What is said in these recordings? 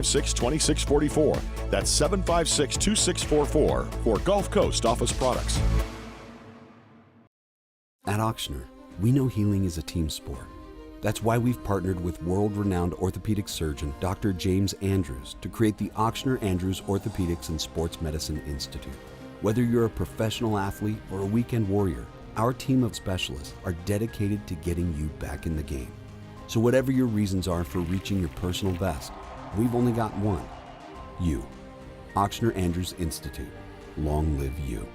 756-2644. That's 756-2644 for Gulf Coast Office Products. At Auctioner, we know healing is a team sport. That's why we've partnered with world-renowned orthopedic surgeon Dr. James Andrews to create the Auctioner Andrews Orthopedics and Sports Medicine Institute. Whether you're a professional athlete or a weekend warrior, our team of specialists are dedicated to getting you back in the game. So whatever your reasons are for reaching your personal best, we've only got one. You. Auctioner Andrews Institute. Long live you.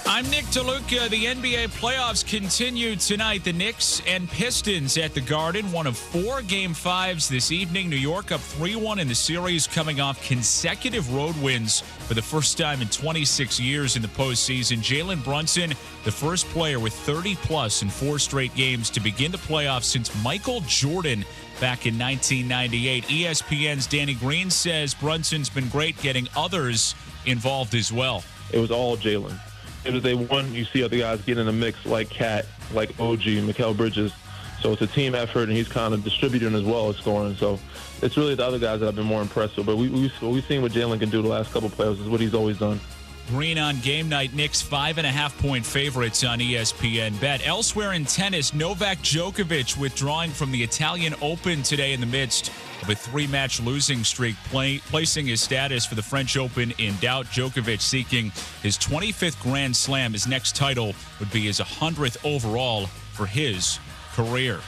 I'm Nick DeLuca. The NBA playoffs continue tonight. The Knicks and Pistons at the Garden. One of 4 Game 5s this evening. New York up 3-1 in the series, coming off consecutive road wins for the first time in 26 years in the postseason. Jalen Brunson, the first player with 30-plus in 4 straight games to begin the playoffs since Michael Jordan back in 1998. ESPN's Danny Green says Brunson's been great getting others involved as well. It was all Jalen. If they won, you see other guys get in the mix like Cat, like OG, Mikal Bridges. So it's a team effort, and he's kind of distributing as well as scoring. So it's really the other guys that I've been more impressed with. But we've seen what Jalen can do the last couple of playoffs. Is what he's always done. Green on game night. Knicks 5.5-point favorites on ESPN Bet. Elsewhere in tennis, Novak Djokovic withdrawing from the Italian Open today in the midst of a 3-match losing streak, placing his status for the French Open in doubt. Djokovic seeking his 25th Grand Slam. His next title would be his 100th overall for his career.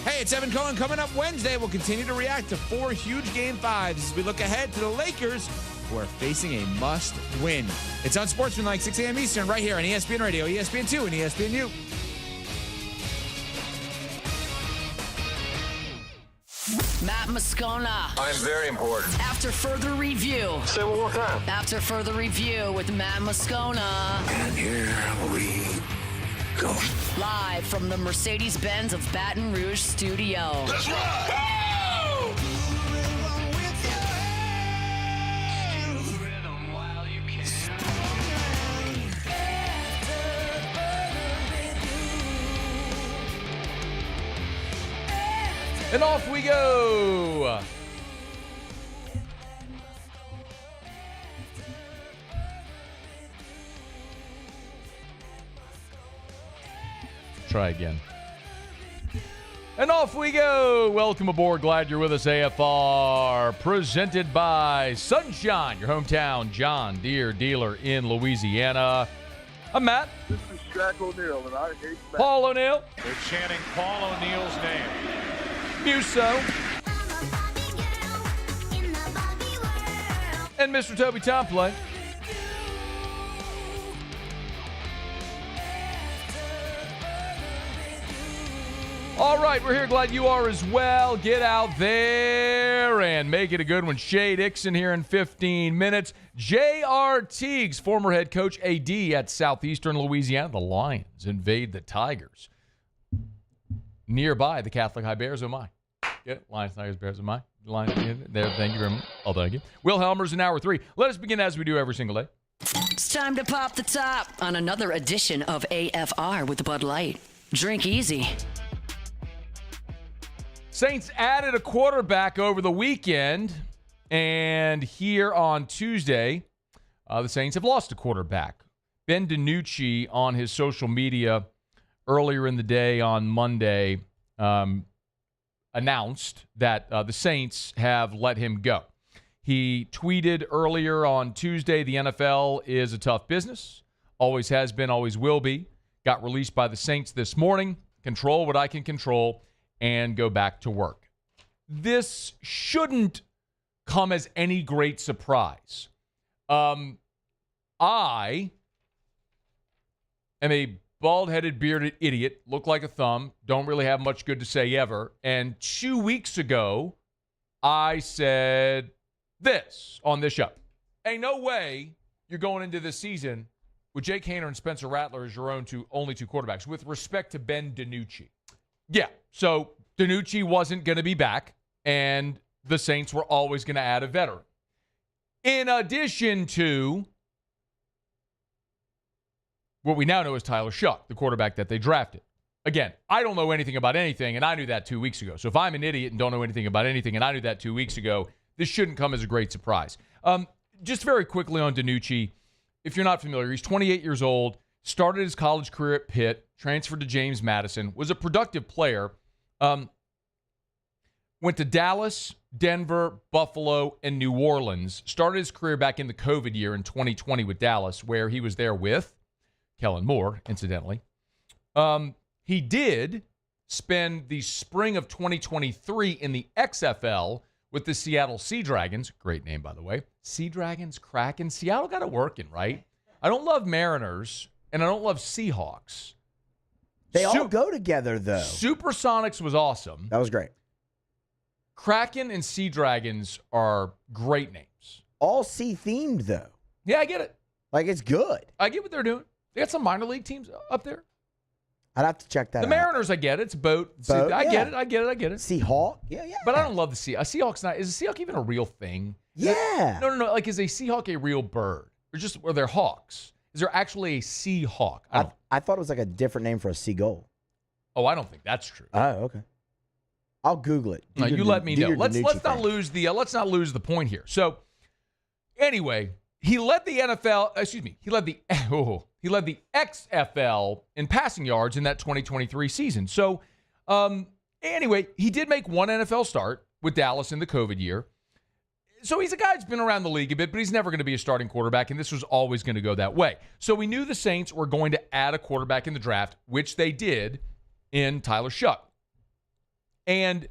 Hey, it's Evan Cohen. Coming up Wednesday, we'll continue to react to 4 huge Game 5s as we look ahead to the Lakers, who are facing a must-win. It's on Sportsmanlike, 6 a.m. Eastern, right here on ESPN Radio, ESPN2, and ESPNU. Matt Moscona. I'm very important. After further review. Say one more time. After further review with Matt Moscona. And here we go. Live from the Mercedes-Benz of Baton Rouge studio. Let's ride! And off we go. Try again. And off we go. Welcome aboard. Glad you're with us, AFR. Presented by Sunshine, your hometown John Deere dealer in Louisiana. I'm Matt. This is Shaq O'Neal, and I hate Matt. Paul O'Neal. They're chanting Paul O'Neal's name. Muso. And Mr. Toby Tomplay. All right, we're here. Glad you are as well. Get out there and make it a good one. Shea Dixon here in 15 minutes. J.R. Teagues, former head coach AD at Southeastern Louisiana. The Lions invade the Tigers. Nearby, the Catholic High Bears. Oh, my. Get it? Lions, Tigers, Bears. Oh, my. Lions, there. Thank you very much. Oh, thank you. Will Helmers in hour 3. Let us begin as we do every single day. It's time to pop the top on another edition of AFR with Bud Light. Drink easy. Saints added a quarterback over the weekend, and here on Tuesday, the Saints have lost a quarterback. Ben DiNucci on his social media earlier in the day on Monday announced that the Saints have let him go. He tweeted earlier on Tuesday, the NFL is a tough business, always has been, always will be. Got released by the Saints this morning. Control what I can control and go back to work. This shouldn't come as any great surprise. I am a bald-headed, bearded idiot, look like a thumb, don't really have much good to say ever. And 2 weeks ago, I said this on this show. Ain't no way you're going into this season with Jake Haener and Spencer Rattler as your only two quarterbacks with respect to Ben DiNucci. Yeah, so DiNucci wasn't going to be back, and the Saints were always going to add a veteran. In addition to what we now know as Tyler Shuck, the quarterback that they drafted. Again, I don't know anything about anything, and I knew that 2 weeks ago. So if I'm an idiot and don't know anything about anything, and I knew that 2 weeks ago, this shouldn't come as a great surprise. Just very quickly on DiNucci, if you're not familiar, he's 28 years old, started his college career at Pitt, transferred to James Madison, was a productive player, went to Dallas, Denver, Buffalo, and New Orleans, started his career back in the COVID year in 2020 with Dallas, where he was there with Kellen Moore, incidentally. He did spend the spring of 2023 in the XFL with the Seattle Sea Dragons. Great name, by the way. Sea Dragons, Kraken. Seattle got it working, right? I don't love Mariners, and I don't love Seahawks. They all go together, though. Supersonics was awesome. That was great. Kraken and Sea Dragons are great names. All sea-themed, though. Yeah, I get it. Like, it's good. I get what they're doing. They got some minor league teams up there. I'd have to check that out. The Mariners, I get it. It's a boat. I get it. Seahawk? Yeah. But I don't love the Seahawk. A Seahawk's not. Is a Seahawk even a real thing? Yeah. No. Like, is a Seahawk a real bird? Or they're hawks? Is there actually a Seahawk? I thought it was like a different name for a seagull. Oh, I don't think that's true. Oh, okay. I'll Google it. No, you let me know. Let's not lose the point here. So, anyway, he led the NFL. He led the XFL in passing yards in that 2023 season. So, anyway, he did make one NFL start with Dallas in the COVID year. So he's a guy that's been around the league a bit, but he's never going to be a starting quarterback, and this was always going to go that way. So we knew the Saints were going to add a quarterback in the draft, which they did in Tyler Shuck. And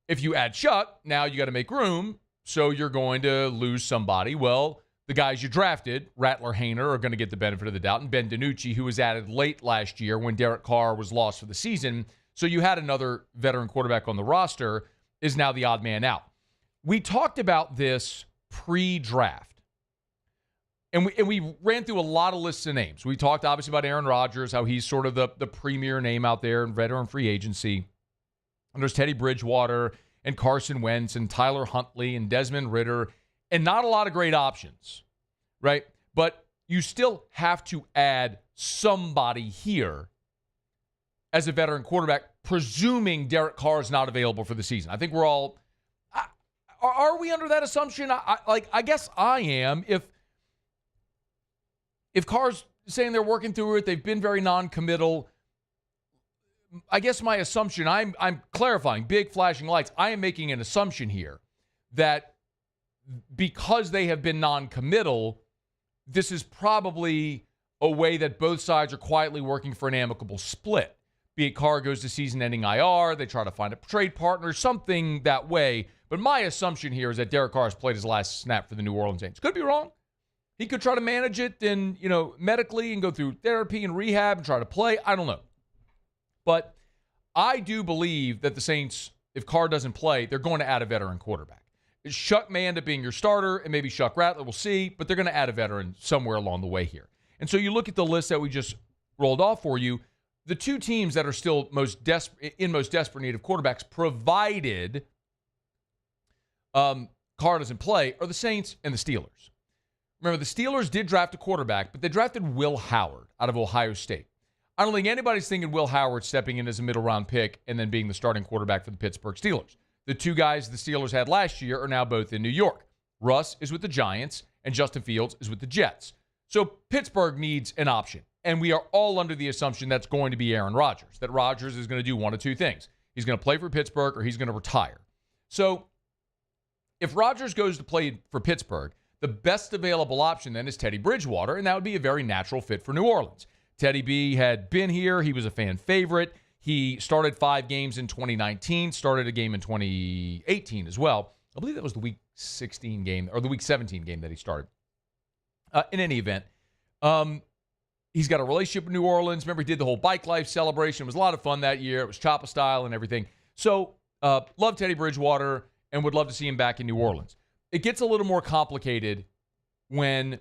if you add Shuck, now you got to make room, so you're going to lose somebody. Well, the guys you drafted, Rattler, Haener, are going to get the benefit of the doubt, and Ben DiNucci, who was added late last year when Derek Carr was lost for the season. So you had another veteran quarterback on the roster, is now the odd man out. We talked about this pre-draft, and we ran through a lot of lists of names. We talked, obviously, about Aaron Rodgers, how he's sort of the premier name out there in veteran free agency. And there's Teddy Bridgewater and Carson Wentz and Tyler Huntley and Desmond Ridder, and not a lot of great options, right? But you still have to add somebody here as a veteran quarterback, presuming Derek Carr is not available for the season. I think we're all... Are we under that assumption? I guess I am. If Carr's saying they're working through it, they've been very non-committal. I guess my assumption, I'm clarifying, big flashing lights. I am making an assumption here that because they have been non-committal, this is probably a way that both sides are quietly working for an amicable split. Be it Carr goes to season-ending IR, they try to find a trade partner, something that way. But my assumption here is that Derek Carr has played his last snap for the New Orleans Saints. Could be wrong. He could try to manage it and, medically and go through therapy and rehab and try to play. I don't know. But I do believe that the Saints, if Carr doesn't play, they're going to add a veteran quarterback. Shuck may end up being your starter, and maybe Shuck Rattler, we'll see, but they're going to add a veteran somewhere along the way here. And so you look at the list that we just rolled off for you, the two teams that are still most desperate need of quarterbacks, provided Carr doesn't play, are the Saints and the Steelers. Remember, the Steelers did draft a quarterback, but they drafted Will Howard out of Ohio State. I don't think anybody's thinking Will Howard stepping in as a middle-round pick and then being the starting quarterback for the Pittsburgh Steelers. The two guys the Steelers had last year are now both in New York. Russ is with the Giants, and Justin Fields is with the Jets. So Pittsburgh needs an option, and we are all under the assumption that's going to be Aaron Rodgers, that Rodgers is going to do one of two things. He's going to play for Pittsburgh or he's going to retire. So if Rodgers goes to play for Pittsburgh, the best available option then is Teddy Bridgewater, and that would be a very natural fit for New Orleans. Teddy B had been here. He was a fan favorite. He started 5 games in 2019, started a game in 2018 as well. I believe that was the Week 16 game, or the Week 17 game that he started. In any event, he's got a relationship with New Orleans. Remember, he did the whole Bike Life celebration. It was a lot of fun that year. It was Choppa style and everything. So, love Teddy Bridgewater. and would love to see him back in New Orleans. It gets a little more complicated when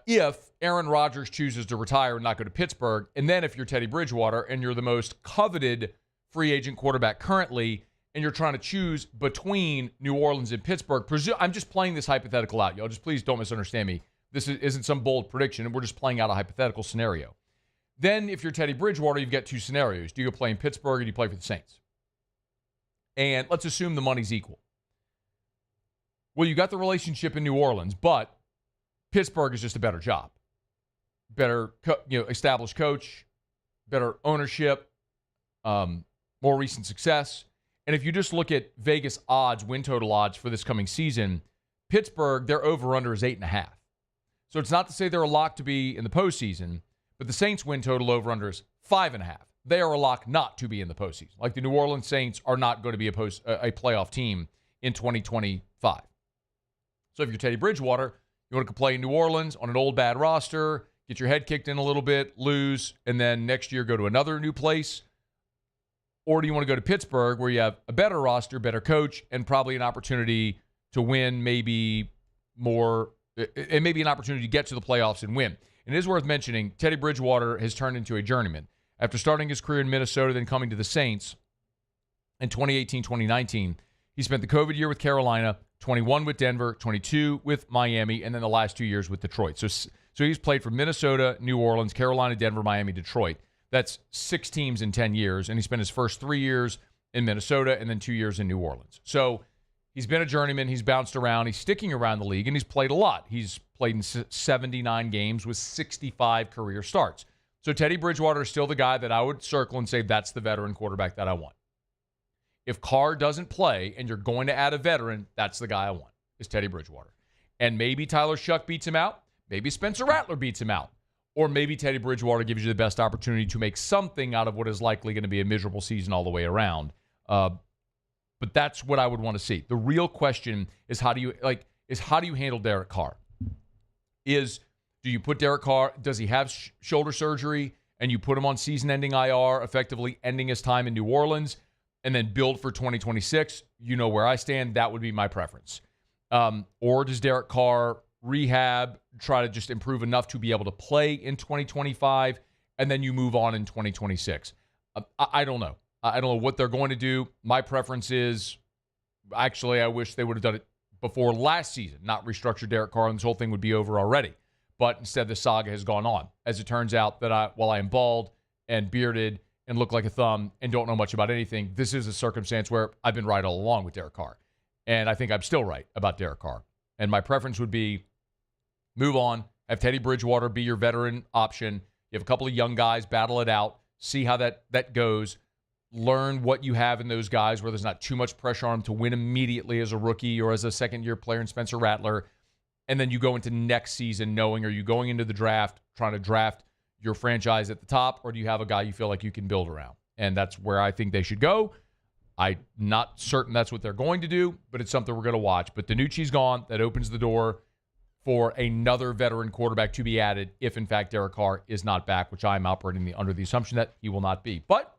if Aaron Rodgers chooses to retire and not go to Pittsburgh, and then if you're Teddy Bridgewater and you're the most coveted free agent quarterback currently, and you're trying to choose between New Orleans and Pittsburgh. I'm just playing this hypothetical out, y'all. Just please don't misunderstand me. This isn't some bold prediction. We're just playing out a hypothetical scenario. Then if you're Teddy Bridgewater, you've got two scenarios. Do you go play in Pittsburgh or do you play for the Saints? And let's assume the money's equal. Well, you got the relationship in New Orleans, but Pittsburgh is just a better job. Better established coach, better ownership, more recent success. And if you just look at Vegas odds, win total odds for this coming season, Pittsburgh, their over-under is 8.5. So it's not to say they're a lock to be in the postseason, but the Saints win total over-under is 5.5. They are a lock not to be in the postseason. Like the New Orleans Saints are not going to be a playoff team in 2025. So if you're Teddy Bridgewater, you want to play in New Orleans on an old bad roster, get your head kicked in a little bit, lose, and then next year go to another new place. Or do you want to go to Pittsburgh where you have a better roster, better coach, and probably an opportunity to win, maybe more, and maybe an opportunity to get to the playoffs and win. And it is worth mentioning, Teddy Bridgewater has turned into a journeyman. After starting his career in Minnesota, then coming to the Saints in 2018-2019, he spent the COVID year with Carolina, 21 with Denver, 22 with Miami, and then the last 2 years with Detroit. So he's played for Minnesota, New Orleans, Carolina, Denver, Miami, Detroit. That's 6 teams in 10 years, and he spent his first 3 years in Minnesota and then 2 years in New Orleans. So he's been a journeyman. He's bounced around. He's sticking around the league, and he's played a lot. He's played in 79 games with 65 career starts. So Teddy Bridgewater is still the guy that I would circle and say that's the veteran quarterback that I want. If Carr doesn't play and you're going to add a veteran, that's the guy I want, is Teddy Bridgewater. And maybe Tyler Shuck beats him out. Maybe Spencer Rattler beats him out. Or maybe Teddy Bridgewater gives you the best opportunity to make something out of what is likely going to be a miserable season all the way around. But that's what I would want to see. The real question is how do you handle Derek Carr? Do you put Derek Carr, does he have shoulder surgery, and you put him on season-ending IR, effectively ending his time in New Orleans, and then build for 2026? You know where I stand. That would be my preference. Or does Derek Carr rehab, try to just improve enough to be able to play in 2025, and then you move on in 2026? I don't know. I don't know what they're going to do. My preference is, actually, I wish they would have done it before last season, not restructure Derek Carr, and this whole thing would be over already. But instead, the saga has gone on. As it turns out, that while I am bald and bearded and look like a thumb and don't know much about anything, this is a circumstance where I've been right all along with Derek Carr. And I think I'm still right about Derek Carr. And my preference would be move on, have Teddy Bridgewater be your veteran option. You have a couple of young guys, battle it out, see how that goes. Learn what you have in those guys where there's not too much pressure on them to win immediately as a rookie or as a second-year player in Spencer Rattler. And then you go into next season knowing, are you going into the draft trying to draft your franchise at the top, or do you have a guy you feel like you can build around? And that's where I think they should go. I'm not certain that's what they're going to do, but it's something we're going to watch. But DiNucci's gone. That opens the door for another veteran quarterback to be added if, in fact, Derek Carr is not back, which I'm operating under the assumption that he will not be. But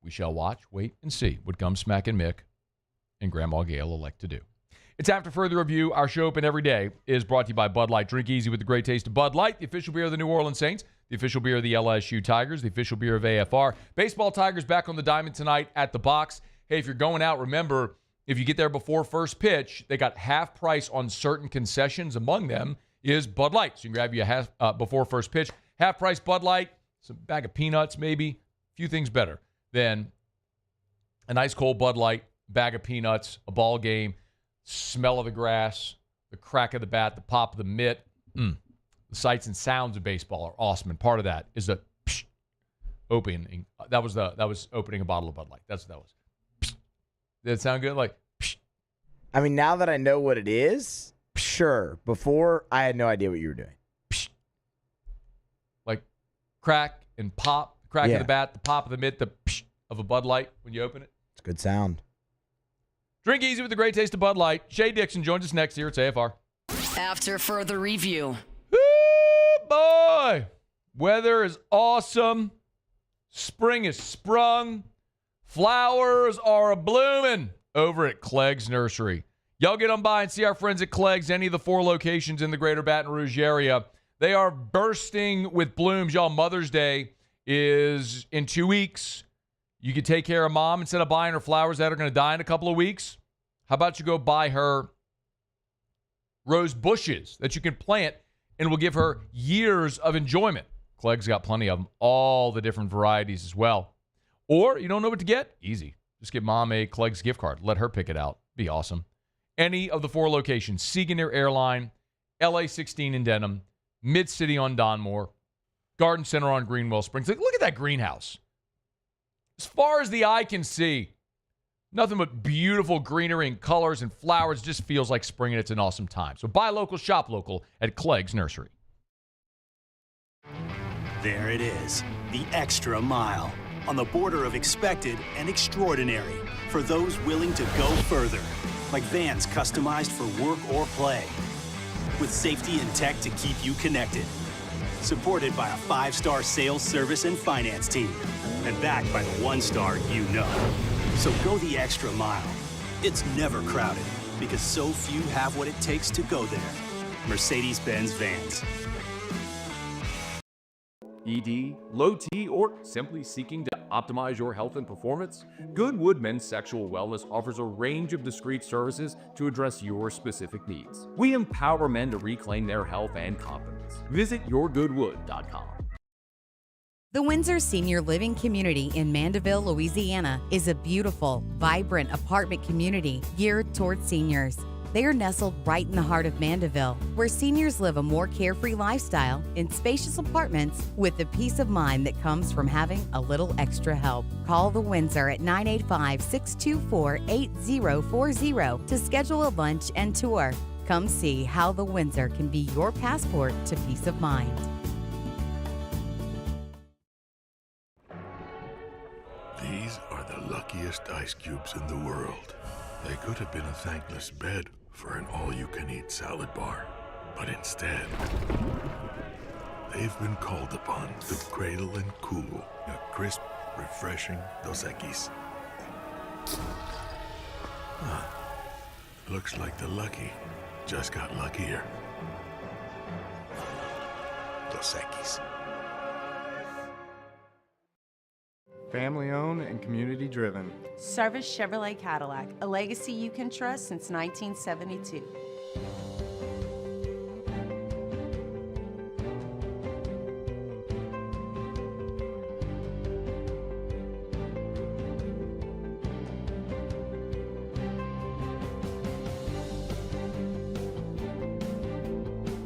we shall watch, wait, and see what Gum Smack and Mick and Grandma Gail elect to do. It's after further review. Our show open every day is brought to you by Bud Light. Drink easy with the great taste of Bud Light, the official beer of the New Orleans Saints, the official beer of the LSU Tigers, the official beer of AFR. Baseball Tigers back on the diamond tonight at the Box. Hey, if you're going out, remember, if you get there before first pitch, they got half price on certain concessions. Among them is Bud Light. So you can grab you a half before first pitch. Half price Bud Light, some bag of peanuts maybe. A few things better than a nice cold Bud Light, bag of peanuts, a ball game, smell of the grass, the crack of the bat, the pop of the mitt. The sights and sounds of baseball are awesome, and part of that is the opening. That was opening a bottle of Bud Light. That's what that was. Did it sound good? Like, I mean, now that I know what it is, sure. Before, I had no idea what you were doing. Like crack and pop, crack of the bat, the pop of the mitt, the of a Bud Light when you open it. It's a good sound. Drink easy with the great taste of Bud Light. Shea Dixon joins us next here at AFR. After further review. Woo, boy. Weather is awesome. Spring is sprung. Flowers are a-blooming over at Clegg's Nursery. Y'all get on by and see our friends at Clegg's, any of the 4 locations in the greater Baton Rouge area. They are bursting with blooms. Y'all, Mother's Day is in 2 weeks. You can take care of Mom instead of buying her flowers that are going to die in a couple of weeks. How about you go buy her rose bushes that you can plant and will give her years of enjoyment? Clegg's got plenty of them, all the different varieties as well. Or you don't know what to get? Easy. Just get Mom a Clegg's gift card. Let her pick it out. Be awesome. Any of the 4 locations, Seagoneer Airline, LA 16 in Denham, Mid-City on Donmore, Garden Center on Greenwell Springs. Look at that greenhouse. As far as the eye can see, nothing but beautiful greenery and colors and flowers. Just feels like spring, and it's an awesome time. So buy local, shop local at Clegg's Nursery. There it is, the extra mile, on the border of expected and extraordinary for those willing to go further, like vans customized for work or play, with safety and tech to keep you connected, supported by a 5-star sales, service, and finance team, and backed by the 1-star you know. So go the extra mile. It's never crowded because so few have what it takes to go there. Mercedes-Benz Vans. ED, low T, or simply seeking to optimize your health and performance? Goodwood Men's Sexual Wellness offers a range of discreet services to address your specific needs. We empower men to reclaim their health and confidence. Visit yourgoodwood.com. The Windsor Senior Living Community in Mandeville, Louisiana is a beautiful, vibrant apartment community geared towards seniors. They are nestled right in the heart of Mandeville, where seniors live a more carefree lifestyle in spacious apartments with the peace of mind that comes from having a little extra help. Call the Windsor at 985-624-8040 to schedule a lunch and tour. Come see how the Windsor can be your passport to peace of mind. These are the luckiest ice cubes in the world. They could have been a thankless bed for an all-you-can-eat salad bar. But instead, they've been called upon to cradle and cool a crisp, refreshing Dos Equis. Looks like the lucky just got luckier. Dos Equis. Family owned and community driven. Service Chevrolet Cadillac, a legacy you can trust since 1972.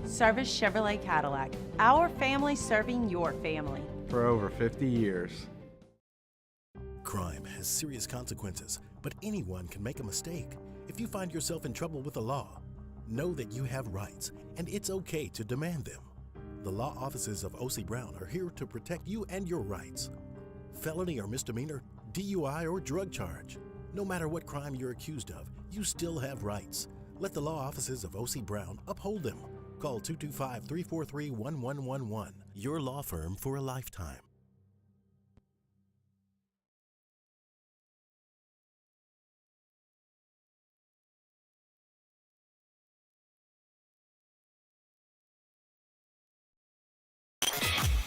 Service Chevrolet Cadillac, our family serving your family. For over 50 years. Crime has serious consequences, but anyone can make a mistake. If you find yourself in trouble with the law, know that you have rights, and it's okay to demand them. The law offices of O.C. Brown are here to protect you and your rights. Felony or misdemeanor, DUI or drug charge. No matter what crime you're accused of, you still have rights. Let the law offices of O.C. Brown uphold them. Call 225-343-1111. Your law firm for a lifetime.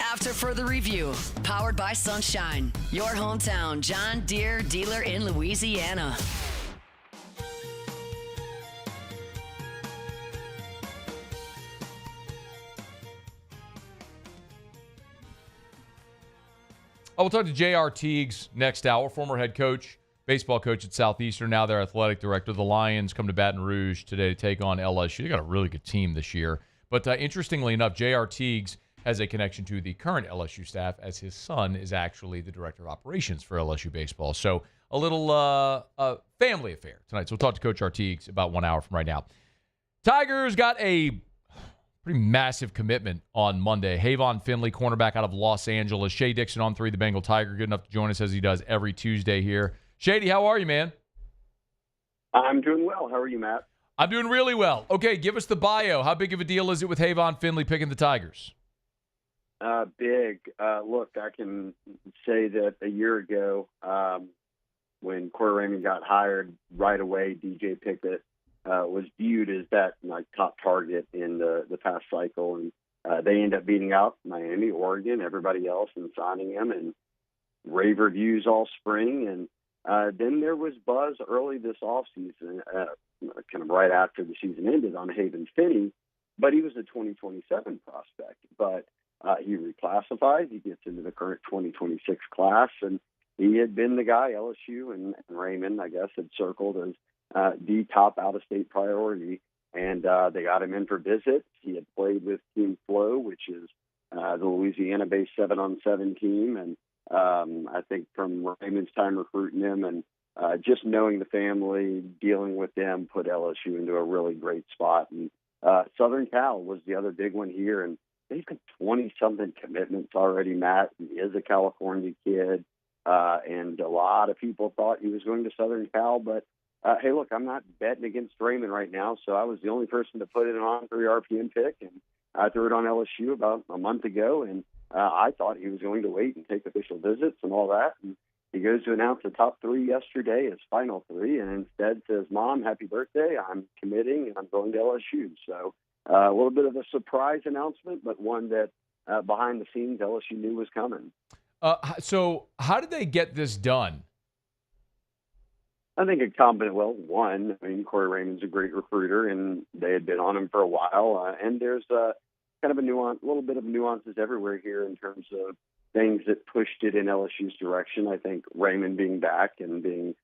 After further review, powered by Sunshine, your hometown John Deere dealer in Louisiana. We'll talk to J.R. Teagues next hour, former head coach, baseball coach at Southeastern, now their athletic director. The Lions come to Baton Rouge today to take on LSU. They got a really good team this year. But interestingly enough, J.R. Teagues has a connection to the current LSU staff, as his son is actually the director of operations for LSU baseball. So a little family affair tonight. So we'll talk to Coach Artigues about 1 hour from right now. Tigers got a pretty massive commitment on Monday. Havon Finley, cornerback out of Los Angeles. Shea Dixon on 3, the Bengal Tiger, good enough to join us as he does every Tuesday here. Shady, how are you, man? I'm doing well. How are you, Matt? I'm doing really well. Okay, give us the bio. How big of a deal is it with Havon Finley picking the Tigers? Big. Look, I can say that a year ago, when Corey Raymond got hired right away, DJ Pickett was viewed as that top target in the past cycle, and they end up beating out Miami, Oregon, everybody else, and signing him, and rave reviews all spring. And then there was buzz early this offseason, kind of right after the season ended, on Haven Finney, but he was a 2027 prospect. But he reclassifies, he gets into the current 2026 class, and he had been the guy LSU and Raymond, I guess, had circled as the top out-of-state priority, and they got him in for visits. He had played with Team Flow, which is the Louisiana-based 7-on-7 team, and I think from Raymond's time recruiting him and just knowing the family, dealing with them, put LSU into a really great spot. And Southern Cal was the other big one here, and they've got 20-something commitments already, Matt. He is a California kid, and a lot of people thought he was going to Southern Cal, but hey, look, I'm not betting against Raymond right now, so I was the only person to put it on for the RPM pick, and I threw it on LSU about a month ago, and I thought he was going to wait and take official visits and all that, and he goes to announce the top 3 yesterday, his final 3, and instead says, Mom, happy birthday, I'm committing, and I'm going to LSU. So a little bit of a surprise announcement, but one that behind the scenes LSU knew was coming. So how did they get this done? I think a combination, one, I mean, Corey Raymond's a great recruiter, and they had been on him for a while, and there's kind of a little bit of nuances everywhere here in terms of things that pushed it in LSU's direction. I think Raymond being back and being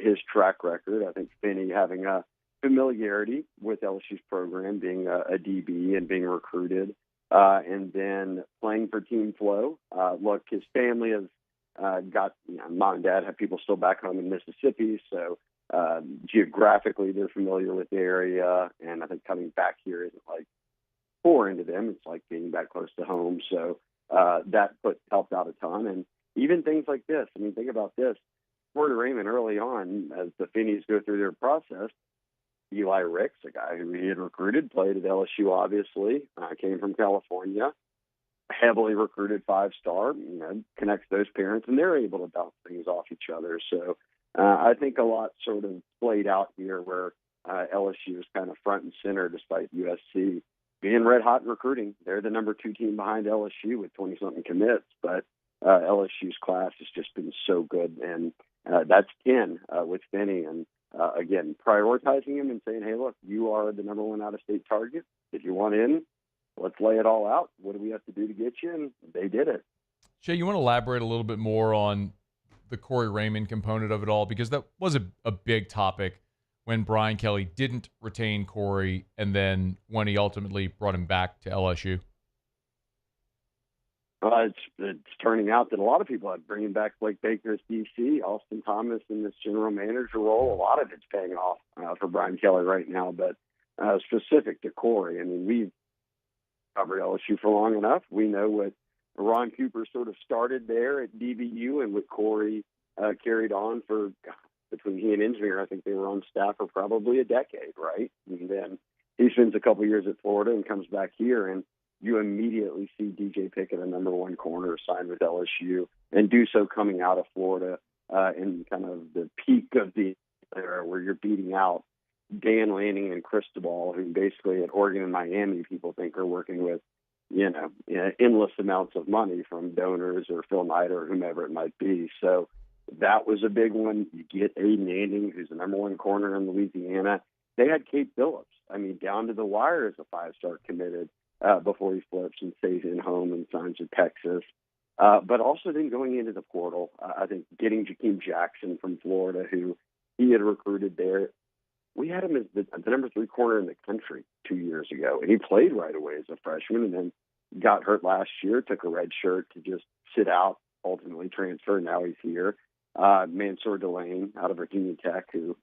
his track record, I think Finney having a familiarity with LSU's program, being a DB and being recruited, and then playing for Team Flow. Look, his family has got, mom and dad have people still back home in Mississippi, so geographically they're familiar with the area, and I think coming back here isn't like foreign to them. It's like being back close to home, so that helped out a ton. And even things like this, I mean, think about this. Corey Raymond early on, as the Finneys go through their process, Eli Ricks, a guy who he had recruited, played at LSU, obviously, came from California, heavily recruited 5-star, connects those parents, and they're able to bounce things off each other. So I think a lot sort of played out here where LSU is kind of front and center despite USC being red hot in recruiting. They're the number 2 team behind LSU with 20-something commits, but LSU's class has just been so good, and that's 10 with Finney. And again, prioritizing him and saying, hey, look, you are the number 1 out-of-state target. If you want in, let's lay it all out. What do we have to do to get you? And they did it. Shay, you want to elaborate a little bit more on the Corey Raymond component of it all? Because that was a big topic when Brian Kelly didn't retain Corey and then when he ultimately brought him back to LSU. It's turning out that a lot of people had bringing back Blake Baker as DC, Austin Thomas in this general manager role. A lot of it's paying off for Brian Kelly right now, but specific to Corey, I mean, we've covered LSU for long enough. We know what Ron Cooper sort of started there at DBU and what Corey carried on for, between he and Insminger, I think they were on staff for probably a decade, right? And then he spends a couple years at Florida and comes back here, and you immediately see DJ Pickett, a number 1 corner, signed with LSU, and do so coming out of Florida in kind of the peak of the era where you're beating out Dan Lanning and Cristobal, who basically at Oregon and Miami people think are working with, endless amounts of money from donors or Phil Knight or whomever it might be. So that was a big one. You get Aiden Anding, who's the number 1 corner in Louisiana. They had Kate Phillips, I mean, down to the wire as a 5-star committed before he flips and stays in home and signs with Texas. But also then going into the portal, I think getting Jakeem Jackson from Florida, who he had recruited there. We had him as the number 3 corner in the country 2 years ago, and he played right away as a freshman and then got hurt last year, took a red shirt to just sit out, ultimately transferred. Now he's here. Mansour Delane out of Virginia Tech, who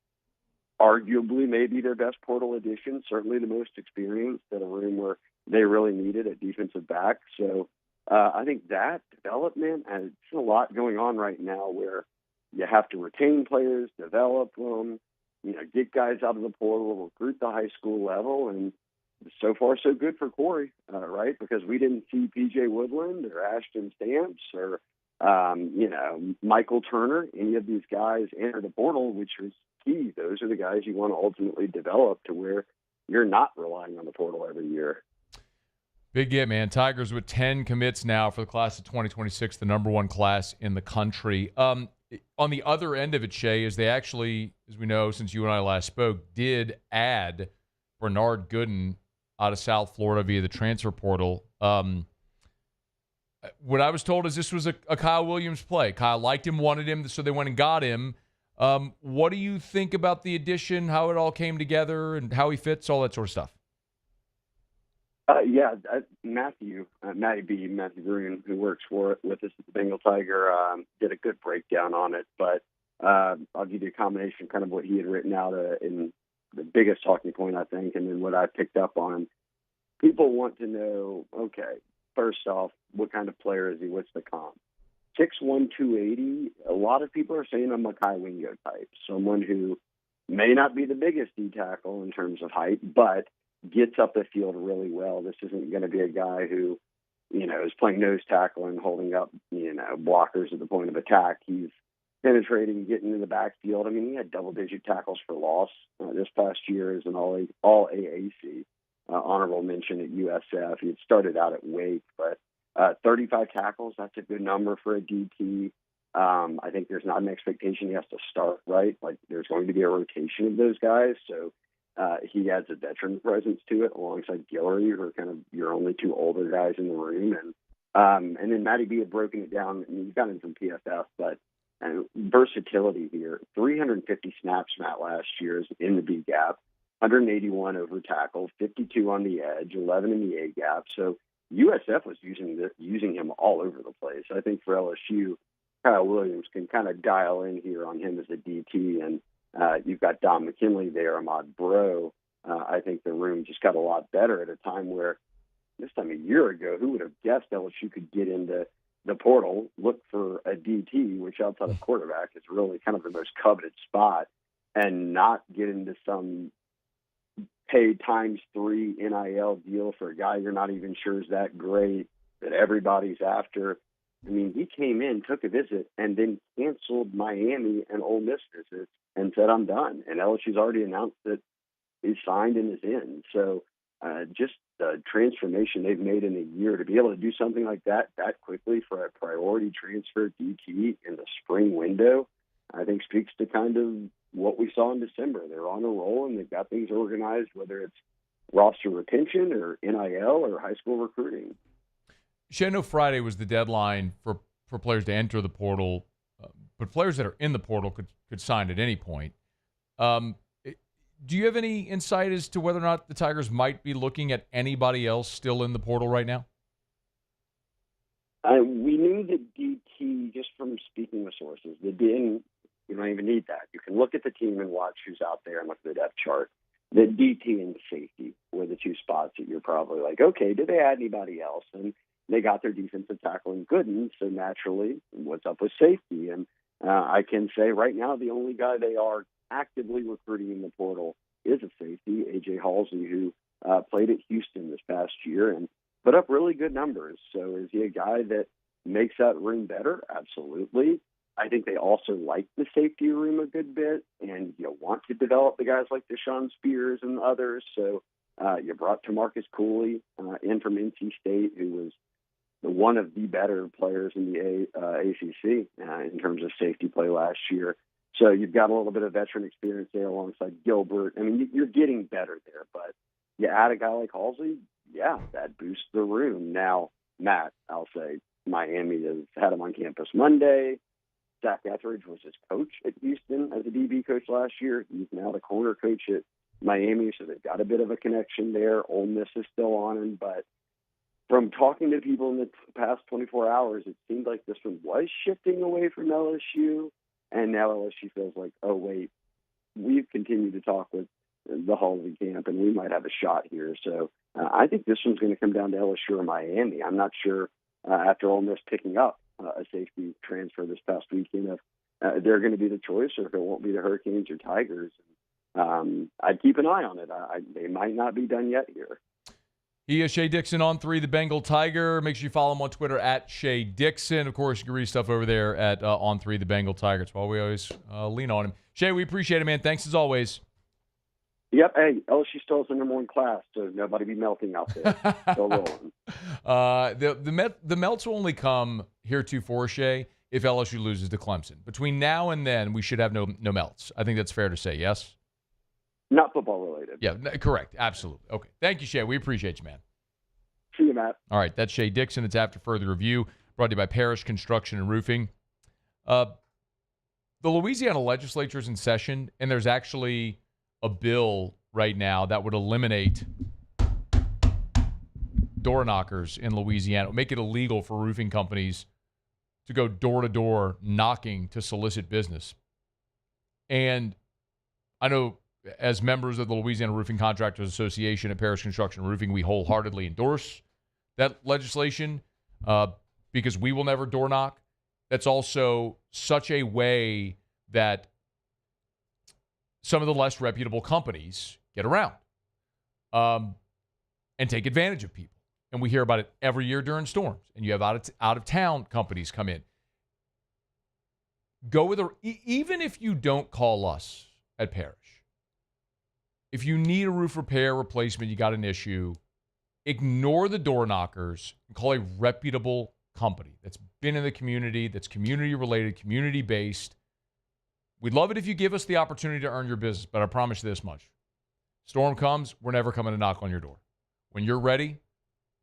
arguably may be their best portal addition, certainly the most experienced at a room where they really needed at defensive back. So I think that development, and it's a lot going on right now where you have to retain players, develop them, get guys out of the portal, recruit the high school level, and so far so good for Corey, right? Because we didn't see P.J. Woodland or Ashton Stamps or Michael Turner, any of these guys enter the portal, which is key. Those are the guys you want to ultimately develop to where you're not relying on the portal every year. Big get, man. Tigers with 10 commits now for the class of 2026, the number one class in the country. On the other end of it, Shea, is they actually, as we know, since you and I last spoke, did add Bernard Gooden out of South Florida via the transfer portal. What I was told is this was a Kyle Williams play. Kyle liked him, wanted him, so they went and got him. What do you think about the addition, how it all came together, and how he fits, all that sort of stuff? Matthew Brune, who works with us at the Bengal Tiger, did a good breakdown on it. But I'll give you a combination, kind of what he had written out in the biggest talking point, I think, and then what I picked up on. People want to know, okay, first off, what kind of player is he? What's the comp? 6'1", 280. A lot of people are saying a Makai Wingo type, someone who may not be the biggest D tackle in terms of height, but gets up the field really well. This isn't going to be a guy who, is playing nose tackle and holding up, blockers at the point of attack. He's penetrating, getting in the backfield. I mean, he had double-digit tackles for loss this past year as an all AAC. Honorable mention at USF. He had started out at Wake, but 35 tackles, that's a good number for a DT. I think there's not an expectation he has to start, right? Like, there's going to be a rotation of those guys, so he adds a veteran presence to it alongside Guillory, who are kind of your only two older guys in the room. And then Matty B had broken it down. I mean, he's got him from PFF, but versatility here. 350 snaps, Matt, last year is in the B gap, 181 over tackle, 52 on the edge, 11 in the A gap. So USF was using him all over the place. I think for LSU, Kyle Williams can kind of dial in here on him as a DT, and you've got Don McKinley there, Ahmad Bro. I think the room just got a lot better at a time where this time a year ago, who would have guessed LSU could get into the portal, look for a DT, which outside of quarterback is really kind of the most coveted spot, and not get into some paid ×3 NIL deal for a guy you're not even sure is that great, that everybody's after. I mean, he came in, took a visit, and then canceled Miami and Ole Miss visits and said, I'm done. And LSU's already announced that he's signed and is in. So just the transformation they've made in a year to be able to do something like that quickly for a priority transfer DT in the spring window, I think speaks to kind of what we saw in December. They're on a roll and they've got things organized, whether it's roster retention or NIL or high school recruiting. I know Friday was the deadline for players to enter the portal, but players that are in the portal could sign at any point. Do you have any insight as to whether or not the Tigers might be looking at anybody else still in the portal right now? We knew that DT, just from speaking with sources, you don't even need that. You can look at the team and watch who's out there and look at the depth chart. The DT and safety were the two spots that you're probably like, okay, did they add anybody else? And they got their defensive tackle in Gooden, so naturally, what's up with safety? And I can say right now the only guy they are actively recruiting in the portal is a safety, A.J. Halsey, who played at Houston this past year and put up really good numbers. So is he a guy that makes that room better? Absolutely. I think they also like the safety room a good bit and want to develop the guys like Deshaun Spears and others. So you brought Tamarcus Cooley in from NC State, who was one of the better players in the ACC in terms of safety play last year. So you've got a little bit of veteran experience there alongside Gilbert. I mean, you're getting better there, but you add a guy like Halsey, yeah, that boosts the room. Now, Matt, I'll say Miami has had him on campus Monday. Zach Etheridge was his coach at Houston as a DB coach last year. He's now the corner coach at Miami, so they've got a bit of a connection there. Ole Miss is still on him, but from talking to people in the past 24 hours, it seemed like this one was shifting away from LSU, and now LSU feels like, oh, wait, we've continued to talk with the Halsey camp, and we might have a shot here. So I think this one's going to come down to LSU or Miami. I'm not sure after Ole Miss picking up a safety transfer this past weekend if they're going to be the choice or if it won't be the Hurricanes or Tigers. I'd keep an eye on it. They might not be done yet here. He is Shea Dixon on 3, the Bengal Tiger. Make sure you follow him on Twitter at Shea Dixon. Of course, you can read stuff over there at on 3, the Bengal Tiger. It's why we always lean on him. Shea, we appreciate it, man. Thanks as always. Yep. Hey, LSU still has the number one class, so nobody be melting out there. Still rolling. The melts will only come heretofore, Shea, if LSU loses to Clemson. Between now and then, we should have no melts. I think that's fair to say, yes? Not football related. Yeah, correct. Absolutely. Okay. Thank you, Shea. We appreciate you, man. See you, Matt. All right. That's Shea Dixon. It's After Further Review, brought to you by Parrish Construction and Roofing. The Louisiana legislature is in session, and there's actually a bill right now that would eliminate door knockers in Louisiana, make it illegal for roofing companies to go door-to-door knocking to solicit business. And I know as members of the Louisiana Roofing Contractors Association at Parrish Construction and Roofing, we wholeheartedly endorse that legislation because we will never door knock. That's also such a way that some of the less reputable companies get around and take advantage of people. And we hear about it every year during storms. And you have out-of-town companies come in. Go with even if you don't call us at Parrish, if you need a roof repair, replacement, you got an issue, ignore the door knockers and call a reputable company that's been in the community, that's community-related, community-based. We'd love it if you give us the opportunity to earn your business, but I promise you this much. Storm comes, we're never coming to knock on your door. When you're ready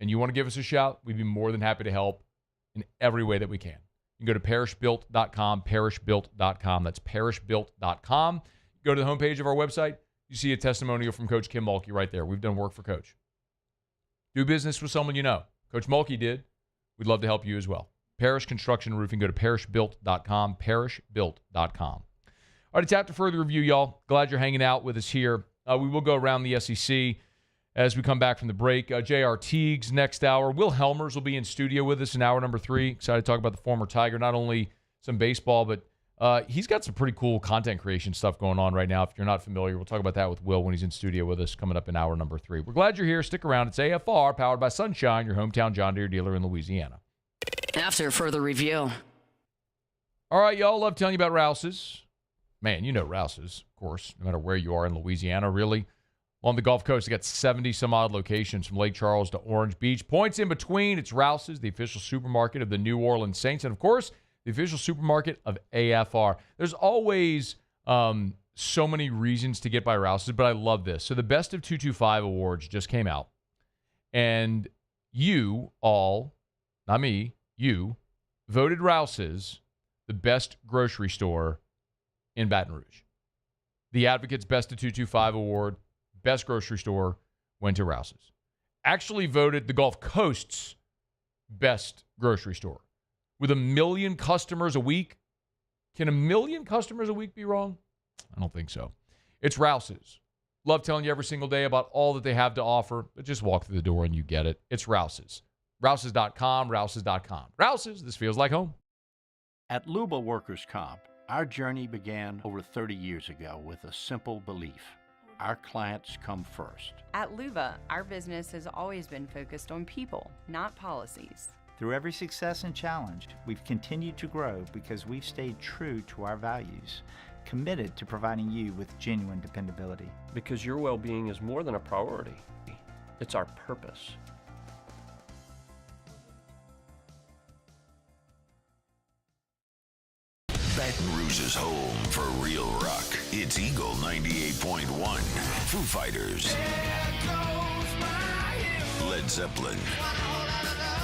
and you want to give us a shout, we'd be more than happy to help in every way that we can. You can go to parishbuilt.com, parishbuilt.com. That's parishbuilt.com. Go to the homepage of our website. You see a testimonial from Coach Kim Mulkey right there. We've done work for Coach. Do business with someone you know. Coach Mulkey did. We'd love to help you as well. Parrish Construction and Roofing. Go to parishbuilt.com, parishbuilt.com. All right, it's After Further Review, y'all. Glad you're hanging out with us here. We will go around the SEC as we come back from the break. J.R. Teague's next hour. Will Helmers will be in studio with us in hour number 3. Excited to talk about the former Tiger, not only some baseball, but he's got some pretty cool content creation stuff going on right now. If you're not familiar, we'll talk about that with Will when he's in studio with us coming up in hour number 3. We're glad you're here. Stick around. It's AFR, powered by Sunshine, your hometown John Deere dealer in Louisiana. After Further Review. All right, y'all. Love telling you about Rouse's. Man, you know Rouse's, of course, no matter where you are in Louisiana, really. On the Gulf Coast, they got 70-some-odd locations from Lake Charles to Orange Beach. Points in between, it's Rouse's, the official supermarket of the New Orleans Saints. And, of course, the official supermarket of AFR. There's always so many reasons to get by Rouse's, but I love this. So the Best of 225 awards just came out. And you all, not me, you, voted Rouse's the best grocery store in Baton Rouge. The Advocate's Best of 225 award, best grocery store, went to Rouse's. Actually voted the Gulf Coast's best grocery store. With 1 million customers a week. Can 1 million customers a week be wrong? I don't think so. It's Rouse's. Love telling you every single day about all that they have to offer, but just walk through the door and you get it. It's Rouse's. Rouse's.com, Rouse's.com. Rouse's, this feels like home. At Luba Workers' Comp, our journey began over 30 years ago with a simple belief. Our clients come first. At Luba, our business has always been focused on people, not policies. Through every success and challenge, we've continued to grow because we've stayed true to our values, committed to providing you with genuine dependability. Because your well-being is more than a priority. It's our purpose. Baton Rouge's home for real rock. It's Eagle 98.1. Foo Fighters. Led Zeppelin.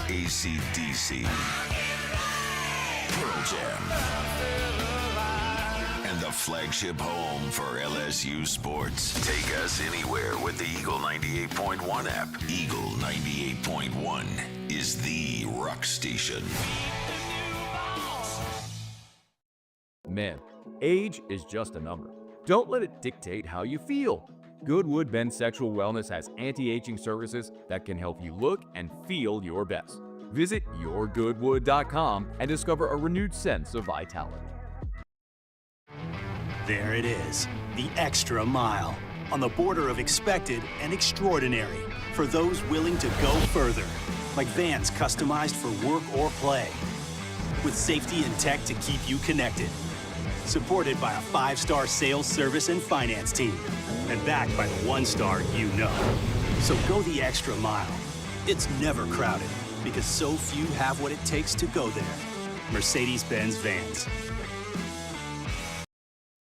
AC/DC. Pearl Jam. And the flagship home for LSU sports. Take us anywhere with the Eagle 98.1 app. Eagle 98.1 is the rock station. Man, age is just a number. Don't let it dictate how you feel. Goodwood Men's Sexual Wellness has anti-aging services that can help you look and feel your best. Visit yourgoodwood.com and discover a renewed sense of vitality. There it is, the extra mile. on the border of expected and extraordinary for those willing to go further, like vans customized for work or play, with safety and tech to keep you connected. Supported by a 5-star sales, service, and finance team, and backed by the 1-star you know. So go the extra mile. It's never crowded, because so few have what it takes to go there. Mercedes-Benz Vans.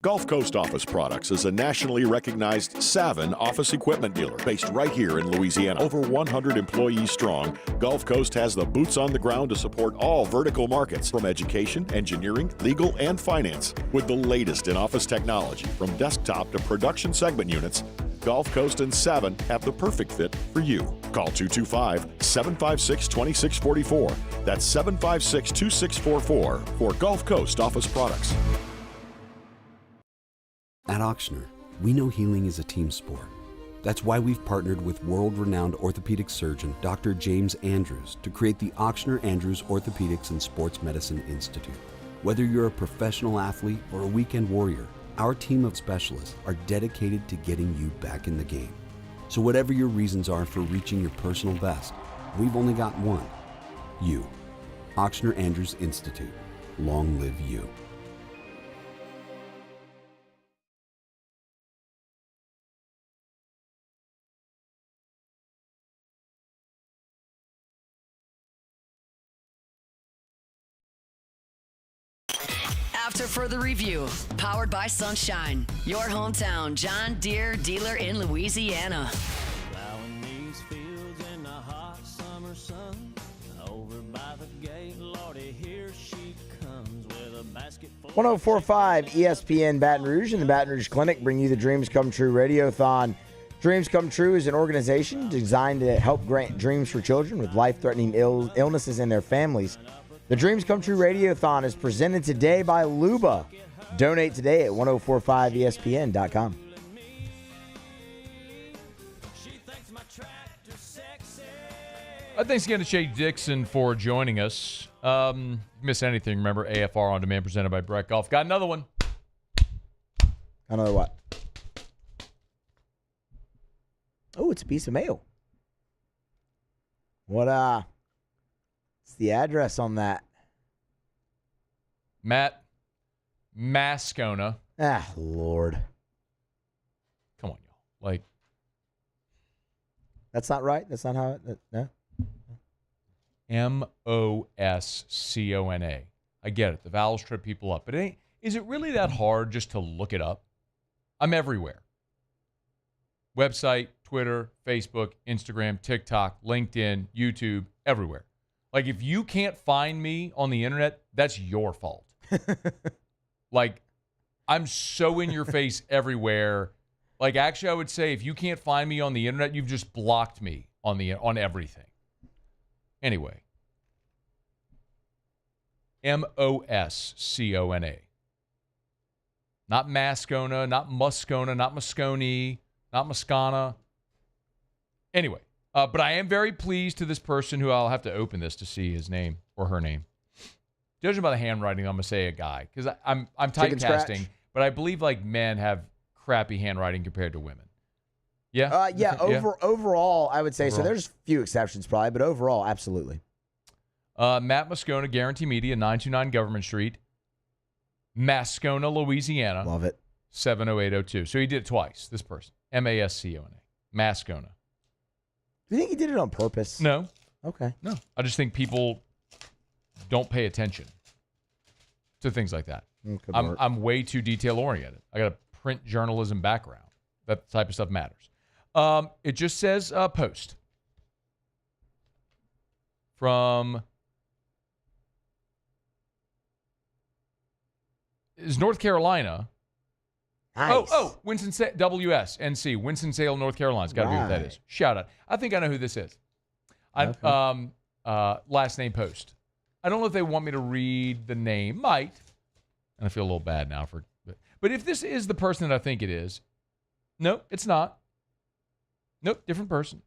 Gulf Coast Office Products is a nationally recognized Savin office equipment dealer based right here in Louisiana. Over 100 employees strong, Gulf Coast has the boots on the ground to support all vertical markets, from education, engineering, legal, and finance. With the latest in office technology, from desktop to production segment units, Gulf Coast and Savin have the perfect fit for you. Call 225-756-2644. That's 756-2644 for Gulf Coast Office Products. At Ochsner, we know healing is a team sport. That's why we've partnered with world-renowned orthopedic surgeon Dr. James Andrews to create the Ochsner Andrews Orthopedics and Sports Medicine Institute. Whether you're a professional athlete or a weekend warrior, our team of specialists are dedicated to getting you back in the game. So whatever your reasons are for reaching your personal best, we've only got one: you. Ochsner Andrews Institute. Long live you. After further review, powered by Sunshine, your hometown John Deere dealer in Louisiana. Plowing these fields in the hot summer sun. Over by the gate, Lordy, here she comes with a basket full. 104.5 ESPN Baton Rouge and the Baton Rouge Clinic bring you the Dreams Come True Radiothon. Dreams Come True is an organization designed to help grant dreams for children with life-threatening illnesses and their families. The Dreams Come True Radiothon is presented today by Luba. Donate today at 1045ESPN.com. Thanks again to Shea Dixon for joining us. Miss anything, remember, AFR On Demand presented by Brett Golf. Got another one. Another what? Oh, it's a piece of mail. What's the address on that? Matt Moscona. Ah, Lord. Come on, y'all. Like, that's not right? That's not how it... No? Moscona. I get it. The vowels trip people up. But is it really that hard just to look it up? I'm everywhere. Website, Twitter, Facebook, Instagram, TikTok, LinkedIn, YouTube, everywhere. Like, if you can't find me on the internet, that's your fault. Like, I'm so in your face everywhere. Like, actually, I would say if you can't find me on the internet, you've just blocked me on everything. Anyway. Moscona. Not Moscona, not Moscona, not Moscone, not Moscona. Anyway. But I am very pleased to this person who I'll have to open this to see his name or her name. Judging by the handwriting, I'm going to say a guy because I'm typecasting, but I believe like men have crappy handwriting compared to women. Yeah? Overall, I would say overall. So. There's a few exceptions probably, but overall, absolutely. Matt Moscona, Guarantee Media, 929 Government Street, Moscona, Louisiana. Love it. 70802. So he did it twice, this person. Mascona. Moscona. Do you think he did it on purpose? No. Okay. No. I just think people don't pay attention to things like that. I'm way too detail-oriented. I got a print journalism background. That type of stuff matters. It just says post. From... is North Carolina. Nice. Oh, Winston-Salem, WSNC, Winston-Salem, North Carolina's got to be what that is. Shout out. I think I know who this is. Okay. Last name post. I don't know if they want me to read the name. Might. And I feel a little bad now for. But if this is the person that I think it is, no, it's not. Nope, different person.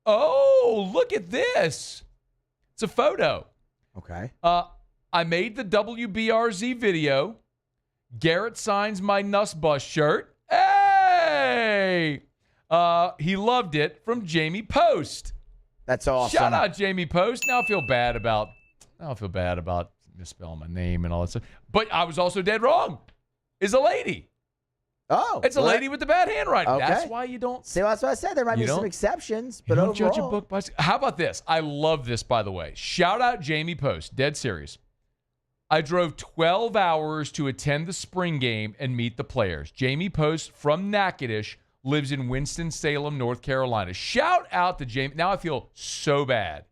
Oh, look at this. It's a photo. Okay. I made the WBRZ video. Garrett signs my Nuss Bus shirt. Hey! He loved it from Jamie Post. That's awesome. Shout out Jamie Post. Now I feel bad about misspelling my name and all that stuff. But I was also dead wrong. It's a lady. Oh. It's a lady with the bad handwriting. Okay. That's why you don't. See, that's what I said. There might be some exceptions, but You don't overall. judge a book by. How about this? I love this, by the way. Shout out Jamie Post. Dead serious. I drove 12 hours to attend the spring game and meet the players. Jamie Post from Natchitoches lives in Winston-Salem, North Carolina. Shout out to Jamie. Now I feel so bad.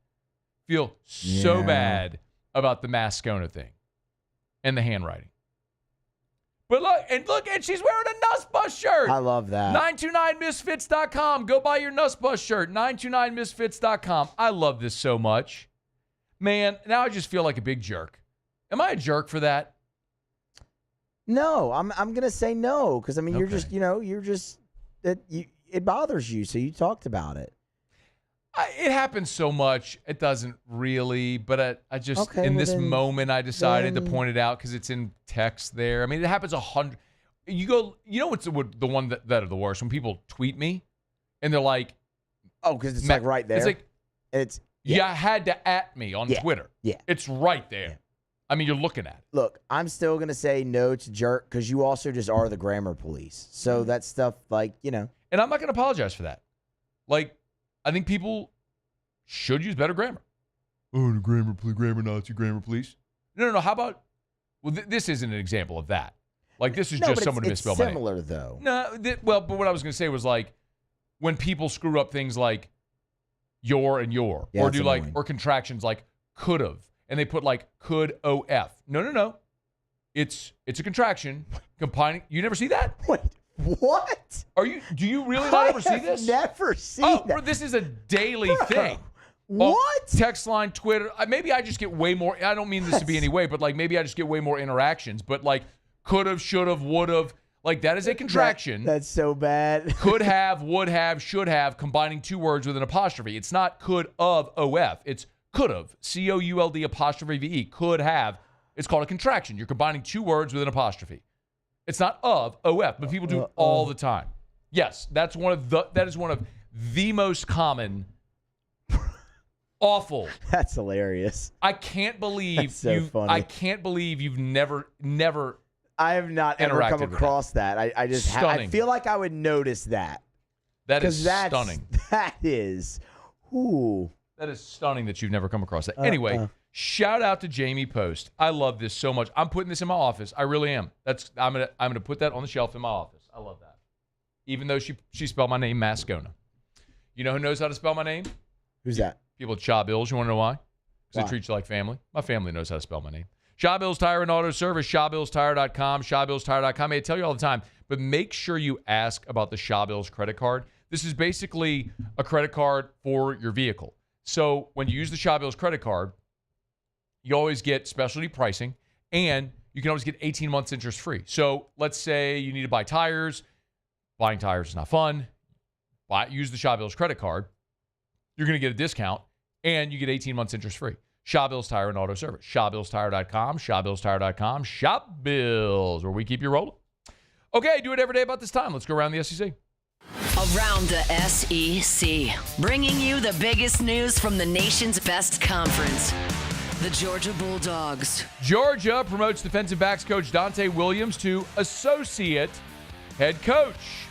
So bad about the Moscona thing and the handwriting. But look, and she's wearing a Nussbus shirt. I love that. 929misfits.com. Go buy your Nussbus shirt. 929misfits.com. I love this so much. Man, now I just feel like a big jerk. Am I a jerk for that? No, I'm gonna say no because I mean it bothers you, so you talked about it. It happens so much. It doesn't really, but I just in this moment I decided to point it out because it's in text there. I mean, it happens 100. You know what's the one that are the worst when people tweet me and they're like, because it's like right there. It's you had to at me on Twitter. Yeah, it's right there. Yeah. I mean, you're looking at it. Look, I'm still going to say no to jerk because you also just are the grammar police. So that stuff, And I'm not going to apologize for that. I think people should use better grammar. Oh, the grammar Nazi, grammar police. No. How about, this isn't an example of that. This is just someone to misspell my name. It's similar, though. No, but what I was going to say was when people screw up things like your and your, or do or contractions like could've. And they put could OF. No. It's a contraction combining. You never see that? Wait, what? Do you really not ever see this? Never seen that. This is a daily thing. What? Text line, Twitter. Maybe I just get way more. I don't mean this to be any way, but maybe I just get way more interactions. But could've, should've, would've. That is a contraction. That's so bad. Could have, would have, should have, combining two words with an apostrophe. It's not could of OF. It's could have, COULD apostrophe VE, could have. It's called a contraction. You're combining two words with an apostrophe. It's not of OF, but people do it all the time. Yes, that is one of the most common awful. That's hilarious. I can't believe That's so funny. I can't believe you've never I have not ever come across that. I just I feel like I would notice that. That is stunning. That is That is stunning that you've never come across that. Anyway, shout out to Jamie Post. I love this so much. I'm putting this in my office. I really am. I'm gonna put that on the shelf in my office. I love that. Even though she spelled my name Moscona. You know who knows how to spell my name? Who's that? People at Shaw Bills. You want to know why? Because they treat you like family. My family knows how to spell my name. Shaw Bills Tire and Auto Service. ShawBillsTire.com. ShawBillsTire.com. I tell you all the time, but make sure you ask about the Shaw Bills credit card. This is basically a credit card for your vehicle. So when you use the Shaw Bills credit card, you always get specialty pricing, and you can always get 18 months interest free. So let's say you need to buy tires. Buying tires is not fun. Use the Shaw Bills credit card. You're going to get a discount, and you get 18 months interest free. Shaw Bills Tire and Auto Service. ShawBillsTire.com. ShawBillsTire.com. Shop Bills, where we keep you rolling. Okay, do it every day about this time. Let's go around the SEC. Around the SEC, bringing you the biggest news from the nation's best conference, the Georgia Bulldogs. Georgia promotes defensive backs coach Dante Williams to associate head coach.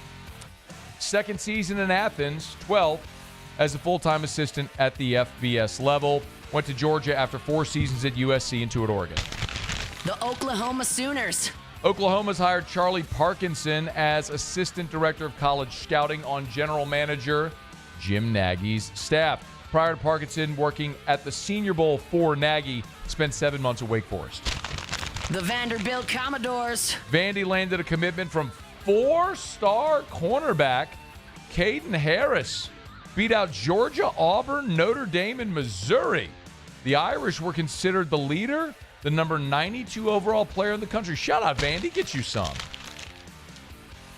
Second season in Athens, 12th as a full-time assistant at the FBS level. Went to Georgia after 4 seasons at USC and 2 at Oregon. The Oklahoma Sooners. Oklahoma's hired Charlie Parkinson as assistant director of college scouting on general manager Jim Nagy's staff. Prior to Parkinson working at the Senior Bowl for Nagy, spent 7 months at Wake Forest. The Vanderbilt Commodores. Vandy landed a commitment from 4-star cornerback Caden Harris. Beat out Georgia, Auburn, Notre Dame, and Missouri. The Irish were considered the leader, the number 92 overall player in the country. Shout out, Vandy. Get you some.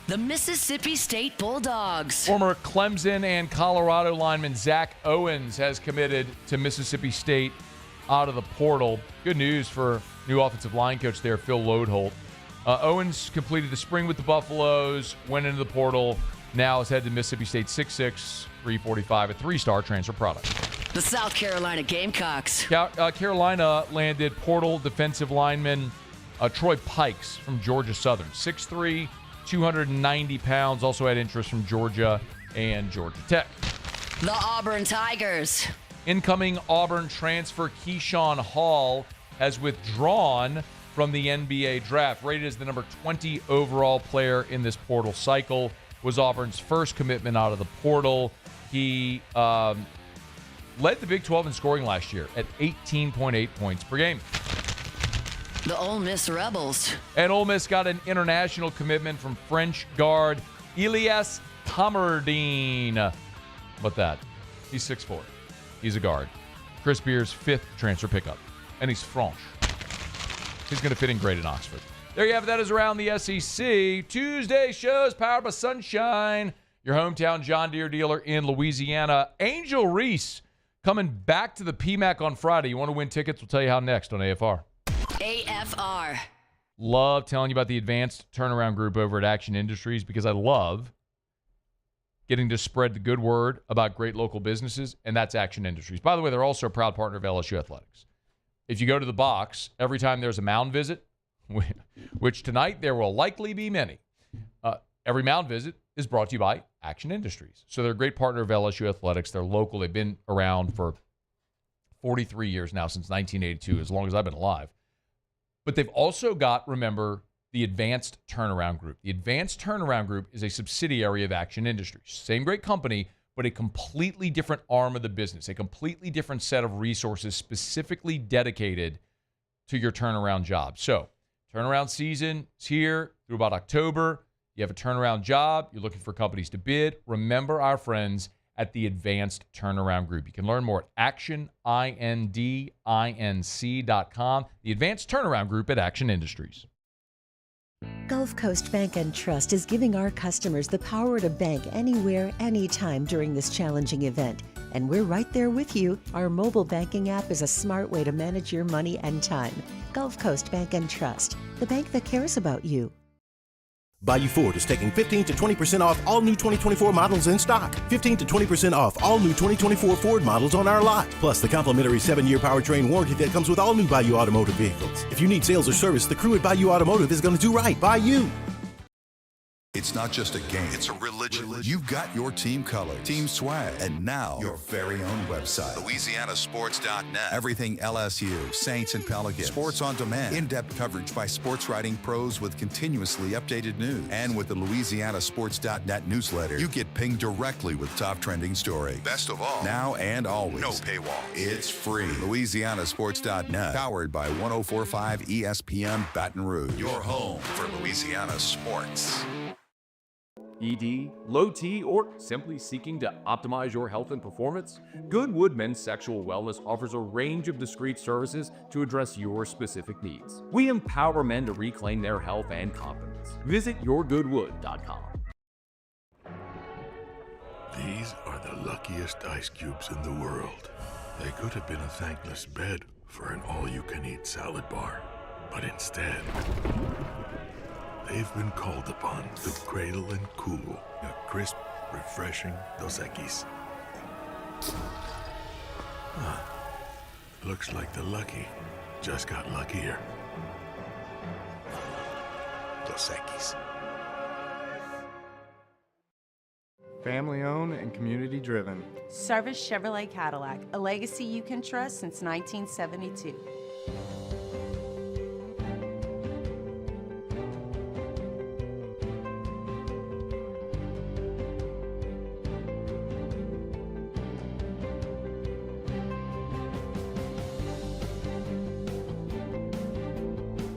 The Mississippi State Bulldogs. Former Clemson and Colorado lineman Zach Owens has committed to Mississippi State out of the portal. Good news for new offensive line coach there, Phil Lodeholt. Owens completed the spring with the Buffaloes, went into the portal, now is headed to Mississippi State 6'6", 345, a 3-star transfer product. The South Carolina Gamecocks. Carolina landed portal defensive lineman Troy Pikes from Georgia Southern. 6'3", 290 pounds. Also had interest from Georgia and Georgia Tech. The Auburn Tigers. Incoming Auburn transfer Keyshawn Hall has withdrawn from the NBA draft. Rated as the number 20 overall player in this portal cycle. Was Auburn's first commitment out of the portal. He led the Big 12 in scoring last year at 18.8 points per game. The Ole Miss Rebels. And Ole Miss got an international commitment from French guard Elias Tamardine. How about that? He's 6'4". He's a guard. Chris Beer's 5th transfer pickup. And he's French. He's going to fit in great in Oxford. There you have it. That is Around the SEC. Tuesday shows powered by Sunshine, your hometown John Deere dealer in Louisiana. Angel Reese coming back to the PMAC on Friday. You want to win tickets? We'll tell you how next on AFR. AFR. Love telling you about the advanced turnaround group over at Action Industries because I love getting to spread the good word about great local businesses, and that's Action Industries. By the way, they're also a proud partner of LSU Athletics. If you go to the box, every time there's a mound visit, which tonight there will likely be many, every mound visit is brought to you by Action Industries. So they're a great partner of LSU Athletics. They're local. They've been around for 43 years now, since 1982, as long as I've been alive. But they've also got, remember, the Advanced Turnaround Group. The Advanced Turnaround Group is a subsidiary of Action Industries. Same great company, but a completely different arm of the business, a completely different set of resources specifically dedicated to your turnaround job. So, turnaround season is here through about October. You have a turnaround job. You're looking for companies to bid. Remember our friends at the Advanced Turnaround Group. You can learn more at actionindinc.com. The Advanced Turnaround Group at Action Industries. Gulf Coast Bank and Trust is giving our customers the power to bank anywhere, anytime during this challenging event. And we're right there with you. Our mobile banking app is a smart way to manage your money and time. Gulf Coast Bank and Trust, the bank that cares about you. Bayou Ford is taking 15 to 20% off all new 2024 models in stock. 15 to 20% off all new 2024 Ford models on our lot. Plus the complimentary 7-year powertrain warranty that comes with all new Bayou Automotive vehicles. If you need sales or service, the crew at Bayou Automotive is going to do right by you. It's not just a game, it's a religion. You've got your team colors, team swag, and now your very own website. LouisianaSports.net. Everything LSU, Saints, and Pelicans. Sports on demand. In-depth coverage by sports writing pros with continuously updated news. And with the LouisianaSports.net newsletter, you get pinged directly with top trending stories. Best of all, now and always, no paywall. It's free. LouisianaSports.net. Powered by 104.5 ESPN Baton Rouge. Your home for Louisiana sports. ED, low T, or simply seeking to optimize your health and performance? Goodwood Men's Sexual Wellness offers a range of discreet services to address your specific needs. We empower men to reclaim their health and confidence. Visit yourgoodwood.com. These are the luckiest ice cubes in the world. They could have been a thankless bed for an all-you-can-eat salad bar, but instead, they've been called upon to cradle and cool a crisp, refreshing Dos Equis. Looks like the lucky just got luckier. Dos Equis. Family owned and community driven. Service Chevrolet Cadillac, a legacy you can trust since 1972.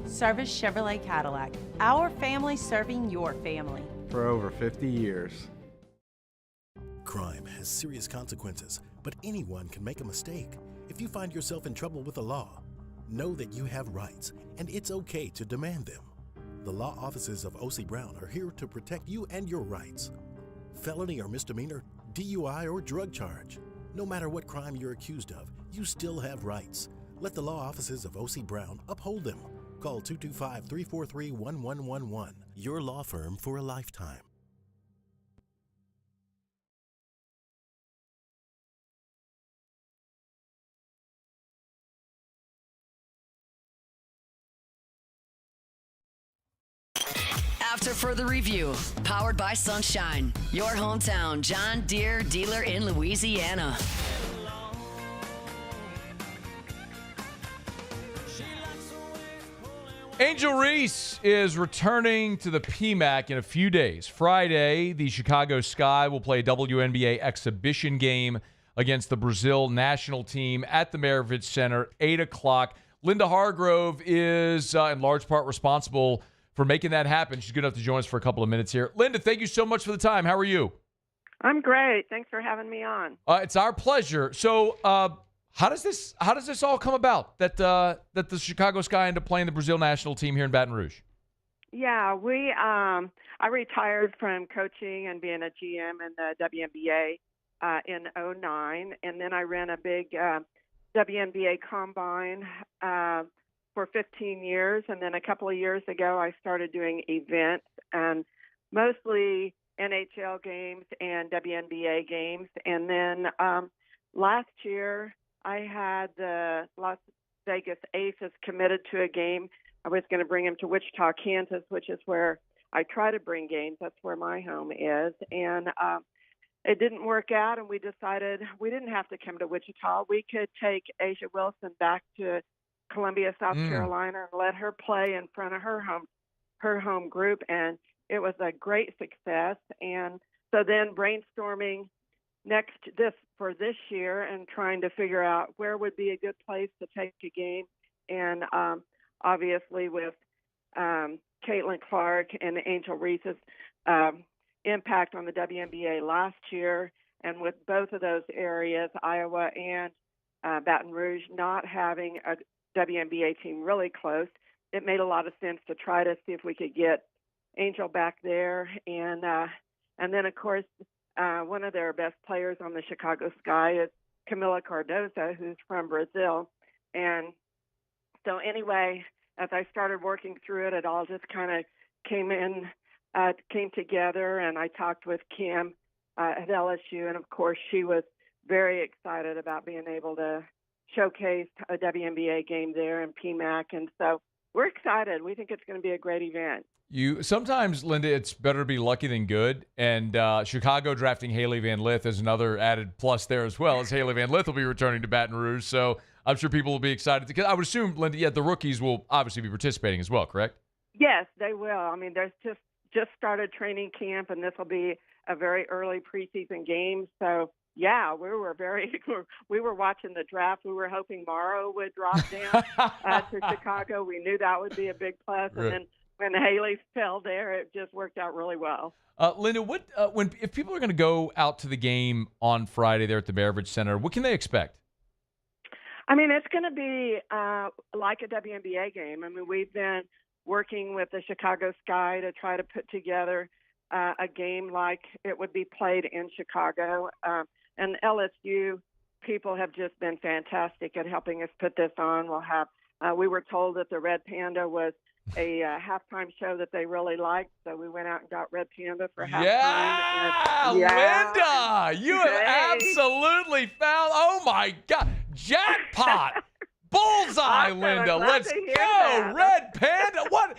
Service Chevrolet Cadillac, our family serving your family. For over 50 years. Crime has serious consequences, but anyone can make a mistake. If you find yourself in trouble with the law, know that you have rights, and it's okay to demand them. The law offices of O.C. Brown are here to protect you and your rights. Felony or misdemeanor, DUI or drug charge. No matter what crime you're accused of, you still have rights. Let the law offices of O.C. Brown uphold them. Call 225-343-1111. Your law firm for a lifetime. after further review. Powered by Sunshine, your hometown John Deere dealer in Louisiana. Angel Reese is returning to the PMAC in a few days. Friday, the Chicago Sky will play a WNBA exhibition game against the Brazil national team at the Maravich Center, 8 o'clock. Linda Hargrove is in large part responsible for making that happen. She's good enough to join us for a couple of minutes here. Linda, thank you so much for the time. How are you? I'm great. Thanks for having me on. It's our pleasure. So, how does this all come about that the Chicago Sky end up playing the Brazil national team here in Baton Rouge? Yeah, I retired from coaching and being a GM in the WNBA in '09, and then I ran a big WNBA combine for 15 years, and then a couple of years ago I started doing events and mostly NHL games and WNBA games, and then last year I had the Las Vegas Aces committed to a game. I was going to bring them to Wichita, Kansas, which is where I try to bring games. That's where my home is. And it didn't work out, and we decided we didn't have to come to Wichita. We could take Asia Wilson back to Columbia, South Carolina, and let her play in front of her home group. And it was a great success. And so then brainstorming for this year and trying to figure out where would be a good place to take a game. And obviously with Caitlin Clark and Angel Reese's impact on the WNBA last year, and with both of those areas, Iowa and Baton Rouge, not having a WNBA team really close, it made a lot of sense to try to see if we could get Angel back there. And then, of course, one of their best players on the Chicago Sky is Camila Cardoso, who's from Brazil. And so anyway, as I started working through it, it all just kind of came together, and I talked with Kim at LSU, and of course she was very excited about being able to showcase a WNBA game there in PMAC, and so we're excited. We think it's going to be a great event. Sometimes, Linda, it's better to be lucky than good, and Chicago drafting Haley Van Lith is another added plus there as well, as Haley Van Lith will be returning to Baton Rouge, so I'm sure people will be excited. Because I would assume, Linda, the rookies will obviously be participating as well, correct? Yes, they will. I mean, there's just started training camp, and this will be a very early preseason game. So, yeah, we were watching the draft. We were hoping Morrow would drop down to Chicago. We knew that would be a big plus. Right. And then when Haley fell there, it just worked out really well. Linda, if people are going to go out to the game on Friday there at the Maravich Center, what can they expect? I mean, it's going to be like a WNBA game. I mean, we've been working with the Chicago Sky to try to put together a game like it would be played in Chicago. And LSU people have just been fantastic at helping us put this on. We were told that the Red Panda was a halftime show that they really liked, so we went out and got Red Panda for halftime. Linda, you have absolutely found, oh my God, jackpot. Bullseye, Linda. Let's go. Red Panda. What?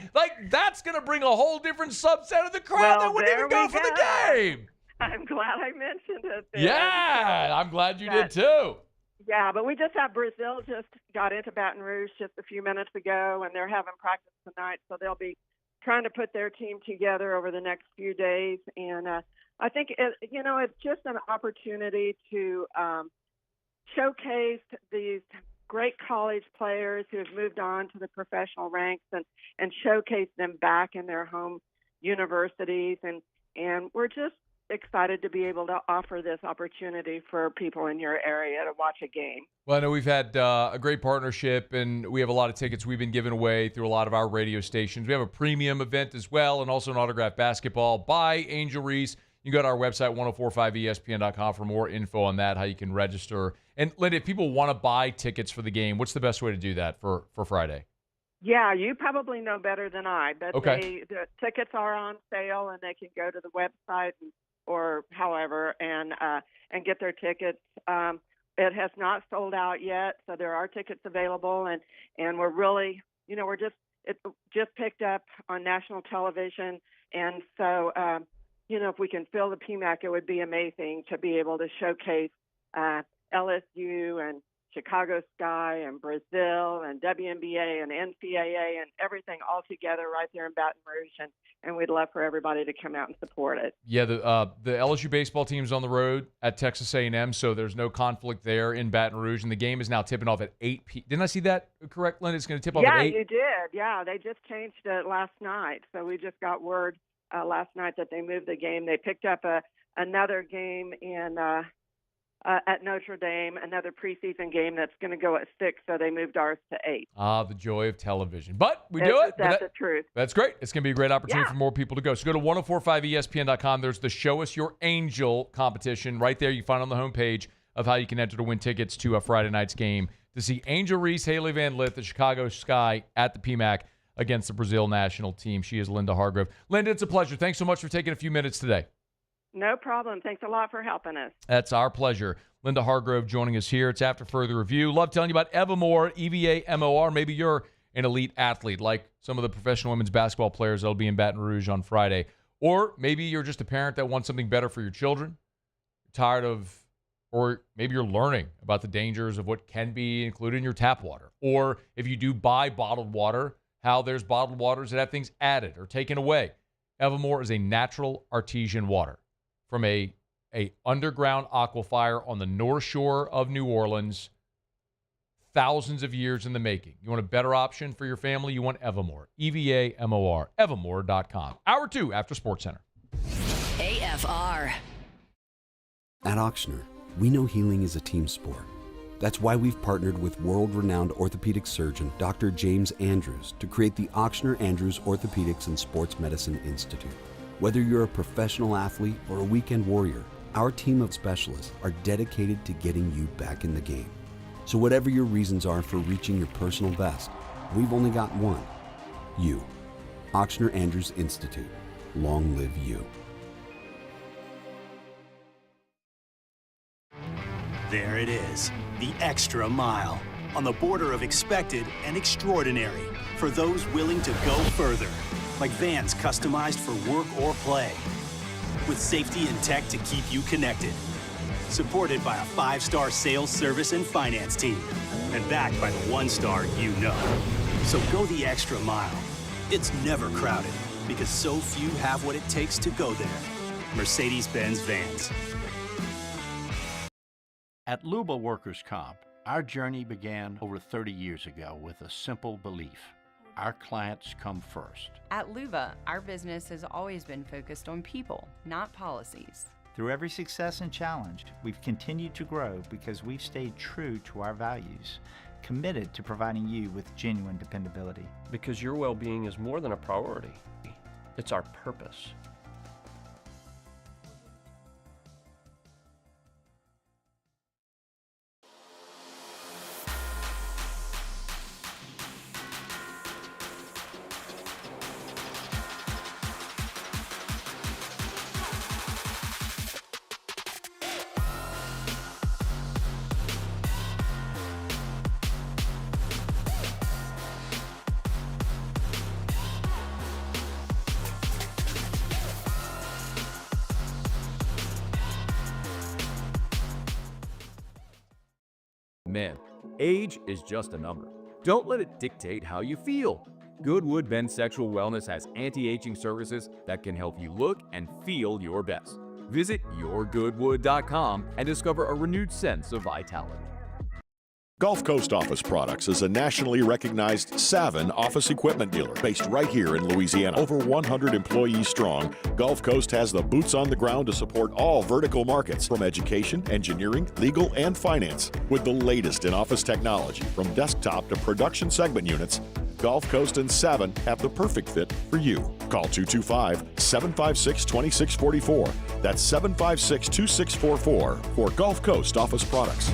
That's going to bring a whole different subset of the crowd that wouldn't even go for the game. I'm glad I mentioned it there. Yeah, I'm glad you did too. Yeah, but we just have Brazil just got into Baton Rouge just a few minutes ago, and they're having practice tonight, so they'll be trying to put their team together over the next few days. And I think, it's just an opportunity to showcase these great college players who have moved on to the professional ranks and showcase them back in their home universities. And we're just excited to be able to offer this opportunity for people in your area to watch a game. Well, I know we've had a great partnership, and we have a lot of tickets we've been giving away through a lot of our radio stations. We have a premium event as well, and also an autographed basketball by Angel Reese. You can go to our website, 1045ESPN.com, for more info on that, how you can register. And, Linda, if people want to buy tickets for the game, what's the best way to do that for Friday? Yeah, you probably know better than I, but okay. The tickets are on sale, and they can go to the website or however and get their tickets. It has not sold out yet, so there are tickets available, and we're really, it just picked up on national television And so, if we can fill the PMAC, it would be amazing to be able to showcase LSU and Chicago Sky and Brazil and WNBA and NCAA and everything all together right there in Baton Rouge. And we'd love for everybody to come out and support it. Yeah, the LSU baseball team's on the road at Texas A&M, so there's no conflict there in Baton Rouge. And the game is now tipping off at 8 p.m. Didn't I see that correct, Linda? It's going to tip off at 8? Yeah, you did. Yeah, they just changed it last night. So we just got word last night that they moved the game. They picked up another game in at Notre Dame, another preseason game that's going to go at 6, so they moved ours to 8. Ah, the joy of television. But we do it. That's the truth. That's great. It's going to be a great opportunity for more people to go. So go to 1045ESPN.com. There's the Show Us Your Angel competition right there. You find it on the homepage of how you can enter to win tickets to a Friday night's game to see Angel Reese, Haley Van Lith, the Chicago Sky at the PMAC against the Brazil national team. She is Linda Hargrove. Linda, it's a pleasure. Thanks so much for taking a few minutes today. No problem. Thanks a lot for helping us. That's our pleasure. Linda Hargrove joining us here. It's after further review. Love telling you about Evamore, EVA-MOR. Maybe you're an elite athlete like some of the professional women's basketball players that'll be in Baton Rouge on Friday. Or maybe you're just a parent that wants something better for your children. Tired of, or maybe you're learning about the dangers of what can be included in your tap water. Or if you do buy bottled water, how there's bottled waters that have things added or taken away. Evamore is a natural artesian water from a underground aquifer on the North Shore of New Orleans, thousands of years in the making. You want a better option for your family? You want Evamore. EVA-MOR. Evamore.com. Hour 2 after SportsCenter. AFR. At Auctioner, we know healing is a team sport. That's why we've partnered with world-renowned orthopedic surgeon Dr. James Andrews to create the Auctioner Andrews Orthopedics and Sports Medicine Institute. Whether you're a professional athlete or a weekend warrior, our team of specialists are dedicated to getting you back in the game. So whatever your reasons are for reaching your personal best, we've only got one. You. Auctioner Andrews Institute. Long live you. There it is, the extra mile, on the border of expected and extraordinary for those willing to go further, like vans customized for work or play, with safety and tech to keep you connected, supported by a 5-star sales, service, and finance team, and backed by the 1-star you know. So go the extra mile. It's never crowded, because so few have what it takes to go there. Mercedes-Benz Vans. At Luba Workers' Comp, our journey began over 30 years ago with a simple belief. Our clients come first. At Luba, our business has always been focused on people, not policies. Through every success and challenge, we've continued to grow because we've stayed true to our values, committed to providing you with genuine dependability. Because your well-being is more than a priority. It's our purpose. Man, age is just a number. Don't let it dictate how you feel. Goodwood Men's Sexual Wellness has anti-aging services that can help you look and feel your best. Visit yourgoodwood.com and discover a renewed sense of vitality. Gulf Coast Office Products is a nationally recognized Savin office equipment dealer based right here in Louisiana. Over 100 employees strong, Gulf Coast has the boots on the ground to support all vertical markets from education, engineering, legal, and finance. With the latest in office technology from desktop to production segment units, Gulf Coast and Savin have the perfect fit for you. Call 225-756-2644. That's 756-2644 for Gulf Coast Office Products.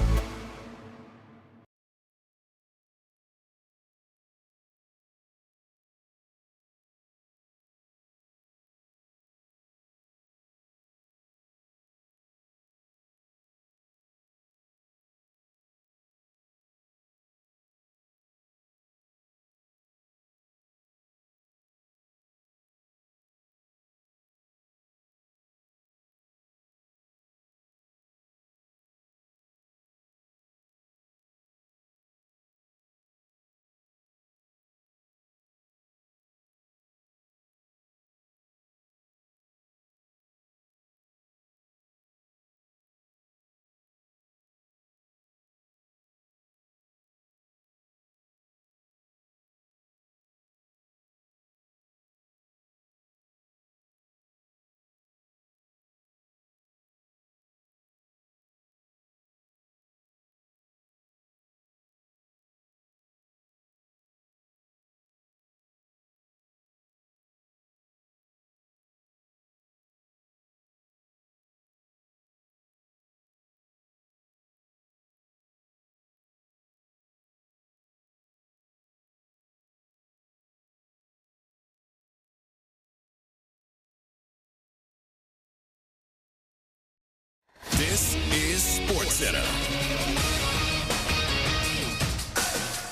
This is SportsCenter.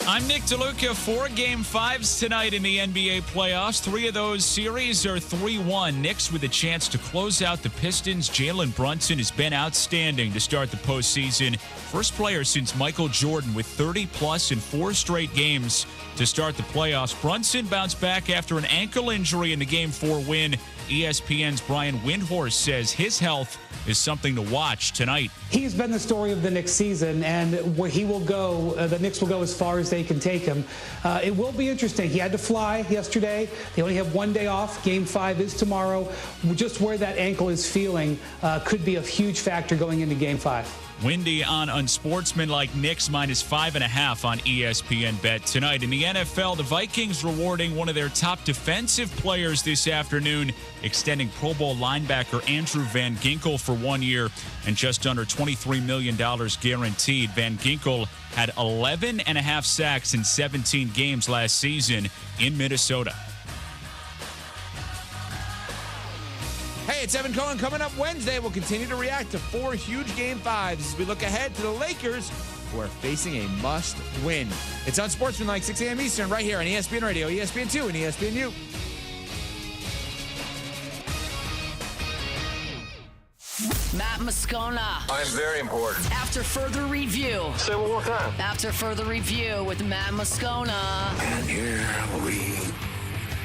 I'm Nick DeLuca. 4 Game 5s tonight in the NBA playoffs. 3 of those series are 3-1. Knicks with a chance to close out the Pistons. Jalen Brunson has been outstanding to start the postseason. First player since Michael Jordan with 30-plus in 4 straight games to start the playoffs. Brunson bounced back after an ankle injury in the Game 4 win. ESPN's Brian Windhorst says his health is something to watch tonight. He's been the story of the Knicks season, and where he will go, the Knicks will go as far as they can take him. It will be interesting. He had to fly yesterday. They only have 1 day off. Game 5 is tomorrow. Just where that ankle is feeling could be a huge factor going into Game 5. Windy on unsportsmanlike Knicks -5.5 on ESPN Bet tonight. In the NFL, the Vikings rewarding one of their top defensive players this afternoon, extending Pro Bowl linebacker Andrew Van Ginkel for 1 year and just under $23 million guaranteed. Van Ginkel had 11.5 sacks in 17 games last season in Minnesota. Hey, it's Evan Cohen. Coming up Wednesday, we'll continue to react to 4 huge Game 5s as we look ahead to the Lakers, who are facing a must-win. It's on Sportsmanlike, 6 a.m. Eastern, right here on ESPN Radio, ESPN2, and ESPNU. Matt Moscona. I'm very important. After further review. Say it one more time. After further review with Matt Moscona. And here we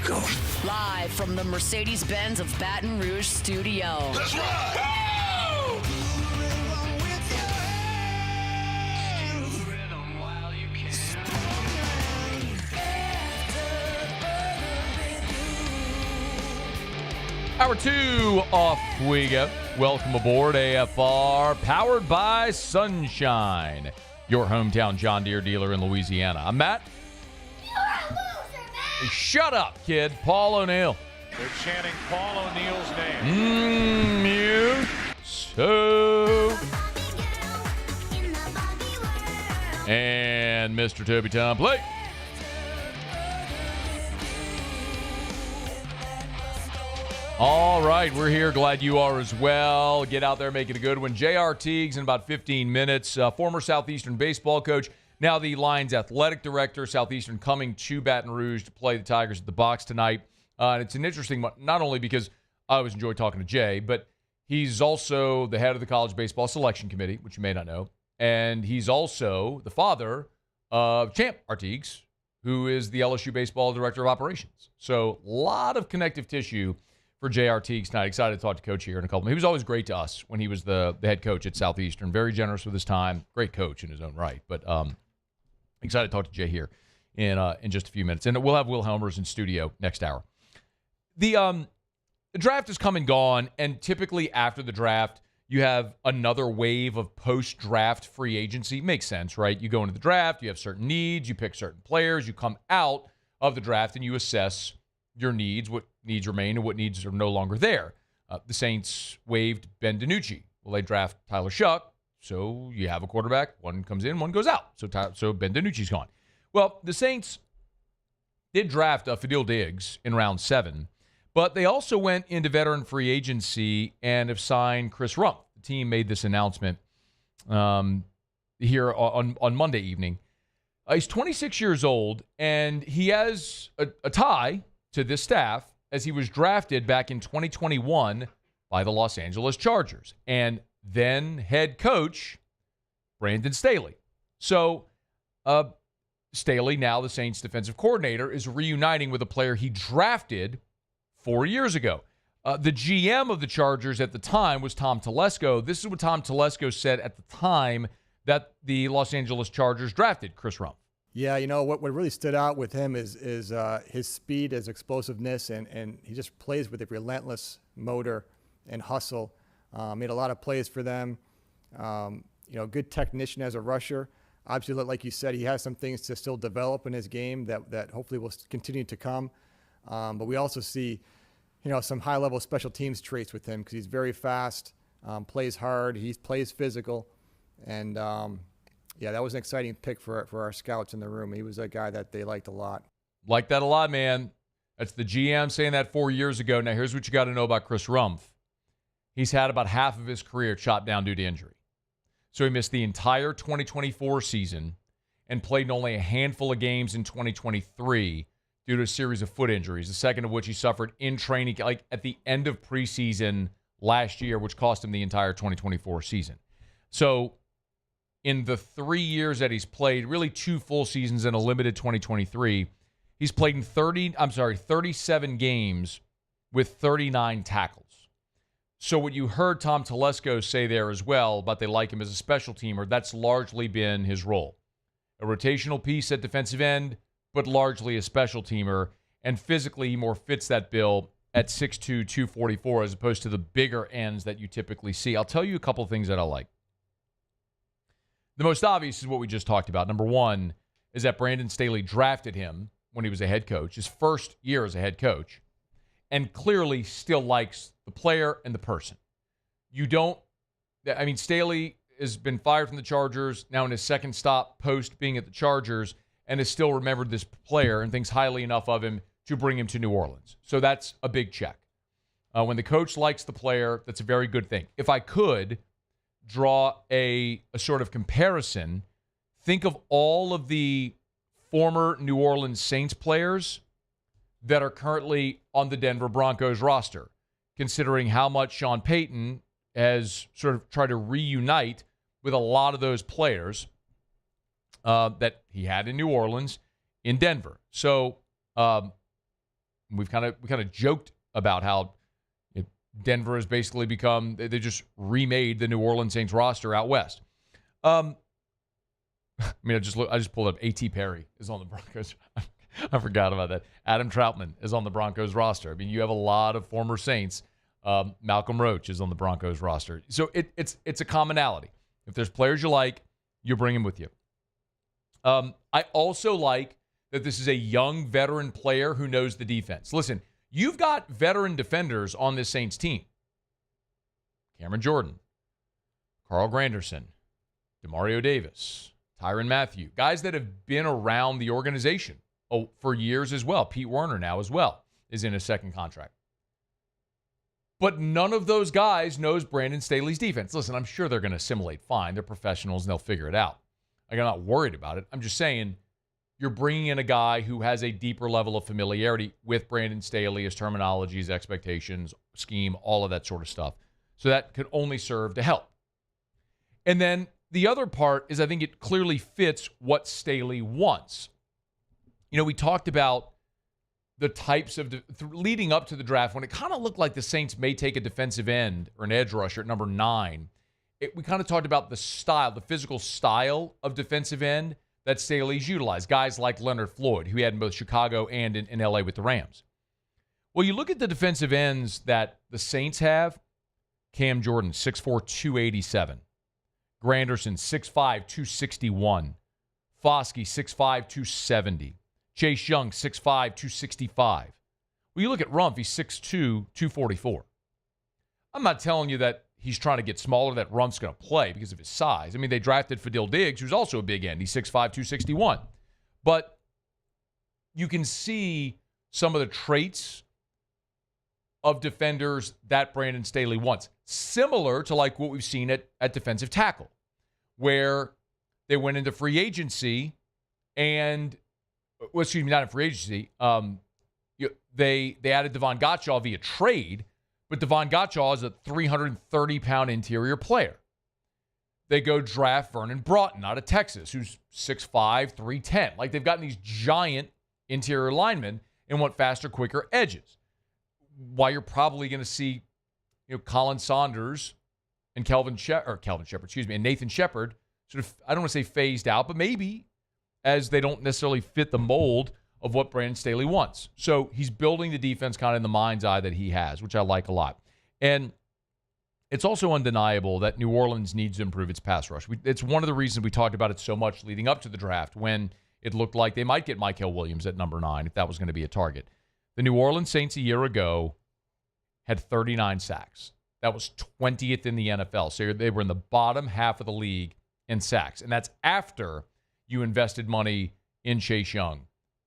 go. Live from the Mercedes-Benz of Baton Rouge studio. Let's ride! Go! Hour 2 off we go. Welcome aboard AFR, powered by Sunshine, your hometown John Deere dealer in Louisiana. I'm Matt. You're a loser, Matt. Shut up, kid. Paul O'Neill. They're chanting Paul O'Neill's name. You so. And Mr. Toby Tompley. All right, we're here. Glad you are as well. Get out there, make it a good one. J.R. Teagues in about 15 minutes. Former Southeastern baseball coach, now the Lions athletic director. Southeastern coming to Baton Rouge to play the Tigers at the Box tonight. And it's an interesting one, not only because I always enjoy talking to Jay, but he's also the head of the College Baseball Selection Committee, which you may not know. And he's also the father of Champ Artigues, who is the LSU baseball director of operations. So a lot of connective tissue for J.R. Teague tonight. Excited to talk to Coach here in a couple. He was always great to us when he was the head coach at Southeastern. Very generous with his time. Great coach in his own right. But excited to talk to Jay here in just a few minutes. And we'll have Will Helmers in studio next hour. The draft has come and gone, and typically after the draft, you have another wave of post-draft free agency. Makes sense, right? You go into the draft, you have certain needs, you pick certain players, you come out of the draft, and you assess your needs, what needs remain and what needs are no longer there. The Saints waived Ben DiNucci. Well, they draft Tyler Shuck, so you have a quarterback. One comes in, one goes out. So Ben DiNucci's gone. Well, the Saints did draft Fadil Diggs in round 7, but they also went into veteran free agency and have signed Chris Rumph. The team made this announcement here on Monday evening. He's 26 years old, and he has a tie to this staff as he was drafted back in 2021 by the Los Angeles Chargers and then head coach Brandon Staley. So Staley, now the Saints defensive coordinator, is reuniting with a player he drafted 4 years ago. The GM of the Chargers at the time was Tom Telesco. This is what Tom Telesco said at the time that the Los Angeles Chargers drafted Chris Rumph. Yeah, you know, what really stood out with him is his speed, his explosiveness, and he just plays with a relentless motor and hustle. Made a lot of plays for them. Good technician as a rusher. Obviously, like you said, he has some things to still develop in his game that hopefully will continue to come. But we also see, some high-level special teams traits with him because he's very fast, plays hard, he plays physical, and yeah, that was an exciting pick for our scouts in the room. He was a guy that they liked a lot. Like that a lot, man. That's the GM saying that 4 years ago. Now, here's what you got to know about Chris Rumph. he's had about half of his career chopped down due to injury. So he missed the entire 2024 season and played in only a handful of games in 2023 due to a series of foot injuries, the second of which he suffered in training, like at the end of preseason last year, which cost him the entire 2024 season. So in the 3 years that he's played, really 2 full seasons and a limited 2023, he's played in 37 games with 39 tackles. So what you heard Tom Telesco say there as well about they like him as a special teamer, that's largely been his role. A rotational piece at defensive end, but largely a special teamer. And physically, he more fits that bill at 6'2", 244, as opposed to the bigger ends that you typically see. I'll tell you a couple of things that I like. The most obvious is what we just talked about. Number one is that Brandon Staley drafted him when he was a head coach, his first year as a head coach, and clearly still likes the player and the person. Staley has been fired from the Chargers, now in his second stop post being at the Chargers, and has still remembered this player and thinks highly enough of him to bring him to New Orleans. So that's a big check. When the coach likes the player, that's a very good thing. If I could draw a sort of comparison, think of all of the former New Orleans Saints players that are currently on the Denver Broncos roster, considering how much Sean Payton has sort of tried to reunite with a lot of those players that he had in New Orleans, in Denver. So we kind of joked about how Denver has basically become, they just remade the New Orleans Saints roster out west. I just pulled up A.T. Perry is on the Broncos. I forgot about that. Adam Troutman is on the Broncos roster. I mean, you have a lot of former Saints. Malcolm Roach is on the Broncos roster. So it's a commonality. If there's players you like, you bring them with you. I also like that this is a young veteran player who knows the defense. Listen, you've got veteran defenders on this Saints team. Cameron Jordan, Carl Granderson, Demario Davis, Tyrann Mathieu, guys that have been around the organization for years as well. Pete Werner now as well is in his second contract. But none of those guys knows Brandon Staley's defense. Listen, I'm sure they're going to assimilate fine. They're professionals and they'll figure it out. I'm not worried about it. I'm just saying you're bringing in a guy who has a deeper level of familiarity with Brandon Staley, his terminology, his expectations, scheme, all of that sort of stuff. So that could only serve to help. And then the other part is I think it clearly fits what Staley wants. We talked about the types of leading up to the draft when it kind of looked like the Saints may take a defensive end or an edge rusher at number 9. We kind of talked about the style, the physical style of defensive end that Staley's utilized. Guys like Leonard Floyd, who he had in both Chicago and in L.A. with the Rams. Well, you look at the defensive ends that the Saints have. Cam Jordan, 6'4", 287. Granderson, 6'5", 261. Foskey, 6'5", 270. Chase Young, 6'5", 265. Well, you look at Rumph, he's 6'2", 244. I'm not telling you that he's trying to get smaller, that Rumph's going to play because of his size. I mean, they drafted Fadil Diggs, who's also a big end. He's 6'5", 261. But you can see some of the traits of defenders that Brandon Staley wants. Similar to like what we've seen at defensive tackle, where they went into free agency and, not in free agency, they added Devon Gottschall via trade, but Devon Gottschall is a 330-pound interior player. They go draft Vernon Broughton out of Texas, who's 6'5", 310. Like, they've gotten these giant interior linemen and want faster, quicker edges. Why you're probably going to see, Colin Saunders and and Nathan Shepard sort of, I don't want to say phased out, but maybe as they don't necessarily fit the mold of what Brandon Staley wants. So he's building the defense kind of in the mind's eye that he has, which I like a lot. And it's also undeniable that New Orleans needs to improve its pass rush. It's one of the reasons we talked about it so much leading up to the draft when it looked like they might get Mykel Williams at number 9 if that was going to be a target. The New Orleans Saints a year ago had 39 sacks. That was 20th in the NFL. So they were in the bottom half of the league in sacks. And that's after you invested money in Chase Young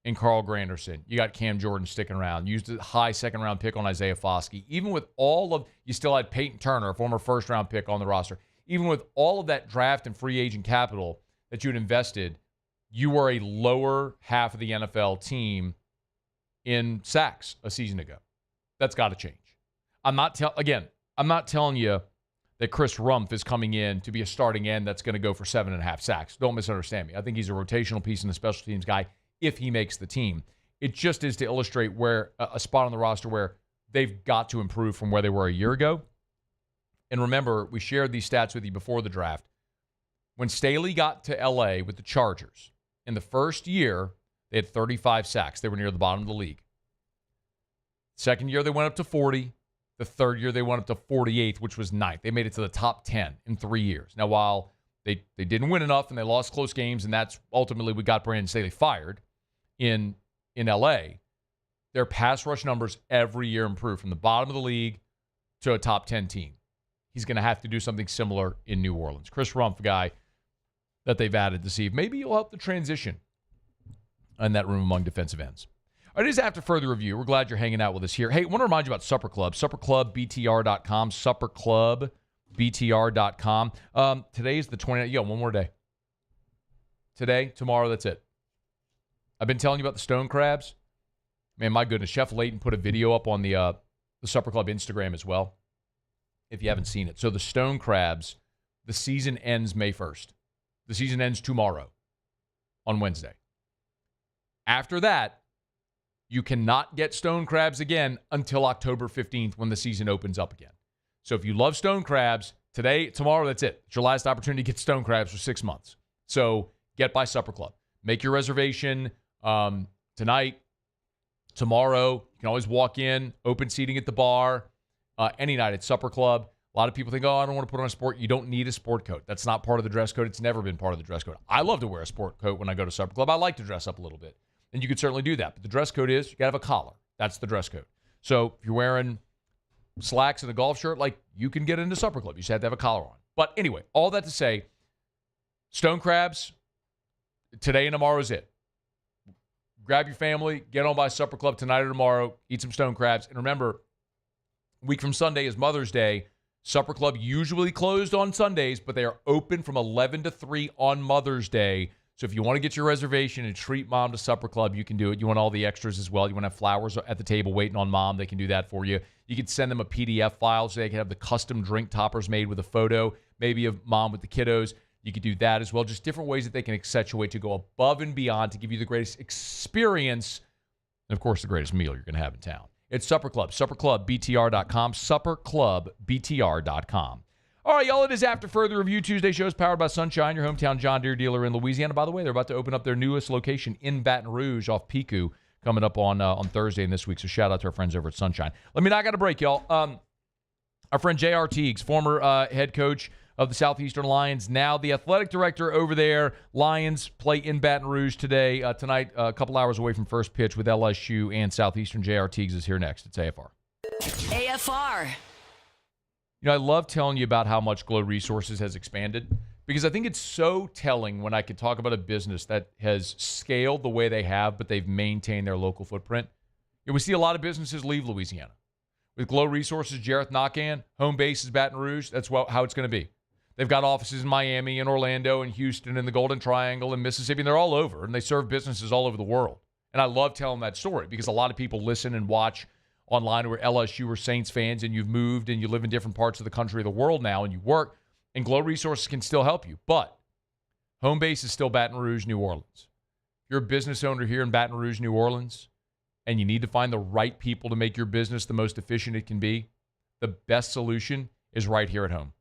and Carl Granderson. You got Cam Jordan sticking around. Used a high second-round pick on Isaiah Foskey. Even with all of, you still had Peyton Turner, a former first-round pick on the roster. Even with all of that draft and free agent capital that you had invested, you were a lower half of the NFL team in sacks a season ago. That's got to change. I'm not telling you that Chris Rumph is coming in to be a starting end that's going to go for 7.5 sacks. Don't misunderstand me. I think he's a rotational piece and a special teams guy if he makes the team. It just is to illustrate where a spot on the roster where they've got to improve from where they were a year ago. And remember, we shared these stats with you before the draft. When Staley got to L.A. with the Chargers, in the first year, they had 35 sacks. They were near the bottom of the league. Second year, they went up to 40. The third year, they went up to 48th, which was 9th. They made it to the top 10 in 3 years. Now, while they didn't win enough and they lost close games, and that's ultimately what got Brandon Staley fired in L.A., their pass rush numbers every year improve from the bottom of the league to a top 10 team. He's going to have to do something similar in New Orleans. Chris Rumph, guy that they've added to see if maybe he'll help the transition in that room among defensive ends. All right, it is after further review. We're glad you're hanging out with us here. Hey, I want to remind you about Supper Club, supperclubbtr.com, supperclubbtr.com. Today's the 29th. Yo, one more day. Today, tomorrow, that's it. I've been telling you about the stone crabs. Man, my goodness, Chef Layton put a video up on the Supper Club Instagram as well, if you haven't seen it. So the stone crabs, the season ends May 1st. The season ends tomorrow on Wednesday. After that, you cannot get stone crabs again until October 15th when the season opens up again. So if you love stone crabs, today, tomorrow, that's it. It's your last opportunity to get stone crabs for 6 months. So get by Supper Club. Make your reservation tonight, tomorrow. You can always walk in, open seating at the bar, any night at Supper Club. A lot of people think, I don't want to put on a sport. You don't need a sport coat. That's not part of the dress code. It's never been part of the dress code. I love to wear a sport coat when I go to Supper Club. I like to dress up a little bit. And you could certainly do that. But the dress code is you got to have a collar. That's the dress code. So if you're wearing slacks and a golf shirt, you can get into Supper Club. You just have to have a collar on. But anyway, all that to say, stone crabs, today and tomorrow is it. Grab your family, get on by Supper Club tonight or tomorrow, eat some stone crabs. And remember, a week from Sunday is Mother's Day. Supper Club usually closed on Sundays, but they are open from 11 to 3 on Mother's Day. So if you want to get your reservation and treat mom to Supper Club, you can do it. You want all the extras as well. You want to have flowers at the table waiting on mom, they can do that for you. You can send them a PDF file so they can have the custom drink toppers made with a photo, maybe of mom with the kiddos. You could do that as well. Just different ways that they can accentuate to go above and beyond to give you the greatest experience and, of course, the greatest meal you're going to have in town. It's Supper Club, supperclubbtr.com, supperclubbtr.com. All right, y'all, it is After Further Review. Tuesday show is powered by Sunshine, your hometown John Deere dealer in Louisiana. By the way, they're about to open up their newest location in Baton Rouge off Pico coming up on Thursday and this week. So shout out to our friends over at Sunshine. Let me knock out a break, y'all. Our friend J. Artigues, former head coach of the Southeastern Lions, now the athletic director over there. Lions play in Baton Rouge tonight, a couple hours away from first pitch with LSU and Southeastern. J. Artigues is here next. It's AFR. AFR. You know, I love telling you about how much Glow Resources has expanded because I think it's so telling when I can talk about a business that has scaled the way they have, but they've maintained their local footprint. You know, we see a lot of businesses leave Louisiana. With Glow Resources, Jareth Nakan, home base is Baton Rouge. That's how it's going to be. They've got offices in Miami and Orlando and Houston and the Golden Triangle and Mississippi, and they're all over, and they serve businesses all over the world. And I love telling that story because a lot of people listen and watch online who are LSU or Saints fans, and you've moved and you live in different parts of the country or the world now, and you work, and Glow Resources can still help you. But home base is still Baton Rouge, New Orleans. If you're a business owner here in Baton Rouge, New Orleans, and you need to find the right people to make your business the most efficient it can be, the best solution is right here at home.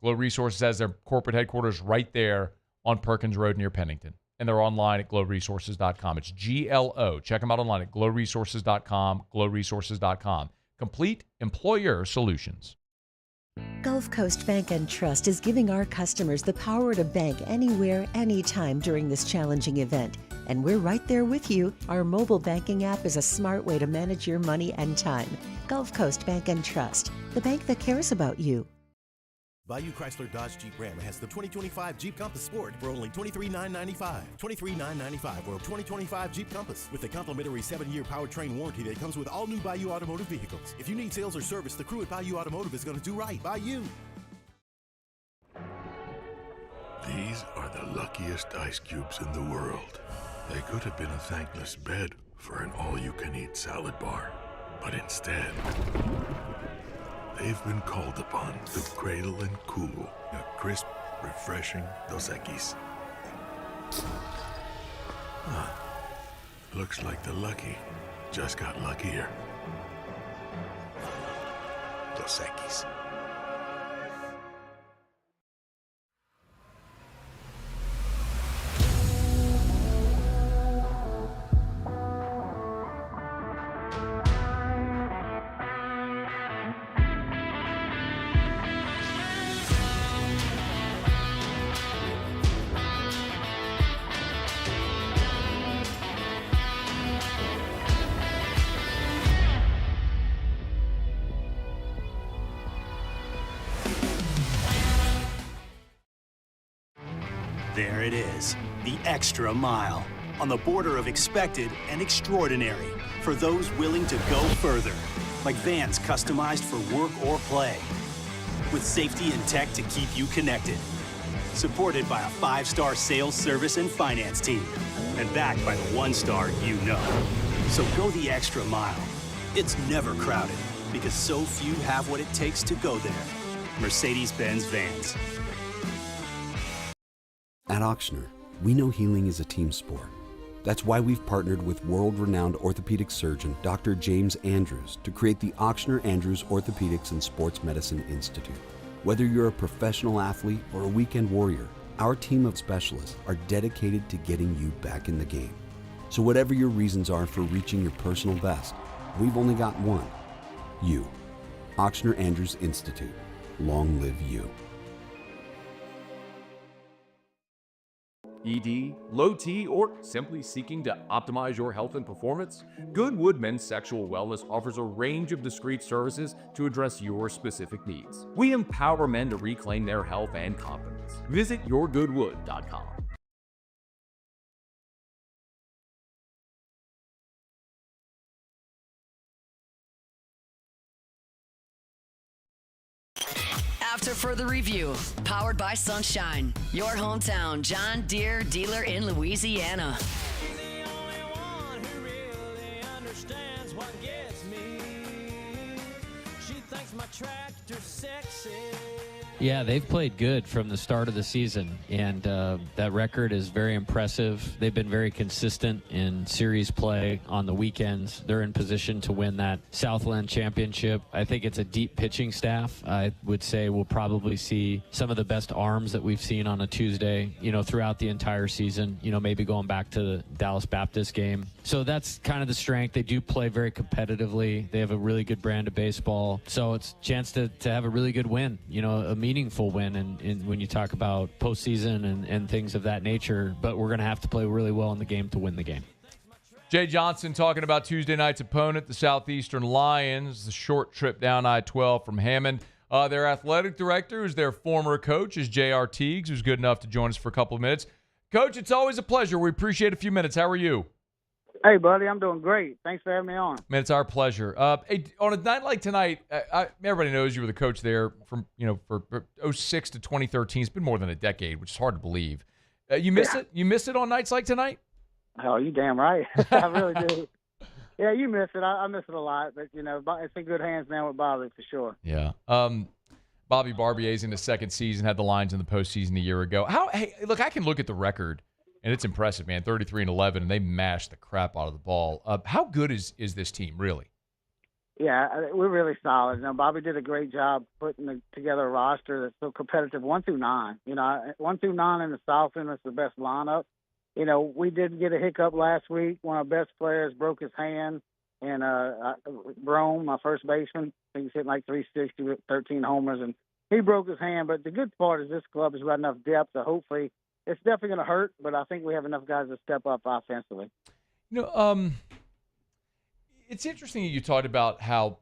Glow Resources has their corporate headquarters right there on Perkins Road near Pennington. And they're online at glowresources.com. It's GLO. Check them out online at glowresources.com, glowresources.com. Complete employer solutions. Gulf Coast Bank and Trust is giving our customers the power to bank anywhere, anytime during this challenging event. And we're right there with you. Our mobile banking app is a smart way to manage your money and time. Gulf Coast Bank and Trust, the bank that cares about you. Bayou Chrysler Dodge Jeep Ram has the 2025 Jeep Compass Sport for only $23,995. $23,995 or 2025 Jeep Compass with a complimentary 7-year powertrain warranty that comes with all new Bayou Automotive vehicles. If you need sales or service, the crew at Bayou Automotive is going to do right by you. These are the luckiest ice cubes in the world. They could have been a thankless bed for an all-you-can-eat salad bar. But instead, they've been called upon to cradle and cool a crisp, refreshing Dos Equis. Looks like the lucky just got luckier. Dos Equis. There it is, the extra mile, on the border of expected and extraordinary for those willing to go further, like vans customized for work or play, with safety and tech to keep you connected, supported by a 5-star sales, service, and finance team, and backed by the 1-star you know. So go the extra mile. It's never crowded, because so few have what it takes to go there. Mercedes-Benz Vans. At Auctioner, we know healing is a team sport. That's why we've partnered with world-renowned orthopedic surgeon Dr. James Andrews to create the Auctioner Andrews Orthopedics and Sports Medicine Institute. Whether you're a professional athlete or a weekend warrior, our team of specialists are dedicated to getting you back in the game. So whatever your reasons are for reaching your personal best, we've only got one: you. Auctioner Andrews Institute. Long live you. ED, low T, or simply seeking to optimize your health and performance? Goodwood Men's Sexual Wellness offers a range of discreet services to address your specific needs. We empower men to reclaim their health and confidence. Visit yourgoodwood.com. After further review, powered by Sunshine, your hometown John Deere dealer in Louisiana. Yeah, they've played good from the start of the season, and that record is very impressive. They've been very consistent in series play on the weekends. They're in position to win that Southland Championship. I think it's a deep pitching staff. I would say we'll probably see some of the best arms that we've seen on a Tuesday, throughout the entire season, maybe going back to the Dallas Baptist game. So that's kind of the strength. They do play very competitively. They have a really good brand of baseball. So it's a chance to have a really good win, a meaningful win and when you talk about postseason and things of that nature. But we're going to have to play really well in the game to win the game. Jay Johnson talking about Tuesday night's opponent, the Southeastern Lions, the short trip down I-12 from Hammond. Their athletic director, who's their former coach, is J. Artigues, who's good enough to join us for a couple of minutes. Coach, it's always a pleasure. We appreciate a few minutes. How are you? Hey, buddy, I'm doing great. Thanks for having me on. Man, it's our pleasure. Hey, on a night like tonight, everybody knows you were the coach there from for 06 to 2013. It's been more than a decade, which is hard to believe. You miss it? You miss it on nights like tonight? Oh, you damn right. I really do. Yeah, you miss it. I miss it a lot, but it's in good hands now with Bobby for sure. Yeah. Bobby Barbier's in the second season, had the Lions in the postseason a year ago. Hey, look, I can look at the record. And it's impressive, man. 33-11, and they mashed the crap out of the ball. How good is this team, really? Yeah, we're really solid. Bobby did a great job putting together a roster that's so competitive, 1 through 9. 1 through 9 in the Southland is the best lineup. We did get a hiccup last week. One of our best players broke his hand, and Brome, my first baseman, I think he's hitting like 360 with 13 homers, and he broke his hand. But the good part is this club has got enough depth to hopefully. It's definitely going to hurt, but I think we have enough guys to step up offensively. It's interesting you talked about how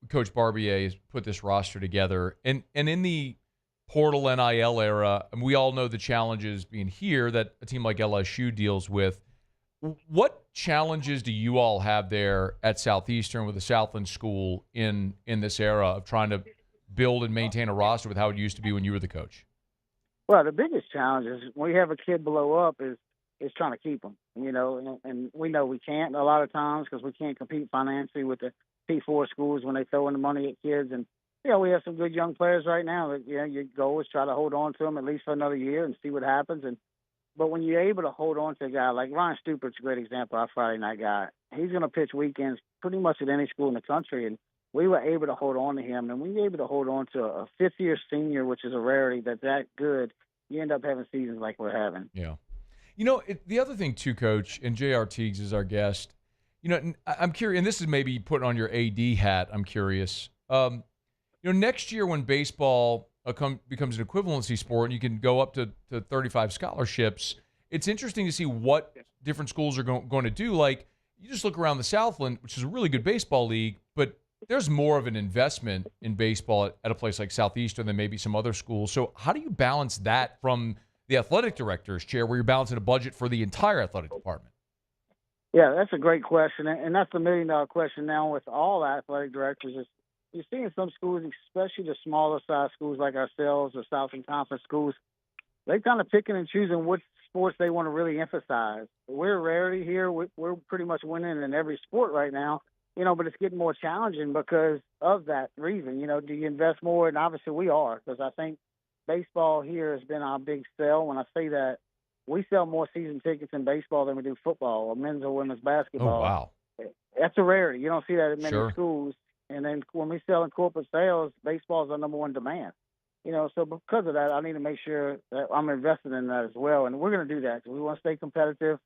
Coach Barbier has put this roster together, and in the portal NIL era, and we all know the challenges being here that a team like LSU deals with. What challenges do you all have there at Southeastern with the Southland School in this era of trying to build and maintain a roster with how it used to be when you were the coach? Well, the biggest challenge is when you have a kid blow up is trying to keep them, and we know we can't a lot of times because we can't compete financially with the P4 schools when they throw in the money at kids. And, we have some good young players right now that, your goal is try to hold on to them at least for another year and see what happens. But when you're able to hold on to a guy like Ryan Stupert's a great example, our Friday night guy, he's going to pitch weekends pretty much at any school in the country. And we were able to hold on to him, and we were able to hold on to a fifth-year senior, which is a rarity that's that good. You end up having seasons like we're having. Yeah. The other thing, too, Coach, and J. Artigues is our guest, I'm curious, and this is maybe putting on your AD hat, I'm curious. Next year when baseball becomes an equivalency sport and you can go up to 35 scholarships, it's interesting to see what different schools are going to do. Like, you just look around the Southland, which is a really good baseball league, but there's more of an investment in baseball at a place like Southeastern than maybe some other schools. So how do you balance that from the athletic director's chair where you're balancing a budget for the entire athletic department? Yeah, that's a great question, and that's the million-dollar question now with all athletic directors. Is you're seeing some schools, especially the smaller size schools like ourselves or Southern Conference schools, they kind of picking and choosing which sports they want to really emphasize. We're a rarity here. We're pretty much winning in every sport right now, but it's getting more challenging because of that reason. Do you invest more? And obviously we are, because I think baseball here has been our big sell. When I say that, we sell more season tickets in baseball than we do football or men's or women's basketball. Oh, wow. That's a rarity. You don't see that in many Sure. schools. And then when we sell in corporate sales, baseball is our number one demand. So because of that, I need to make sure that I'm invested in that as well. And we're going to do that because we want to stay competitive.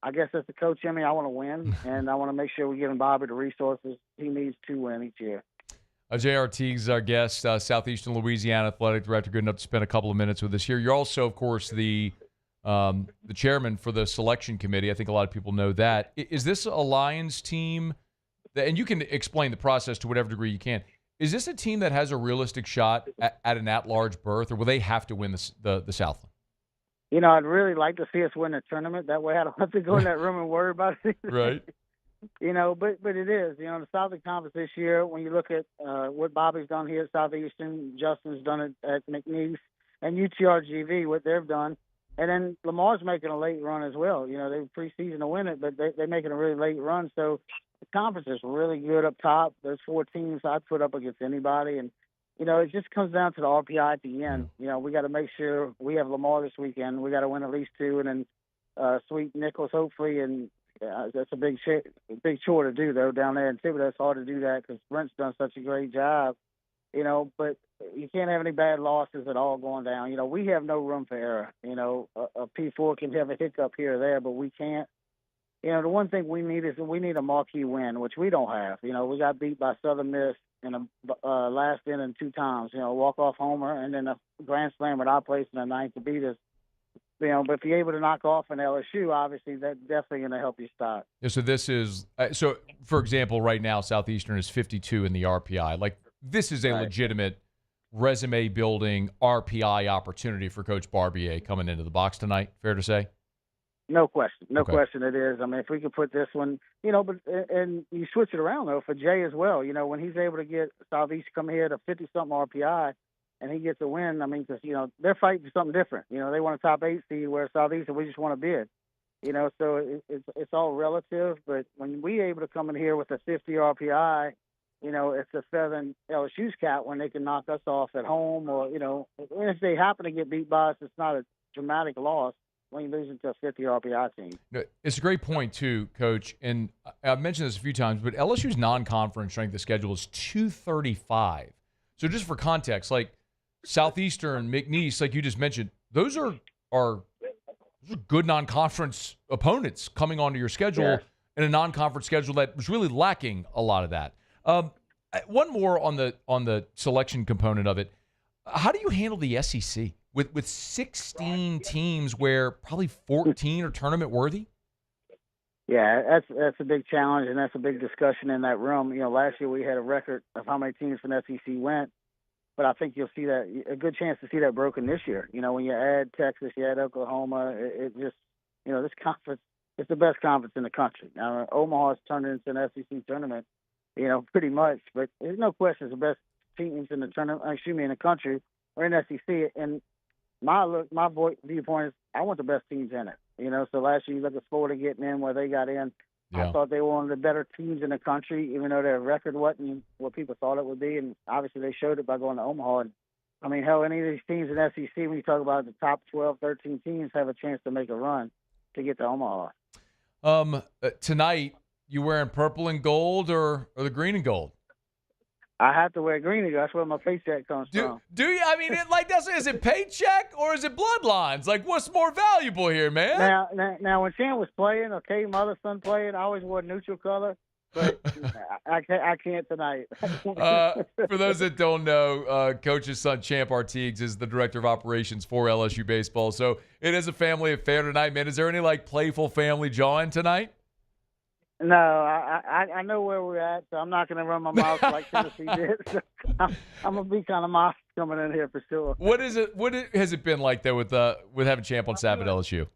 I guess as the coach in me, I want to win, and I want to make sure we're giving Bobby the resources he needs to win each year. J.R. Teague is our guest, Southeastern Louisiana Athletic Director, good enough to spend a couple of minutes with us here. You're also, of course, the chairman for the selection committee. I think a lot of people know that. Is this a Lions team, and you can explain the process to whatever degree you can, is this a team that has a realistic shot at an at-large berth, or will they have to win the Southland? I'd really like to see us win the tournament. That way I don't have to go in that room and worry about it. Right. But it is. The Southern Conference this year, when you look at what Bobby's done here at Southeastern, Justin's done it at McNeese, and UTRGV, what they've done. And then Lamar's making a late run as well. They were preseason to win it, but they're making a really late run. So the conference is really good up top. Those four teams I'd put up against anybody. And, it just comes down to the RPI at the end. We got to make sure we have Lamar this weekend. We got to win at least two, and then sweep Nichols hopefully. And that's a big chore to do, though, down there in Thibodeau. It's hard to do that because Brent's done such a great job. But you can't have any bad losses at all going down. We have no room for error. A P4 can have a hiccup here or there, but we can't. The one thing we need is a marquee win, which we don't have. We got beat by Southern Miss in a last inning 2 times. Walk-off homer and then a grand slam at our place in the ninth to beat us. But if you're able to knock off an LSU, obviously that's definitely going to help you start. Yeah, so this is for example, right now Southeastern is 52 in the RPI. Like, this is a legitimate resume-building RPI opportunity for Coach Barbier coming into the box tonight. Fair to say? No question. No Okay. question it is. I mean, if we could put this one, but and you switch it around, though, for Jay as well. When he's able to get Southeast come here to 50-something RPI and he gets a win, I mean, because, they're fighting for something different. They want a top 8 seed where Southeast, and we just want to bid. So it's all relative. But when we able to come in here with a 50 RPI, it's a feather in LSU's cap when they can knock us off at home, or, and if they happen to get beat by us, it's not a dramatic loss when you lose to a 50 RPI team. It's a great point, too, Coach. And I've mentioned this a few times, but LSU's non-conference strength of schedule is 235. So just for context, like Southeastern, McNeese, like you just mentioned, those are good non-conference opponents coming onto your schedule in a non-conference schedule that was really lacking a lot of that. One more on the selection component of it. How do you handle the SEC with 16 teams where probably 14 are tournament worthy? Yeah, that's a big challenge, and that's a big discussion in that room. Last year we had a record of how many teams from the SEC went, but I think you'll see that a good chance to see that broken this year. You know, when you add Texas, you add Oklahoma, it just, you know, this conference, it's the best conference in the country. Now, Omaha's turned into an SEC tournament, you know, pretty much, but there's no question it's the best teams in the tournament, in the country, or in SEC. And my viewpoint is I want the best teams in it. You know, so last year you look at Florida getting in where they got in. Yeah. I thought they were one of the better teams in the country, even though their record wasn't what people thought it would be. And obviously they showed it by going to Omaha. And, I mean, hell, any of these teams in SEC, when you talk about the top 12, 13 teams, have a chance to make a run to get to Omaha. Tonight, you wearing purple and gold or the green and gold? I have to wear green and gold. That's where my paycheck comes from. Do you? I mean, is it paycheck or is it bloodlines? Like, what's more valuable here, man? Now when Chan was playing, okay, mother son playing, I always wore neutral color, but I can't tonight. For those that don't know, Coach's son, Champ Artigues, is the director of operations for LSU baseball. So it is a family affair tonight, man. Is there any playful family jawing tonight? No, I know where we're at, so I'm not going to run my mouth like Tennessee did. So I'm going to be kind of modest coming in here for sure. What has it been like though with having Champ on staff at LSU?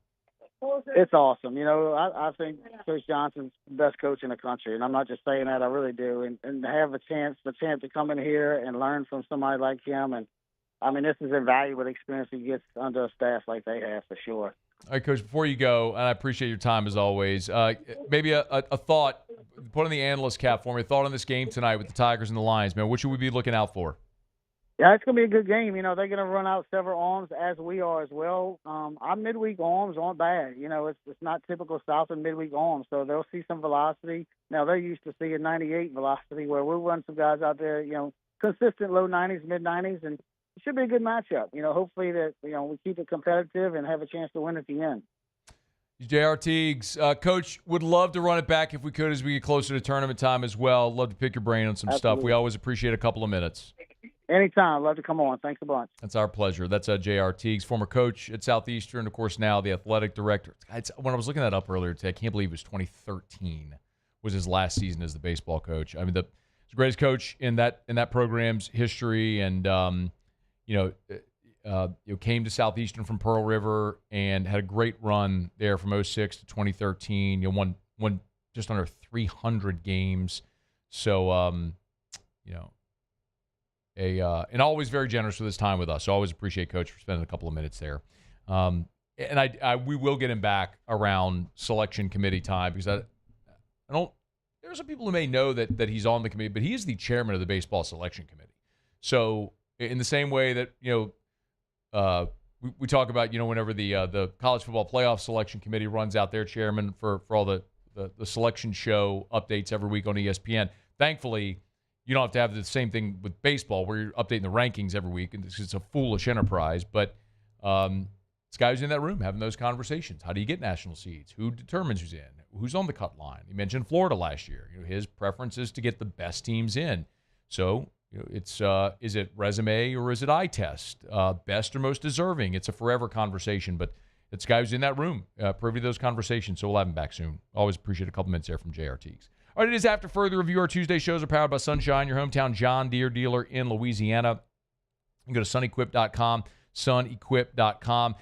It's awesome. You know, I think Coach Johnson's the best coach in the country, and I'm not just saying that. I really do. And to have the chance to come in here and learn from somebody like him, and I mean, this is a valuable experience he gets under a staff like they have for sure. All right, Coach, before you go, and I appreciate your time as always, maybe a thought, put on the analyst cap for me, a thought on this game tonight with the Tigers and the Lions, man. What should we be looking out for? Yeah, it's going to be a good game. You know, they're going to run out several arms as we are as well. Our midweek arms aren't bad. You know, it's not typical Southern midweek arms, so they'll see some velocity. Now, they're used to seeing 98 velocity, where we'll run some guys out there, you know, consistent low 90s, mid 90s, and it should be a good matchup. You know, hopefully that, you know, we keep it competitive and have a chance to win at the end. J.R. Teagues, Coach, would love to run it back if we could as we get closer to tournament time as well. Love to pick your brain on some stuff. We always appreciate a couple of minutes. Anytime. Love to come on. Thanks a bunch. That's our pleasure. That's J.R. Teagues, former coach at Southeastern, of course, now the athletic director. When I was looking that up earlier today, I can't believe it was 2013 was his last season as the baseball coach. I mean, he's the greatest coach in that program's history, and came to Southeastern from Pearl River and had a great run there from 2006 to 2013. Won just under 300 games. So, and always very generous with his time with us. So I always appreciate Coach for spending a couple of minutes there. We will get him back around selection committee time, because I don't. There are some people who may know that he's on the committee, but he is the chairman of the baseball selection committee. So in the same way that we talk about, whenever the college football playoff selection committee runs out their chairman for all the selection show updates every week on ESPN. Thankfully, you don't have to have the same thing with baseball where you're updating the rankings every week, and it's a foolish enterprise. But this guy who's in that room having those conversations. How do you get national seeds? Who determines who's in? Who's on the cut line? He mentioned Florida last year. His preference is to get the best teams in. So it's is it resume or is it eye test? Best or most deserving? It's a forever conversation, but it's a guy who's in that room, privy to those conversations. So we'll have him back soon. Always appreciate a couple minutes there from J.R. Teagues. All right, it is After Further Review. Our Tuesday shows are powered by Sunshine, your hometown John Deere dealer in Louisiana. You can go to sunequip.com, sunequip.com.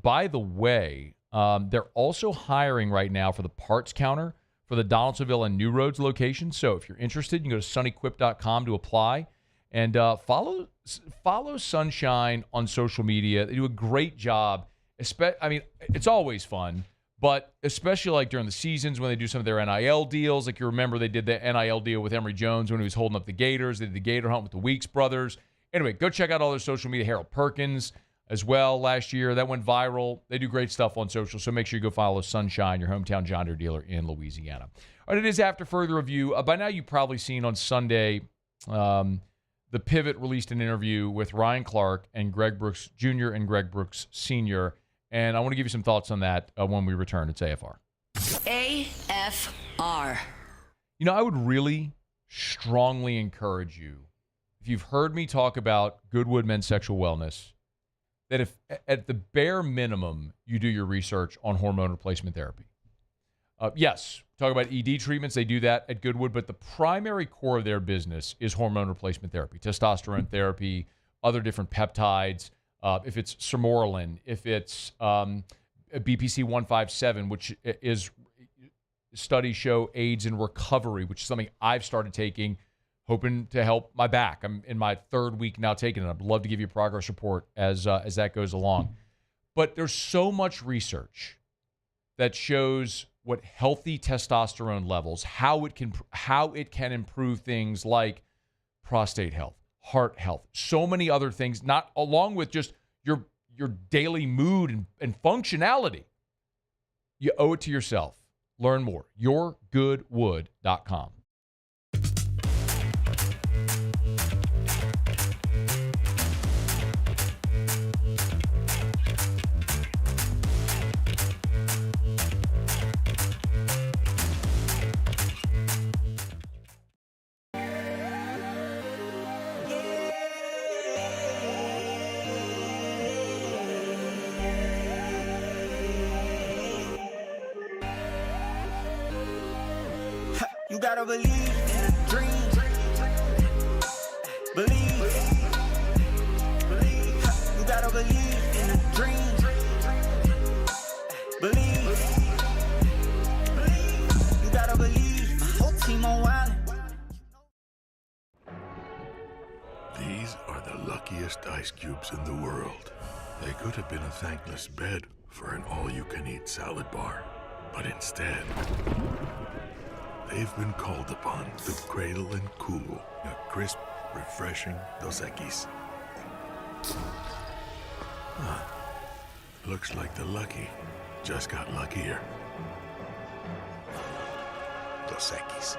By the way, they're also hiring right now for the parts counter for the Donaldsonville and New Roads location. So if you're interested, you can go to sunequip.com to apply. And follow Sunshine on social media. They do a great job. It's always fun, but especially like during the seasons when they do some of their NIL deals. Like you remember they did the NIL deal with Emory Jones when he was holding up the Gators. They did the Gator Hunt with the Weeks brothers. Anyway, go check out all their social media. Harold Perkins as well last year. That went viral. They do great stuff on social, so make sure you go follow Sunshine, your hometown John Deere dealer in Louisiana. All right, it is After Further Review. By now you've probably seen on Sunday the Pivot released an interview with Ryan Clark and Greg Brooks Jr. and Greg Brooks Sr., and I want to give you some thoughts on that when we return. It's AFR. AFR. I would really strongly encourage you, if you've heard me talk about Goodwood Men's Sexual Wellness, that if at the bare minimum you do your research on hormone replacement therapy. Yes, talk about ED treatments. They do that at Goodwood, but the primary core of their business is hormone replacement therapy, testosterone therapy, other different peptides, if it's sermorelin, if it's BPC 157, which is studies show aids in recovery, which is something I've started taking, hoping to help my back. I'm in my 3rd week now taking it. I'd love to give you a progress report as that goes along. But there's so much research that shows what healthy testosterone levels, how it can improve things like prostate health, heart health, so many other things, not along with just your daily mood and functionality. You owe it to yourself. Learn more. YourGoodWood.com. You gotta believe in a dream. Believe. You gotta believe in a dream. Believe. You gotta believe. My whole team on wild. These are the luckiest ice cubes in the world. They could have been a thankless bed for an all-you-can-eat salad bar. But instead, they've been called upon to cradle and cool a crisp, refreshing Dos Equis. Looks like the lucky just got luckier. Dos Equis.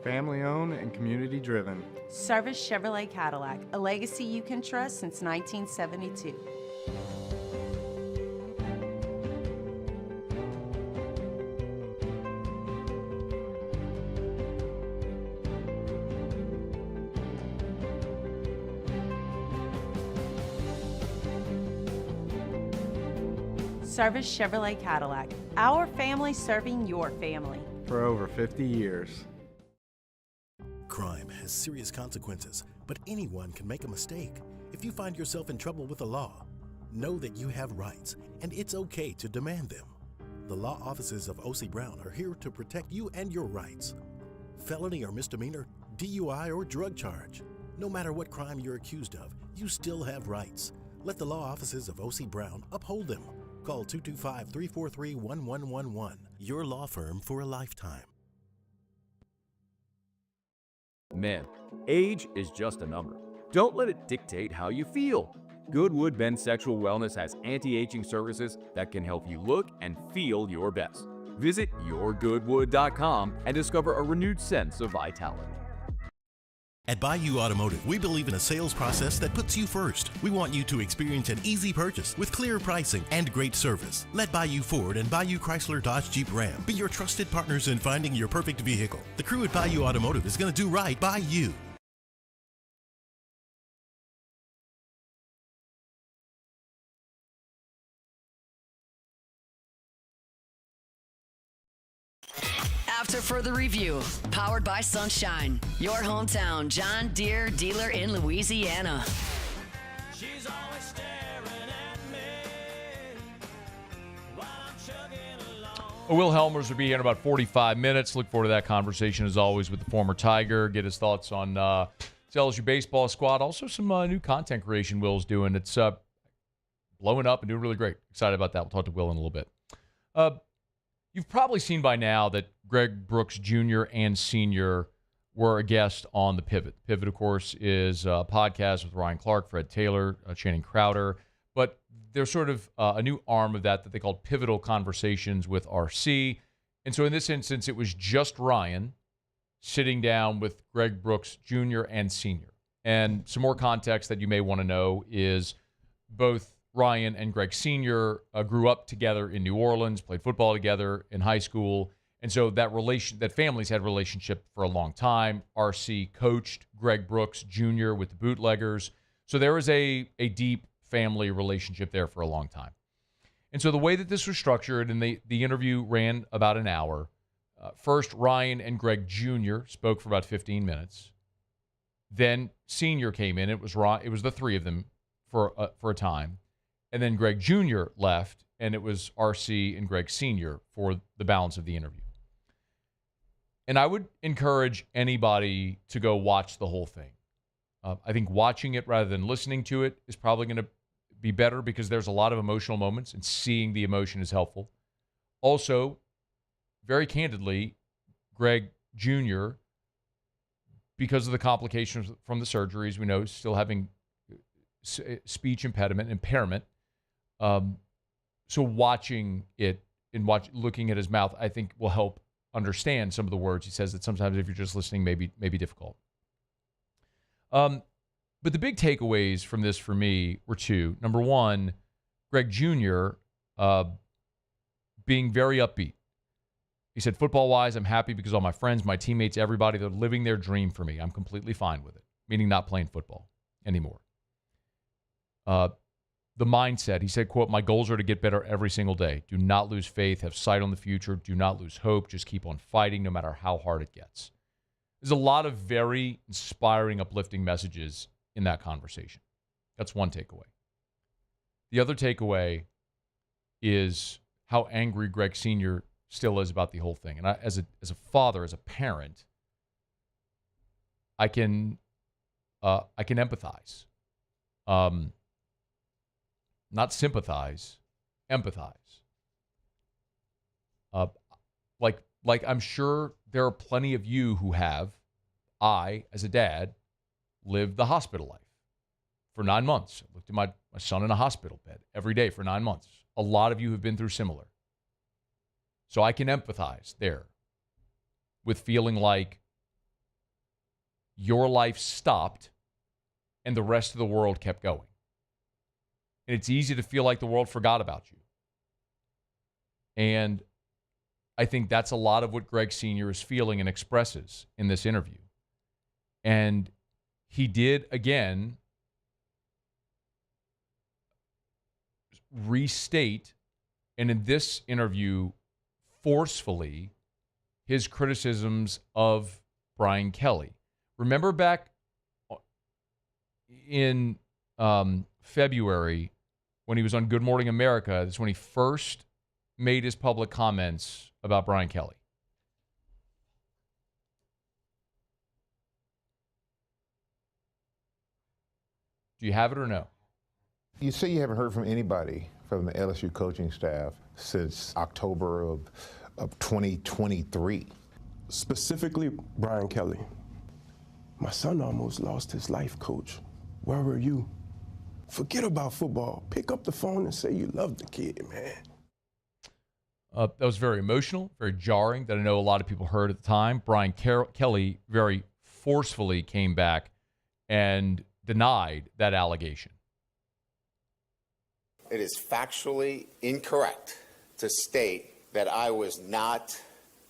Family owned and community driven. Service Chevrolet Cadillac, a legacy you can trust since 1972. Service Chevrolet Cadillac, our family serving your family. For over 50 years. Crime has serious consequences, but anyone can make a mistake. If you find yourself in trouble with the law, know that you have rights, and it's okay to demand them. The law offices of O.C. Brown are here to protect you and your rights. Felony or misdemeanor, DUI or drug charge. No matter what crime you're accused of, you still have rights. Let the law offices of O.C. Brown uphold them. Call 225-343-1111. Your law firm for a lifetime. Men, age is just a number. Don't let it dictate how you feel. Goodwood Men's Sexual Wellness has anti-aging services that can help you look and feel your best. Visit YourGoodWood.com and discover a renewed sense of vitality. At Bayou Automotive, we believe in a sales process that puts you first. We want you to experience an easy purchase with clear pricing and great service. Let Bayou Ford and Bayou Chrysler Dodge Jeep Ram be your trusted partners in finding your perfect vehicle. The crew at Bayou Automotive is going to do right by you. After further review, powered by Sunshine, your hometown John Deere dealer in Louisiana. Will Helmers will be here in about 45 minutes. Look forward to that conversation, as always, with the former Tiger. Get his thoughts on his LSU baseball squad. Also, some new content creation Will's doing. It's blowing up and doing really great. Excited about that. We'll talk to Will in a little bit. You've probably seen by now that Greg Brooks Jr. and Sr. were a guest on The Pivot. Pivot, of course, is a podcast with Ryan Clark, Fred Taylor, Channing Crowder. But there's sort of a new arm of that they called Pivotal Conversations with RC. And so in this instance, it was just Ryan sitting down with Greg Brooks Jr. and Sr. And some more context that you may want to know is both Ryan and Greg Sr. Grew up together in New Orleans, played football together in high school. And so that families had a relationship for a long time. RC coached Greg Brooks Jr. with the Bootleggers. So there was a deep family relationship there for a long time. And so the way that this was structured, and the interview ran about an hour. First, Ryan and Greg Jr. spoke for about 15 minutes. Then Senior came in. It was the three of them for a time. And then Greg Jr. left, and it was RC and Greg Sr. for the balance of the interview. And I would encourage anybody to go watch the whole thing. I think watching it rather than listening to it is probably going to be better because there's a lot of emotional moments, and seeing the emotion is helpful. Also, very candidly, Greg Jr., because of the complications from the surgeries, we know still having speech impairment. So watching it and looking at his mouth, I think will help understand some of the words he says that sometimes if you're just listening may be difficult. But the big takeaways from this for me were two. Number one, Greg Jr. Being very upbeat. He said, football-wise, I'm happy because all my friends, my teammates, everybody, they're living their dream for me. I'm completely fine with it, meaning not playing football anymore. The mindset, he said, quote, my goals are to get better every single day. Do not lose faith, have sight on the future, do not lose hope, just keep on fighting no matter how hard it gets. There's a lot of very inspiring, uplifting messages in that conversation. That's one takeaway. The other takeaway is how angry Greg Sr. still is about the whole thing. And I, as a father, as a parent, I can empathize. Not sympathize, empathize. Like I'm sure there are plenty of you who have, I, as a dad, lived the hospital life for 9 months. I looked at my son in a hospital bed every day for 9 months. A lot of you have been through similar. So I can empathize there with feeling like your life stopped and the rest of the world kept going. And it's easy to feel like the world forgot about you. And I think that's a lot of what Greg Sr. is feeling and expresses in this interview. And he did, again, restate, and in this interview, forcefully, his criticisms of Brian Kelly. Remember back in February when he was on Good Morning America, that's when he first made his public comments about Brian Kelly. Do you have it or no? You say you haven't heard from anybody from the LSU coaching staff since October of 2023. Specifically, Brian Kelly. My son almost lost his life, Coach. Where were you? Forget about football. Pick up the phone and say you love the kid, man. That was very emotional, very jarring, that I know a lot of people heard at the time. Brian Kelly very forcefully came back and denied that allegation. It is factually incorrect to state that I was not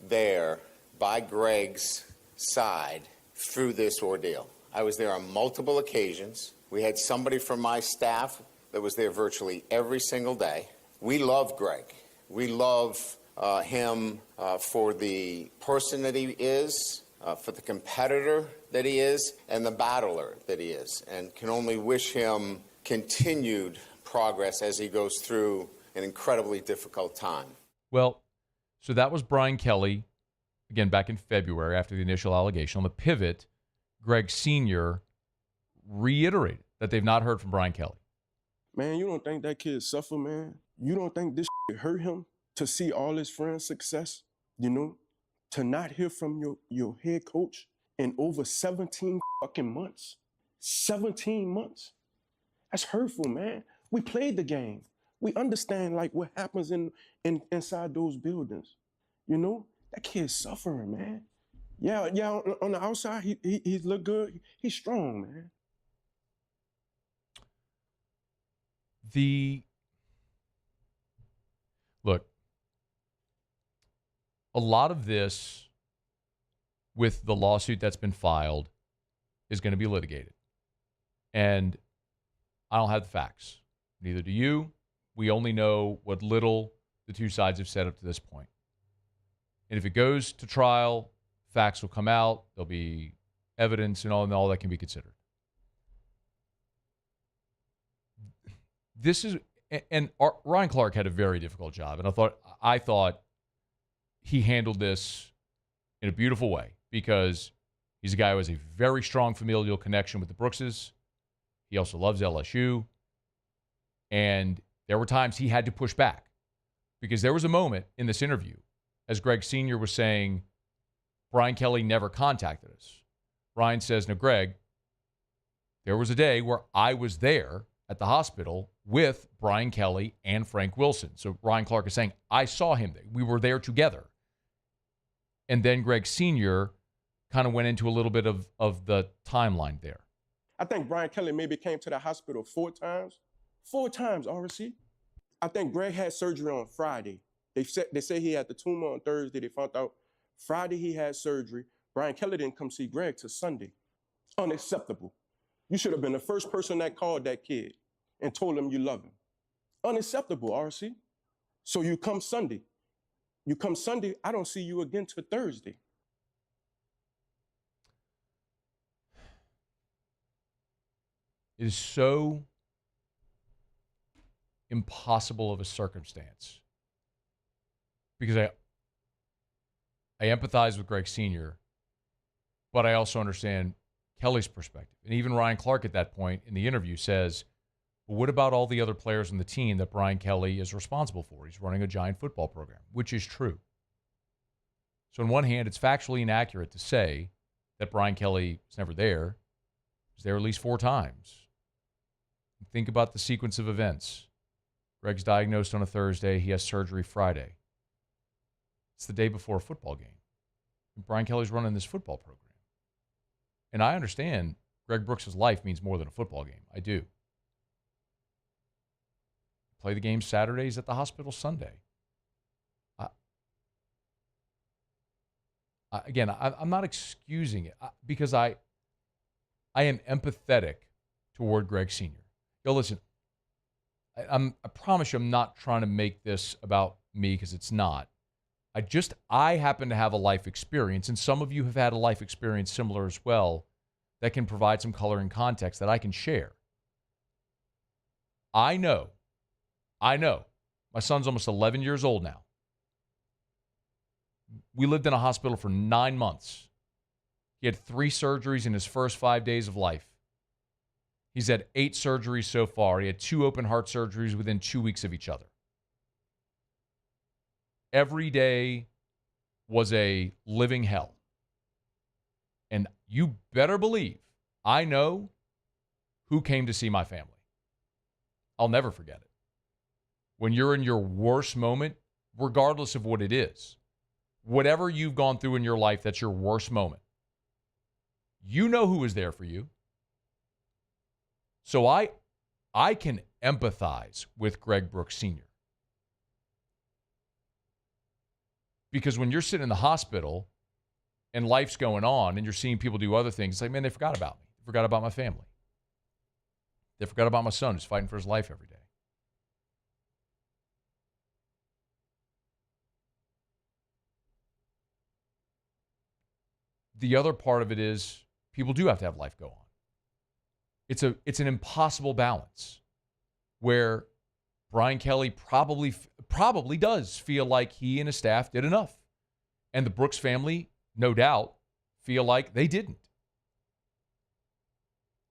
there by Greg's side through this ordeal. I was there on multiple occasions. We had somebody from my staff that was there virtually every single day. We love Greg. We love him for the person that he is, for the competitor that he is, and the battler that he is, and can only wish him continued progress as he goes through an incredibly difficult time. Well, so that was Brian Kelly, again, back in February after the initial allegation. On the pivot, Greg Sr. reiterated that they've not heard from Brian Kelly. Man, you don't think that kid suffer, man? You don't think this hurt him to see all his friends' success? You know, to not hear from your head coach in over 17 fucking months. 17 months. That's hurtful, man. We played the game. We understand like what happens inside those buildings. You know, that kid's suffering, man. Yeah. On the outside, he look good. He's strong, man. Look, a lot of this with the lawsuit that's been filed is going to be litigated. And I don't have the facts. Neither do you. We only know what little the two sides have said up to this point. And if it goes to trial, facts will come out. There'll be evidence and all that can be considered. This is, and Ryan Clark had a very difficult job, and I thought he handled this in a beautiful way because he's a guy who has a very strong familial connection with the Brookses. He also loves LSU, and there were times he had to push back because there was a moment in this interview, as Greg Sr. was saying, Brian Kelly never contacted us. Ryan says, no, Greg, there was a day where I was there at the hospital with Brian Kelly and Frank Wilson. So Ryan Clark is saying, I saw him. We were there together. And then Greg Sr. kind of went into a little bit of the timeline there. I think Brian Kelly maybe came to the hospital 4 times. 4 times, RC. I think Greg had surgery on Friday. They say he had the tumor on Thursday. They found out Friday he had surgery. Brian Kelly didn't come see Greg till Sunday. Unacceptable. You should have been the first person that called that kid and told him you love him. Unacceptable, RC. So you come Sunday. I don't see you again till Thursday. It is so impossible of a circumstance because I empathize with Greg Sr., but I also understand Kelly's perspective. And even Ryan Clark at that point in the interview says, well, what about all the other players on the team that Brian Kelly is responsible for? He's running a giant football program, which is true. So on one hand, it's factually inaccurate to say that Brian Kelly was never there. He was there at least 4 times. Think about the sequence of events. Greg's diagnosed on a Thursday. He has surgery Friday. It's the day before a football game. And Brian Kelly's running this football program. And I understand Greg Brooks' life means more than a football game. I do. Play the game Saturdays at the hospital Sunday. Again, I'm not excusing it because I am empathetic toward Greg Sr. Yo, listen, I promise you I'm not trying to make this about me because it's not. I happen to have a life experience, and some of you have had a life experience similar as well that can provide some color and context that I can share. I know. My son's almost 11 years old now. We lived in a hospital for 9 months. He had 3 surgeries in his first 5 days of life. He's had 8 surgeries so far. He had 2 open heart surgeries within 2 weeks of each other. Every day was a living hell. And you better believe I know who came to see my family. I'll never forget it. When you're in your worst moment, regardless of what it is, whatever you've gone through in your life, that's your worst moment. You know who was there for you. So I can empathize with Greg Brooks Sr. Because when you're sitting in the hospital and life's going on and you're seeing people do other things, it's like, man, they forgot about me. They forgot about my family. They forgot about my son who's fighting for his life every day. The other part of it is people do have to have life go on. It's an impossible balance where Brian Kelly probably does feel like he and his staff did enough. And the Brooks family, no doubt, feel like they didn't.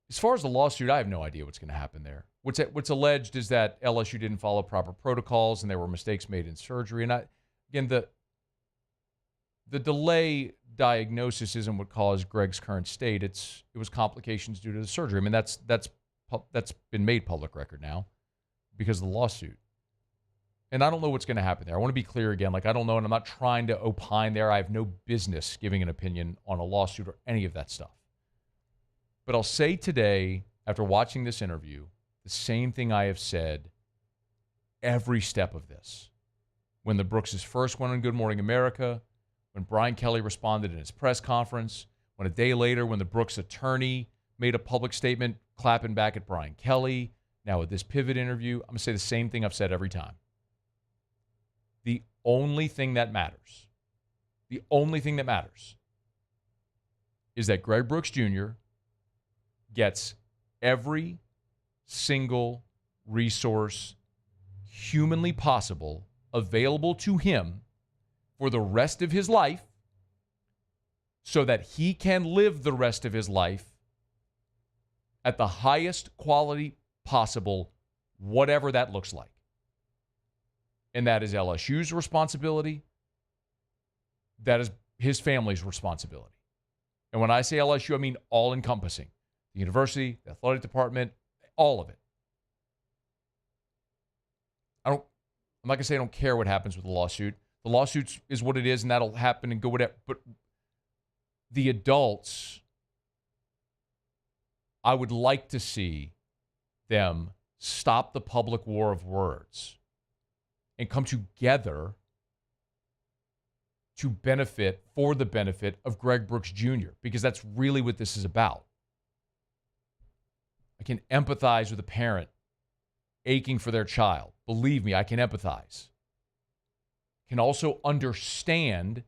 As far as the lawsuit, I have no idea what's going to happen there. What's alleged is that LSU didn't follow proper protocols and there were mistakes made in surgery. And again, the delay diagnosis isn't what caused Greg's current state. It was complications due to the surgery. I mean, that's been made public record now because of the lawsuit. And I don't know what's going to happen there. I want to be clear again. I don't know, and I'm not trying to opine there. I have no business giving an opinion on a lawsuit or any of that stuff. But I'll say today, after watching this interview, the same thing I have said every step of this. When the Brookses first went on Good Morning America, when Brian Kelly responded in his press conference, when a day later when the Brooks attorney made a public statement clapping back at Brian Kelly, now with this pivot interview, I'm going to say the same thing I've said every time. The only thing that matters is that Greg Brooks Jr. gets every single resource humanly possible available to him for the rest of his life so that he can live the rest of his life at the highest quality possible, whatever that looks like. And that is LSU's responsibility. That is his family's responsibility. And when I say LSU, I mean all-encompassing. The university, the athletic department, all of it. I'm not going to say I don't care what happens with the lawsuit. The lawsuit is what it is, and that'll happen and go whatever. But the adults, I would like to see them stop the public war of words and come together to benefit, for the benefit of Greg Brooks Jr., because that's really what this is about. I can empathize with a parent aching for their child. Believe me, I can empathize. Can also understand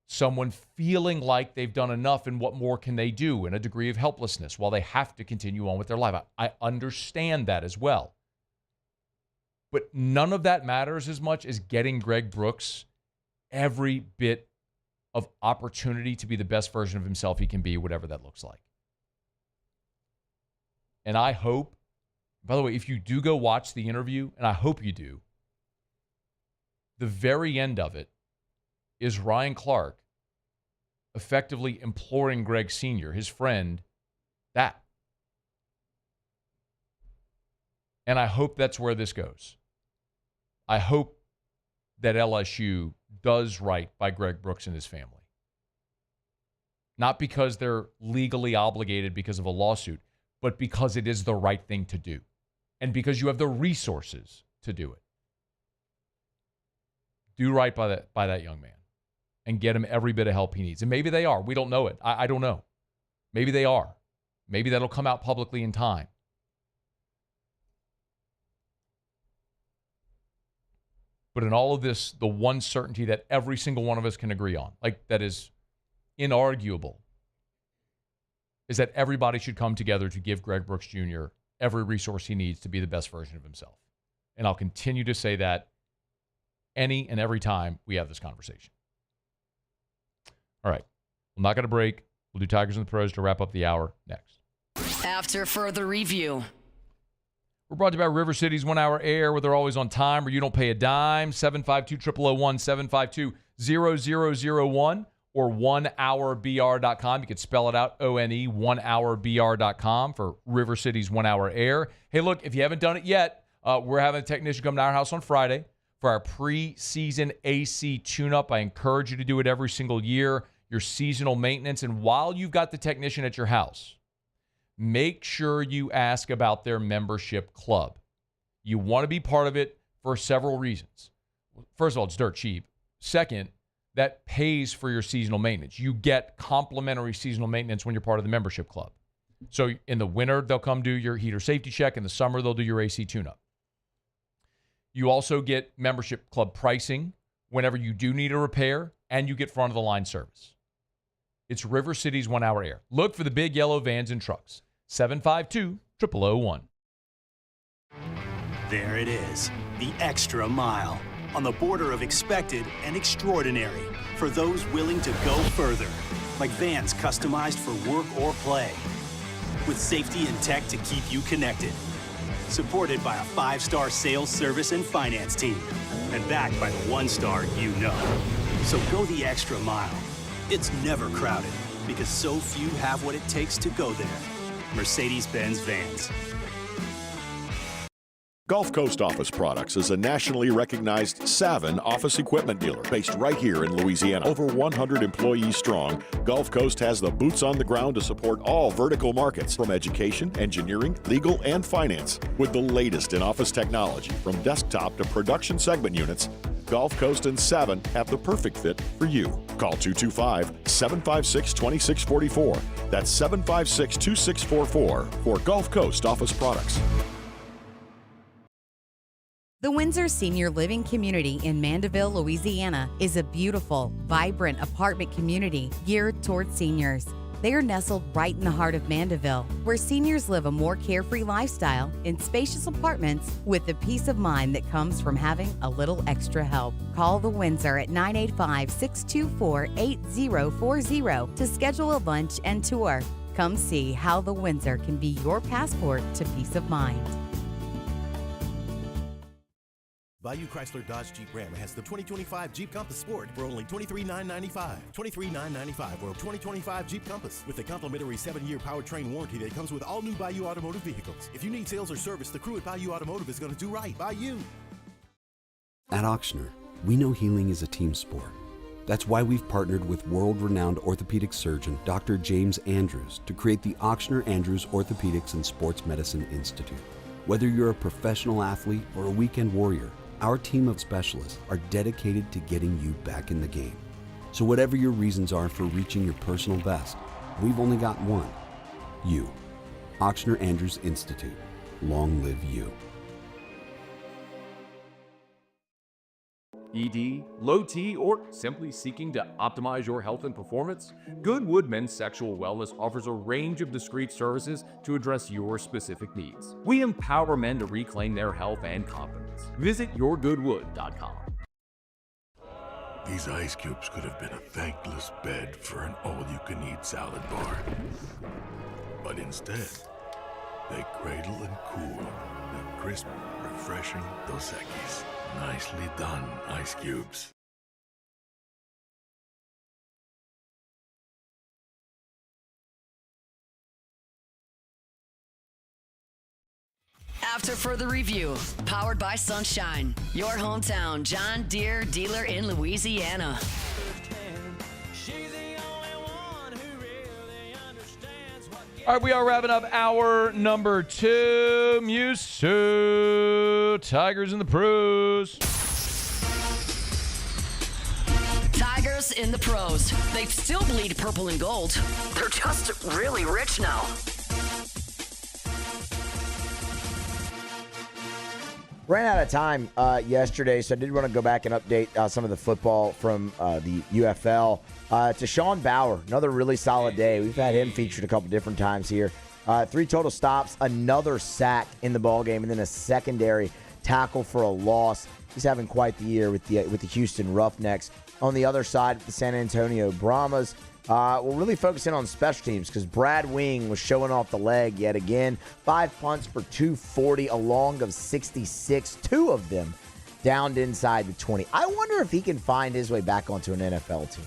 someone feeling like they've done enough and what more can they do, and a degree of helplessness while they have to continue on with their life. I understand that as well. But none of that matters as much as getting Greg Brooks every bit of opportunity to be the best version of himself he can be, whatever that looks like. And I hope, by the way, if you do go watch the interview, and I hope you do, the very end of it is Ryan Clark effectively imploring Greg Sr., his friend, that. And I hope that's where this goes. I hope that LSU does right by Greg Brooks and his family. Not because they're legally obligated because of a lawsuit, but because it is the right thing to do. And because you have the resources to do it. Do right by that young man and get him every bit of help he needs. And maybe they are. We don't know it. I don't know. Maybe they are. Maybe that'll come out publicly in time. But in all of this, the one certainty that every single one of us can agree on, like that is inarguable, is that everybody should come together to give Greg Brooks Jr. every resource he needs to be the best version of himself. And I'll continue to say that any and every time we have this conversation. All right. I'm not going to break. We'll do Tigers and the Pros to wrap up the hour next. After further review. We're brought to you by River City's 1 hour air, where they're always on time, where you don't pay a dime. 752-0001, 752-0001, or 1hourbr.com. You can spell it out, O-N-E, 1hourbr.com for River City's 1 hour air. Hey, look, if you haven't done it yet, we're having a technician come to our house on Friday for our preseason AC tune-up. I encourage you to do it every single year, your seasonal maintenance. And while you've got the technician at your house, make sure you ask about their membership club. You want to be part of it for several reasons. First of all, it's dirt cheap. Second, that pays for your seasonal maintenance. You get complimentary seasonal maintenance when you're part of the membership club. So in the winter, they'll come do your heater safety check. In the summer, they'll do your AC tune-up. You also get membership club pricing whenever you do need a repair, and you get front-of-the-line service. It's River City's 1 hour air. Look for the big yellow vans and trucks. 752-0001. There it is, the extra mile, on the border of expected and extraordinary, for those willing to go further, like vans customized for work or play, with safety and tech to keep you connected, supported by a 5-star sales, service, and finance team, and backed by the 1-star you know. So go the extra mile. It's never crowded, because so few have what it takes to go there. Mercedes-Benz Vans. Gulf Coast Office Products is a nationally recognized Savin office equipment dealer based right here in Louisiana. Over 100 employees strong, Gulf Coast has the boots on the ground to support all vertical markets, from education, engineering, legal, and finance. With the latest in office technology, from desktop to production segment units, Gulf Coast and Savin have the perfect fit for you. Call 225-756-2644. That's 756-2644 for Gulf Coast Office Products. The Windsor Senior Living Community in Mandeville, Louisiana is a beautiful, vibrant apartment community geared toward seniors. They are nestled right in the heart of Mandeville, where seniors live a more carefree lifestyle in spacious apartments with the peace of mind that comes from having a little extra help. Call the Windsor at 985-624-8040 to schedule a lunch and tour. Come see how the Windsor can be your passport to peace of mind. Bayou Chrysler Dodge Jeep Ram has the 2025 Jeep Compass Sport for only $23,995. $23,995 or 2025 Jeep Compass with a complimentary 7-year powertrain warranty that comes with all new Bayou Automotive vehicles. If you need sales or service, the crew at Bayou Automotive is going to do right by you. At Auctioner, we know healing is a team sport. That's why we've partnered with world-renowned orthopedic surgeon Dr. James Andrews to create the Auctioner Andrews Orthopedics and Sports Medicine Institute. Whether you're a professional athlete or a weekend warrior, our team of specialists are dedicated to getting you back in the game. So whatever your reasons are for reaching your personal best, we've only got one. You. Auctioner Andrews Institute. Long live you. ED, low T, or simply seeking to optimize your health and performance? Goodwood Men's Sexual Wellness offers a range of discreet services to address your specific needs. We empower men to reclaim their health and confidence. Visit yourgoodwood.com. These ice cubes could have been a thankless bed for an all-you-can-eat salad bar. But instead, they cradle and cool the crisp, refreshing Dos Equis. Nicely done, ice cubes. After further review, powered by Sunshine, your hometown John Deere dealer in Louisiana. All right, we are wrapping up hour number 2. Musu, Tigers in the pros. Tigers in the pros. They still bleed purple and gold. They're just really rich now. Ran out of time yesterday, so I did want to go back and update some of the football from the UFL. To Sean Bauer, another really solid day. We've had him featured a couple different times here. 3 total stops, another sack in the ballgame, and then a secondary tackle for a loss. He's having quite the year with the Houston Roughnecks. On the other side, the San Antonio Brahmas, we're really focusing on special teams because Brad Wing was showing off the leg yet again. 5 punts for 240, a long of 66, 2 of them downed inside the 20. I wonder if he can find his way back onto an NFL team.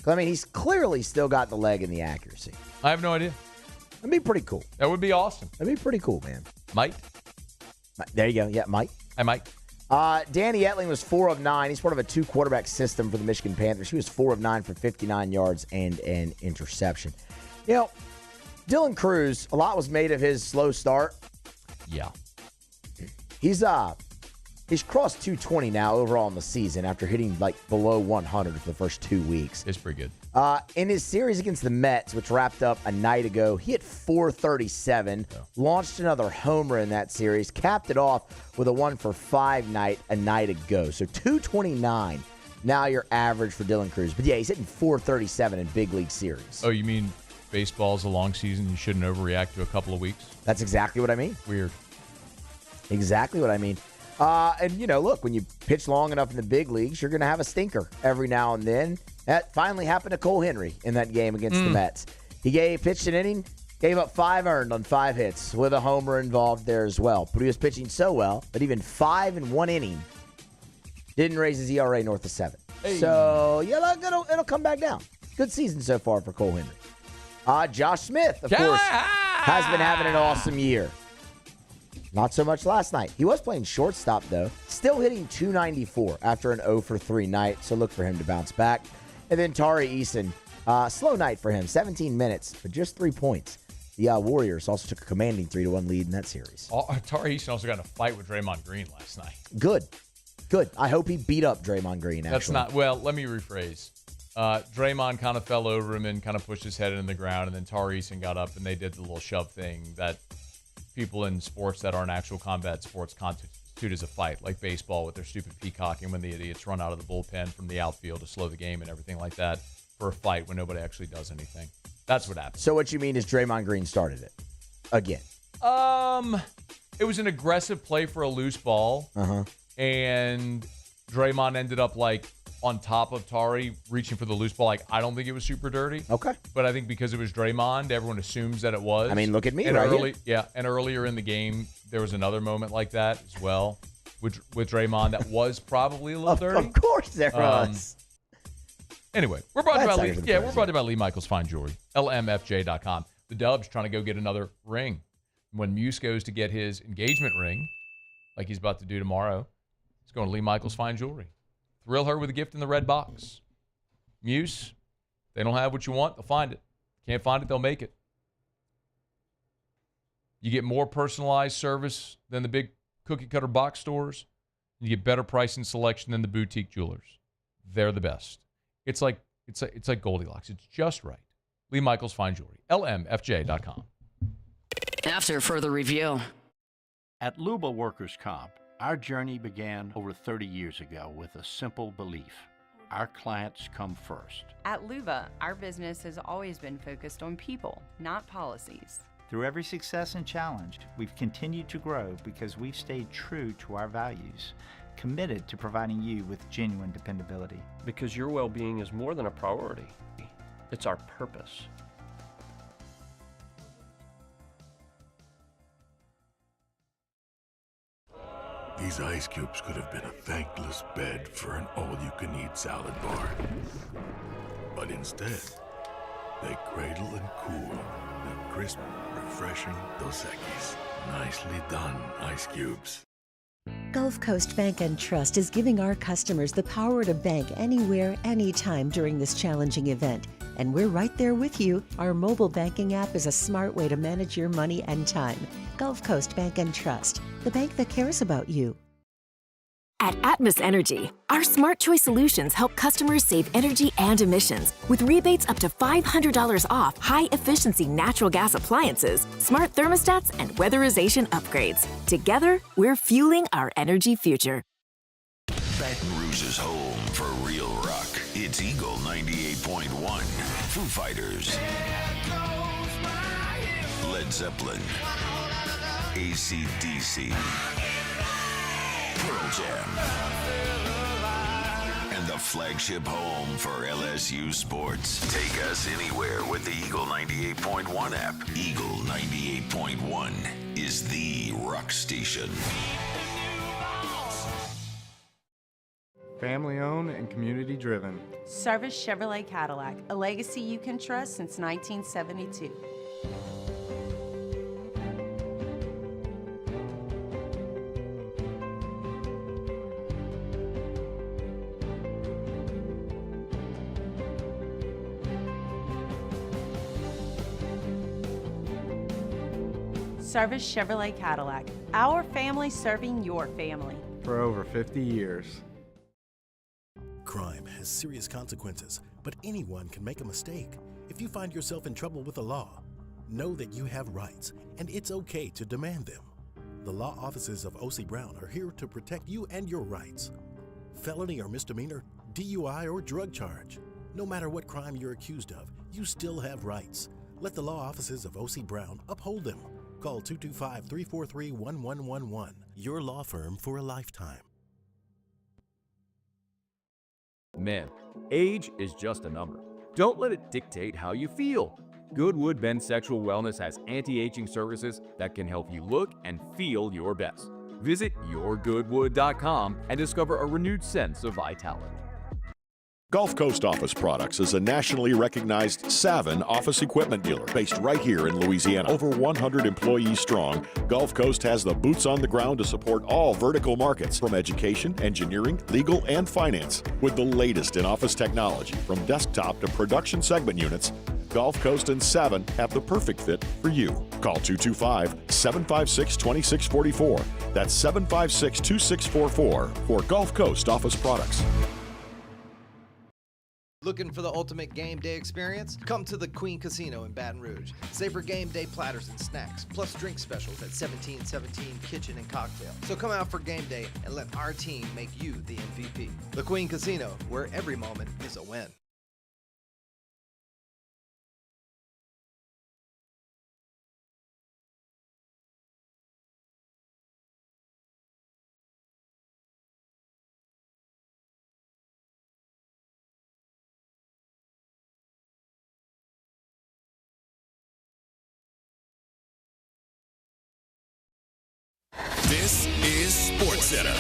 I mean, he's clearly still got the leg and the accuracy. I have no idea. That'd be pretty cool. That would be awesome. That'd be pretty cool, man. Mike? There you go. Yeah, Mike. Hi, Mike. Danny Etling was 4 of 9. He's part of a 2-quarterback system for the Michigan Panthers. He was 4 of 9 for 59 yards and an interception. You know, Dylan Cruz, a lot was made of his slow start. Yeah. He's crossed 220 now overall in the season after hitting like below 100 for the first 2 weeks. It's pretty good. In his series against the Mets, which wrapped up a night ago, he hit 437, launched another homer in that series, capped it off with a 1-for-5 night a night ago. So 229 now your average for Dylan Cruz. But yeah, he's hitting 437 in big league series. Oh, you mean baseball's a long season? You shouldn't overreact to a couple of weeks? That's exactly what I mean. Weird. Exactly what I mean. And, you know, look, when you pitch long enough in the big leagues, you're going to have a stinker every now and then. That finally happened to Cole Henry in that game against the Mets. He pitched an inning, gave up 5 earned on 5 hits with a homer involved there as well. But he was pitching so well that even 5 in 1 inning didn't raise his ERA north of 7. Hey. So, yeah, it'll come back down. Good season so far for Cole Henry. Josh Smith, of course, has been having an awesome year. Not so much last night. He was playing shortstop, though. Still hitting 294 after an 0-for-3 night, so look for him to bounce back. And then Tari Eason, slow night for him, 17 minutes, but just 3 points. The Warriors also took a commanding 3-1 lead in that series. Tari Eason also got in a fight with Draymond Green last night. Good. I hope he beat up Draymond Green, actually. That's not, well, let me rephrase. Draymond kind of fell over him and kind of pushed his head in the ground, and then Tari Eason got up and they did the little shove thing that people in sports that aren't actual combat sports constitute as a fight, like baseball with their stupid peacocking when the idiots run out of the bullpen from the outfield to slow the game and everything like that for a fight when nobody actually does anything. That's what happened. So what you mean is Draymond Green started it again? It was an aggressive play for a loose ball, and Draymond ended up like on top of Tari reaching for the loose ball. Like, I don't think it was super dirty. Okay. But I think because it was Draymond, everyone assumes that it was. I mean, look at me and right early, here. Yeah, and earlier in the game, there was another moment like that as well with Draymond that was probably a little dirty. Of course there was. Anyway, we're brought to you by That's Lee. Yeah, we're brought to you by Lee Michaels Fine Jewelry, LMFJ.com. The Dub's trying to go get another ring. When Muse goes to get his engagement ring, like he's about to do tomorrow, he's going to Lee Michaels Fine Jewelry. Thrill her with a gift in the red box. Muse, they don't have what you want, they'll find it. Can't find it, they'll make it. You get more personalized service than the big cookie cutter box stores. You get better price and selection than the boutique jewelers. They're the best. It's like Goldilocks. It's just right. Lee Michaels Fine Jewelry, LMFJ.com. After further review. At Luba Workers' Comp, our journey began over 30 years ago with a simple belief. Our clients come first. At Luba, our business has always been focused on people, not policies. Through every success and challenge, we've continued to grow because we've stayed true to our values, committed to providing you with genuine dependability. Because your well-being is more than a priority. It's our purpose. These ice cubes could have been a thankless bed for an all-you-can-eat salad bar. But instead, they cradle and cool the crisp, refreshing Dos Equis. Nicely done, ice cubes. Gulf Coast Bank and Trust is giving our customers the power to bank anywhere, anytime during this challenging event. And we're right there with you. Our mobile banking app is a smart way to manage your money and time. Gulf Coast Bank and Trust, the bank that cares about you. At Atmos Energy, our smart choice solutions help customers save energy and emissions with rebates up to $500 off high-efficiency natural gas appliances, smart thermostats, and weatherization upgrades. Together, we're fueling our energy future. Baton Rouge's home for real rock. It's Eagle 98.1. Foo Fighters. Led Zeppelin. AC/DC. Pearl Jam. And the flagship home for LSU sports. Take us anywhere with the Eagle 98.1 app. Eagle 98.1 is the rock station. Family owned and community driven. Service Chevrolet Cadillac, a legacy you can trust since 1972. Service Chevrolet Cadillac, our family serving your family. For over 50 years. Crime has serious consequences, but anyone can make a mistake. If you find yourself in trouble with the law, know that you have rights, and it's okay to demand them. The law offices of O.C. Brown are here to protect you and your rights. Felony or misdemeanor, DUI or drug charge. No matter what crime you're accused of, you still have rights. Let the law offices of O.C. Brown uphold them. Call 225-343-1111. Your law firm for a lifetime. Man, age is just a number. Don't let it dictate how you feel. Goodwood Men's Sexual Wellness has anti-aging services that can help you look and feel your best. Visit yourgoodwood.com and discover a renewed sense of vitality. Gulf Coast Office Products is a nationally recognized Savin office equipment dealer based right here in Louisiana. Over 100 employees strong, Gulf Coast has the boots on the ground to support all vertical markets from education, engineering, legal, and finance. With the latest in office technology from desktop to production segment units, Gulf Coast and Savin have the perfect fit for you. Call 225-756-2644. That's 756-2644 for Gulf Coast Office Products. Look Looking for the ultimate game day experience? Come to the Queen Casino in Baton Rouge. Savor game day platters and snacks, plus drink specials at 1717 Kitchen and Cocktail. So come out for game day and let our team make you the MVP. The Queen Casino, where every moment is a win. This is SportsCenter.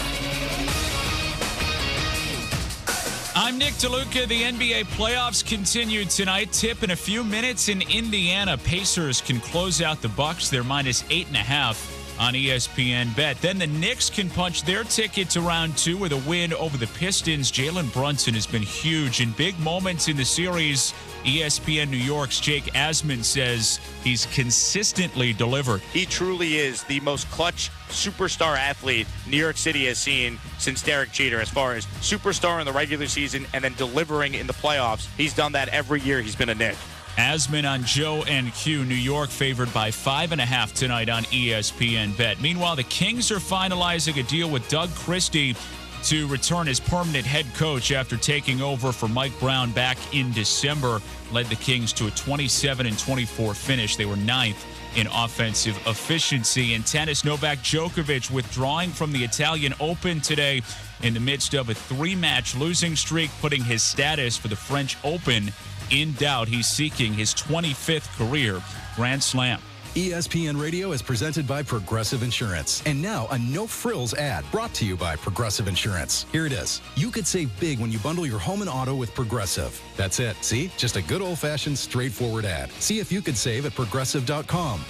I'm Nick DeLuca. The NBA playoffs continue tonight. Tip in a few minutes in Indiana. Pacers can close out the Bucks. They're minus 8.5 on ESPN Bet. Then the Knicks can punch their ticket to round 2 with a win over the Pistons. Jalen Brunson has been huge in big moments in the series. ESPN New York's Jake Asman says he's consistently delivered. He truly is the most clutch superstar athlete New York City has seen since Derek Jeter, as far as superstar in the regular season and then delivering in the playoffs. He's done that every year he's been a Knick. Asman on Joe and Q. New York favored by 5.5 tonight on ESPN Bet. Meanwhile, the Kings are finalizing a deal with Doug Christie to return as permanent head coach after taking over for Mike Brown back in December. Led the Kings to a 27-24 finish. They were 9th in offensive efficiency. In tennis, Novak Djokovic withdrawing from the Italian Open today in the midst of a 3-match losing streak, putting his status for the French Open in doubt. He's seeking his 25th career Grand Slam. ESPN Radio is presented by Progressive Insurance. And now a no-frills ad brought to you by Progressive Insurance. Here it is. You could save big when you bundle your home and auto with Progressive. That's it. See? Just a good old-fashioned, straightforward ad. See if you could save at Progressive.com.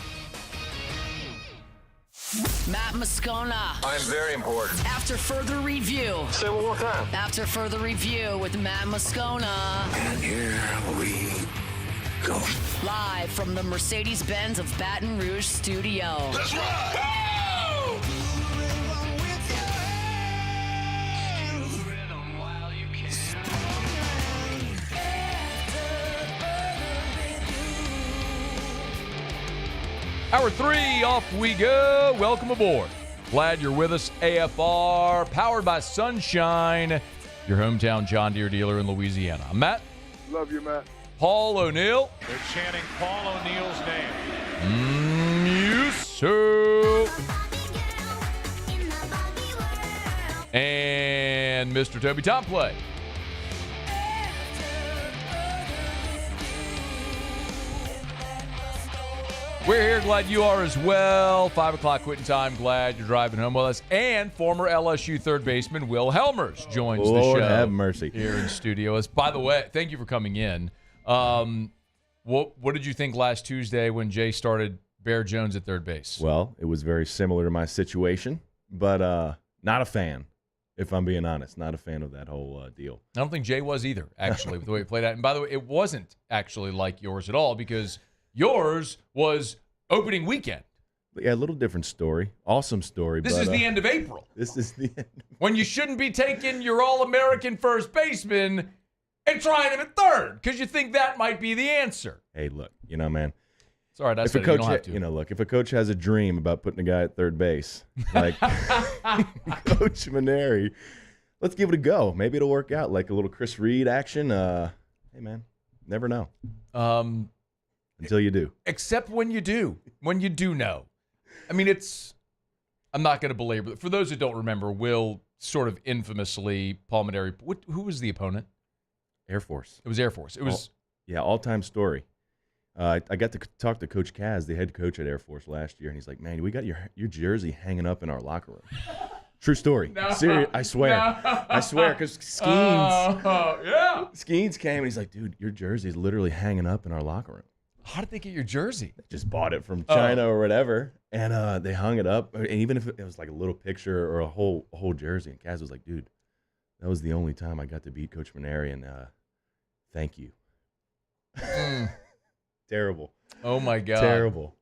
Matt Moscona. I'm very important. After further review. Say it one more time. After further review with Matt Moscona. And here we go. Live from the Mercedes-Benz of Baton Rouge studio. That's right. Woo! Hour 3, off we go. Welcome aboard. Glad you're with us. AFR, powered by Sunshine, your hometown John Deere dealer in Louisiana. I'm Matt. Love you, Matt. Paul O'Neill. They're chanting Paul O'Neill's name. Yusu. And Mr. Toby Tomplay. We're here. Glad you are as well. 5 o'clock quitting time. Glad you're driving home with us. And former LSU third baseman Will Helmers joins the show. Lord have mercy. Here in studio. By the way, thank you for coming in. What did you think last Tuesday when Jay started Bear Jones at third base? Well, it was very similar to my situation, but not a fan, if I'm being honest. Not a fan of that whole deal. I don't think Jay was either, actually, with the way it played out. And by the way, it wasn't actually like yours at all, because yours was opening weekend. Yeah, a little different story. Awesome story. This is the end of April. This is the end. When you shouldn't be taking your All-American first baseman and trying him at third, because you think that might be the answer. Hey, look, man. It's all right. If a coach, look, if a coach has a dream about putting a guy at third base, like Coach Maneri, let's give it a go. Maybe it'll work out, like a little Chris Reed action. Hey, man, never know. Until you do. Except when you do. When you do know. I mean, I'm not going to belabor it. For those who don't remember, Will sort of infamously, Paul Maneri, who was the opponent? Air Force. It was Air Force. It was all-time story. I got to talk to Coach Kaz, the head coach at Air Force last year, and he's like, man, we got your jersey hanging up in our locker room. True story. No, Serious, I swear. No. I swear, because Skeens came, and he's like, dude, your jersey is literally hanging up in our locker room. How did they get your jersey? They just bought it from China or whatever, and they hung it up. And even if it was like a little picture or a whole jersey, and Kaz was like, dude, that was the only time I got to beat Coach Maneri, and thank you. Terrible. Oh, my God. Terrible.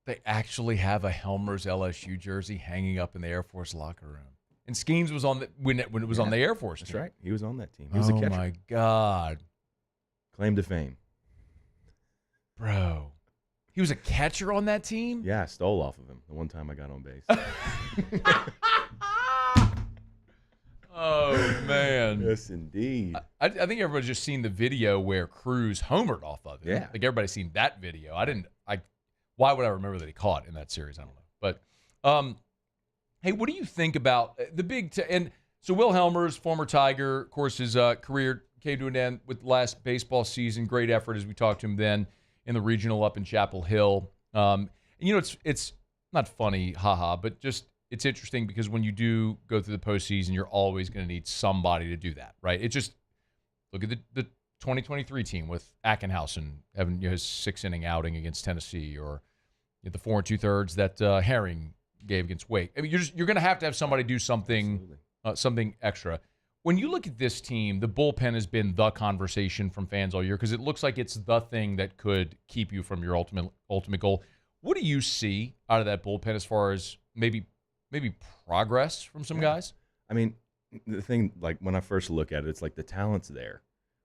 They actually have a Hellmers LSU jersey hanging up in the Air Force locker room. And Skeens was on when it was on the Air Force team. That's right. He was on that team. He was a catcher. Oh, my God. Claim to fame. Bro. He was a catcher on that team? Yeah, I stole off of him the one time I got on base. Oh, man. Yes, indeed. I think everybody's just seen the video where Cruz homered off of it. Yeah. Like, everybody's seen that video. Why would I remember that he caught in that series? I don't know. But, hey, what do you think about the big and so Will Helmers, former Tiger, of course, his career came to an end with last baseball season. Great effort as we talked to him then in the regional up in Chapel Hill. And, it's not funny, haha, but just it's interesting because when you do go through the postseason, you're always going to need somebody to do that, right? It just look at the 2023 team with Ackenhausen having his 6-inning outing against Tennessee, or the 4 2/3 that Herring gave against Wake. I mean, you're going to have somebody do something extra. When you look at this team, the bullpen has been the conversation from fans all year because it looks like it's the thing that could keep you from your ultimate goal. What do you see out of that bullpen as far as maybe progress from some guys? I mean, the thing, like when I first look at it, it's like the talent's there,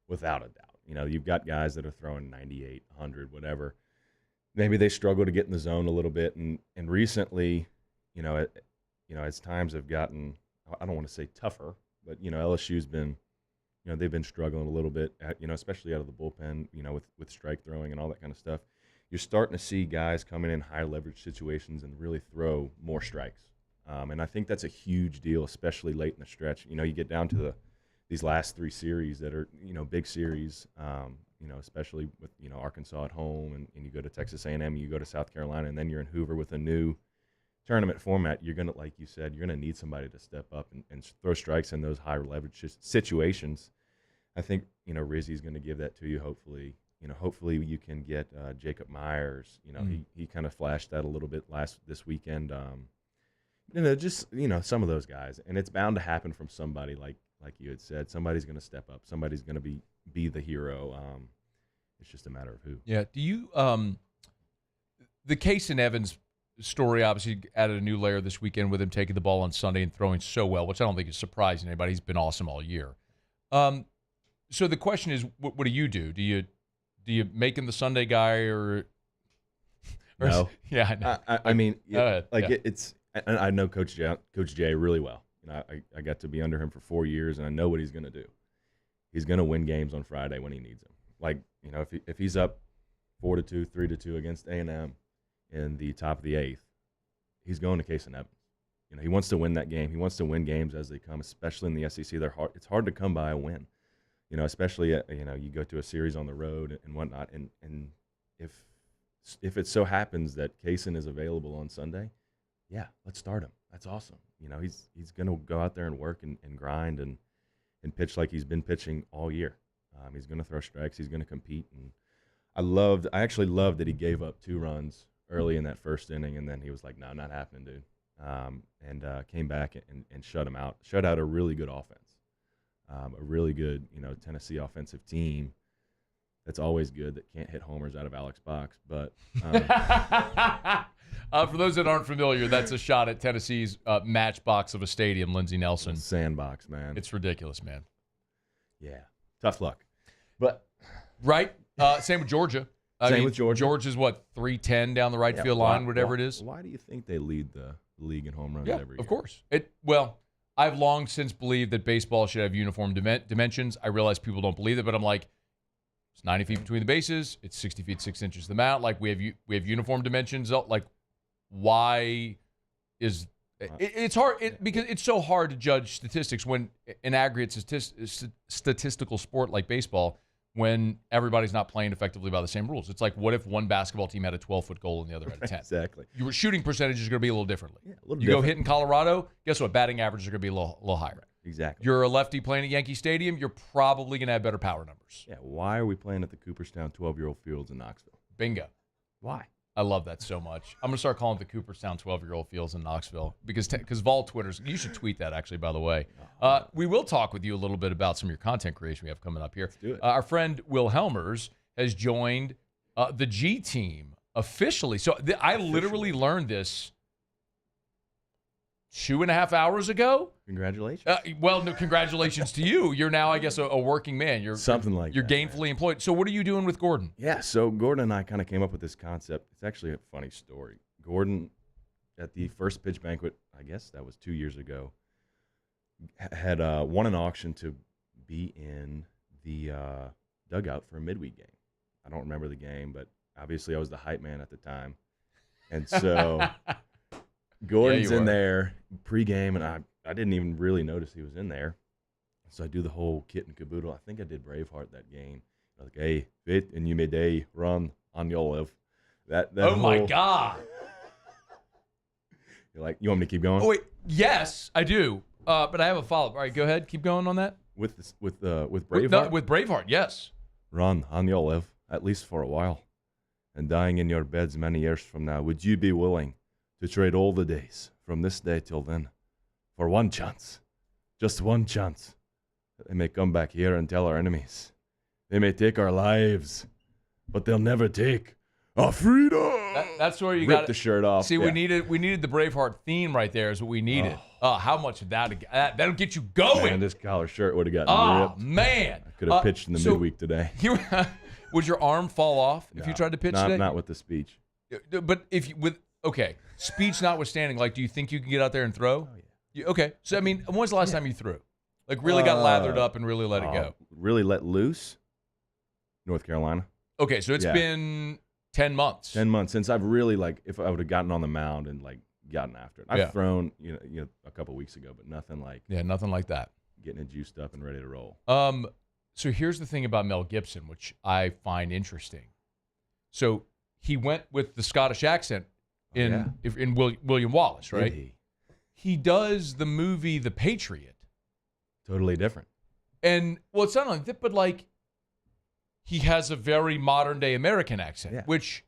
without a doubt. You've got guys that are throwing 98, 100, whatever. Maybe they struggle to get in the zone a little bit, and recently, as times have gotten, I don't want to say tougher, but LSU's been, they've been struggling a little bit, especially out of the bullpen, with strike throwing and all that kind of stuff. You're starting to see guys coming in high leverage situations and really throw more strikes. And I think that's a huge deal, especially late in the stretch. You get down to these last 3 series that are, big series, especially with, Arkansas at home, and you go to Texas A&M, you go to South Carolina, and then you're in Hoover with a new tournament format. You're going to, like you said, you're going to need somebody to step up and throw strikes in those high leverage situations. I think, Rizzy's going to give that to you, hopefully. Hopefully you can get Jacob Myers. He kind of flashed that a little bit this weekend. Some of those guys, and it's bound to happen from somebody like you had said. Somebody's going to step up. Somebody's going to be the hero. It's just a matter of who. Yeah. Do you the Case and Evans story obviously added a new layer this weekend with him taking the ball on Sunday and throwing so well, which I don't think is surprising anybody. He's been awesome all year. So the question is, what do you do? Do you make him the Sunday guy or no? Yeah. I mean, yeah. it's. I know Coach J really well. I got to be under him for 4 years, and I know what he's going to do. He's going to win games on Friday when he needs them. Like, if he's up 4-2, 3-2 against A&M in the top of the 8th, he's going to Case and Evans. He wants to win that game. He wants to win games as they come, especially in the SEC. It's hard to come by a win. Especially you go to a series on the road and whatnot, and if it so happens that Kaysen is available on Sunday, yeah, let's start him. That's awesome. He's going to go out there and work and grind and pitch like he's been pitching all year. He's going to throw strikes. He's going to compete. And I actually loved that he gave up 2 runs early in that first inning, and then he was like, no, not happening, dude. And came back and shut him out. Shut out a really good offense. A really good, Tennessee offensive team that's always good, that can't hit homers out of Alex Box. But for those that aren't familiar, that's a shot at Tennessee's matchbox of a stadium, Lindsey Nelson. Sandbox, man. It's ridiculous, man. Yeah. Tough luck. But right? Same with Georgia. Same with Georgia. Georgia's what, 310 down the right field line, whatever it is. Why do you think they lead the league in home runs every year? Of course. I've long since believed that baseball should have uniform dimensions. I realize people don't believe it, but I'm like, it's 90 feet between the bases. It's 60 feet 6 inches to the mound. Like we have uniform dimensions. Like, why is it's hard because it's so hard to judge statistics when an aggregate statistical sport like baseball, when everybody's not playing effectively by the same rules. It's like, what if one basketball team had a 12-foot goal and the other had a 10? Exactly. Your shooting percentage is going to be a little differently. Yeah, a little you different. go hit in Colorado, guess what? Batting averages are going to be a little higher. Right. Exactly. You're a lefty playing at Yankee Stadium, you're probably going to have better power numbers. Yeah, why are we playing at the Cooperstown 12-year-old fields in Knoxville? Bingo. Why? I love that so much. I'm going to start calling it the Cooperstown 12-year-old fields in Knoxville because Vol Twitters. You should tweet that, actually, by the way. We will talk with you a little bit about some of your content creation we have coming up here. Let's do it. Our friend Will Helmers has joined the G team officially. So I literally learned this 2.5 hours ago. Congratulations. Well, no, congratulations to you. You're now, I guess, a working man. You're gainfully employed. So what are you doing with Gordon? Yeah, so Gordon and I kind of came up with this concept. It's actually a funny story. Gordon, at the first pitch banquet, I guess that was 2 years ago, had won an auction to be in the dugout for a midweek game. I don't remember the game, but obviously I was the hype man at the time. And so Gordon's in there pregame, and I didn't even really notice he was in there. So I do the whole kit and caboodle. I think I did Braveheart that game. Like, hey, fit and you may day run on your live. That my God. You're like, you want me to keep going? Oh, wait. Yes, I do. But I have a follow-up. All right, go ahead. Keep going on that. With Braveheart? With Braveheart, yes. Run on your live, at least for a while. And dying in your beds many years from now, would you be willing to trade all the days from this day till then for one chance, just one chance, that they may come back here and tell our enemies? They may take our lives, but they'll never take our freedom. That's where you got the shirt off. See, we needed the Braveheart theme right there is what we needed. How much of that'll get you going. Man, this collar shirt would have gotten ripped. Man. I could have pitched in the midweek today. Would your arm fall off if you tried to pitch today? Not with the speech. But if you speech notwithstanding, like, do you think you can get out there and throw? Oh, yeah. Okay. So, I mean, when was the last time you threw? Like, really got lathered up and really let it go? Really let loose? North Carolina. Okay, so it's been 10 months. 10 months since I've really, like, if I would have gotten on the mound and, like, gotten after it. I've thrown, you know, a couple weeks ago, but nothing like. Yeah, nothing like that. Getting it juiced up and ready to roll. So here's the thing about Mel Gibson, which I find interesting. So he went with the Scottish accent in William Wallace, right? He does the movie The Patriot. Totally different. And, well, it's not only that, but, like, he has a very modern-day American accent, which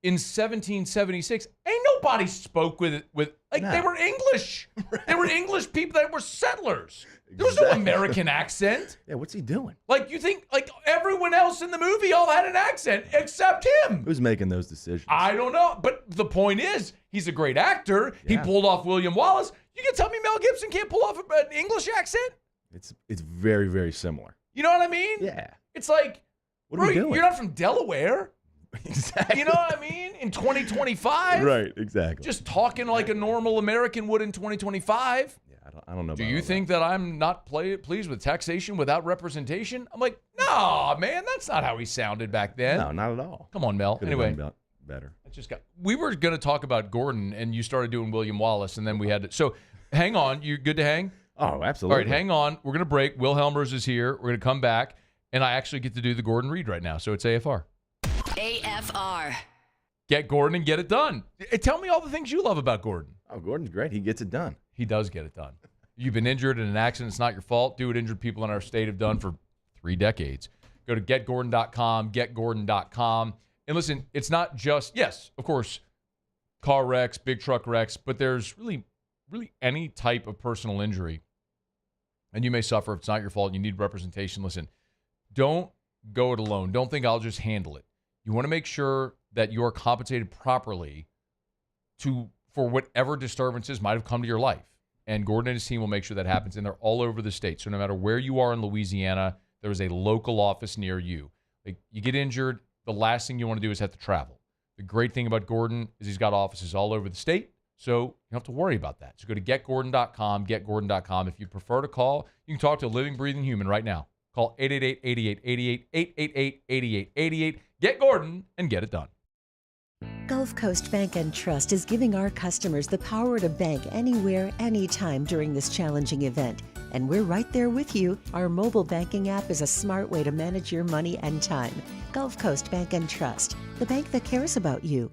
in 1776, ain't nobody spoke with they were English. Right. They were English people that were settlers. There was no American accent. Yeah, what's he doing? Like, you think, like, everyone else in the movie all had an accent except him. Who's making those decisions? I don't know. But the point is, he's a great actor. Yeah. He pulled off William Wallace. You can tell me Mel Gibson can't pull off an English accent? It's very, very similar. You know what I mean? Yeah. It's like, what are you doing? You're not from Delaware. Exactly. You know what I mean? In 2025. Right, exactly. Just talking like a normal American would in 2025. Yeah, I don't know. Do you think that I'm not pleased with taxation without representation? I'm like, no, man, that's not how he sounded back then. No, not at all. Come on, Mel. Could've anyway, done better. We were going to talk about Gordon, and you started doing William Wallace, and then we had to. So hang on. You good to hang? Oh, absolutely. All right, hang on. We're going to break. Will Helmers is here. We're going to come back, and I actually get to do the Gordon read right now. So it's AFR. AFR. Get Gordon and get it done. Tell me all the things you love about Gordon. Oh, Gordon's great. He gets it done. He does get it done. You've been injured in an accident. It's not your fault. Do what injured people in our state have done for 3 decades. Go to getgordon.com, getgordon.com. And listen, it's not just, yes, of course, car wrecks, big truck wrecks, but there's really any type of personal injury. And you may suffer if it's not your fault. You need representation. Listen, don't go it alone. Don't think I'll just handle it. You want to make sure that you are compensated properly for whatever disturbances might have come to your life. And Gordon and his team will make sure that happens. And they're all over the state. So no matter where you are in Louisiana, there is a local office near you. Like, you get injured, the last thing you want to do is have to travel. The great thing about Gordon is he's got offices all over the state. So you don't have to worry about that. So go to getgordon.com, getgordon.com. If you prefer to call, you can talk to a living, breathing human right now. Call 888-8888, 888-8888. Get Gordon and get it done. Gulf Coast Bank and Trust is giving our customers the power to bank anywhere, anytime during this challenging event. And we're right there with you. Our mobile banking app is a smart way to manage your money and time. Gulf Coast Bank and Trust, the bank that cares about you.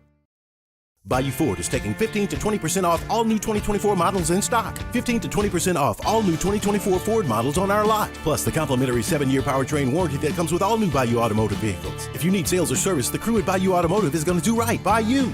Bayou Ford is taking 15 to 20% off all new 2024 models in stock. 15 to 20% off all new 2024 Ford models on our lot. Plus the complimentary 7-year powertrain warranty that comes with all new Bayou Automotive vehicles. If you need sales or service, the crew at Bayou Automotive is going to do right by you.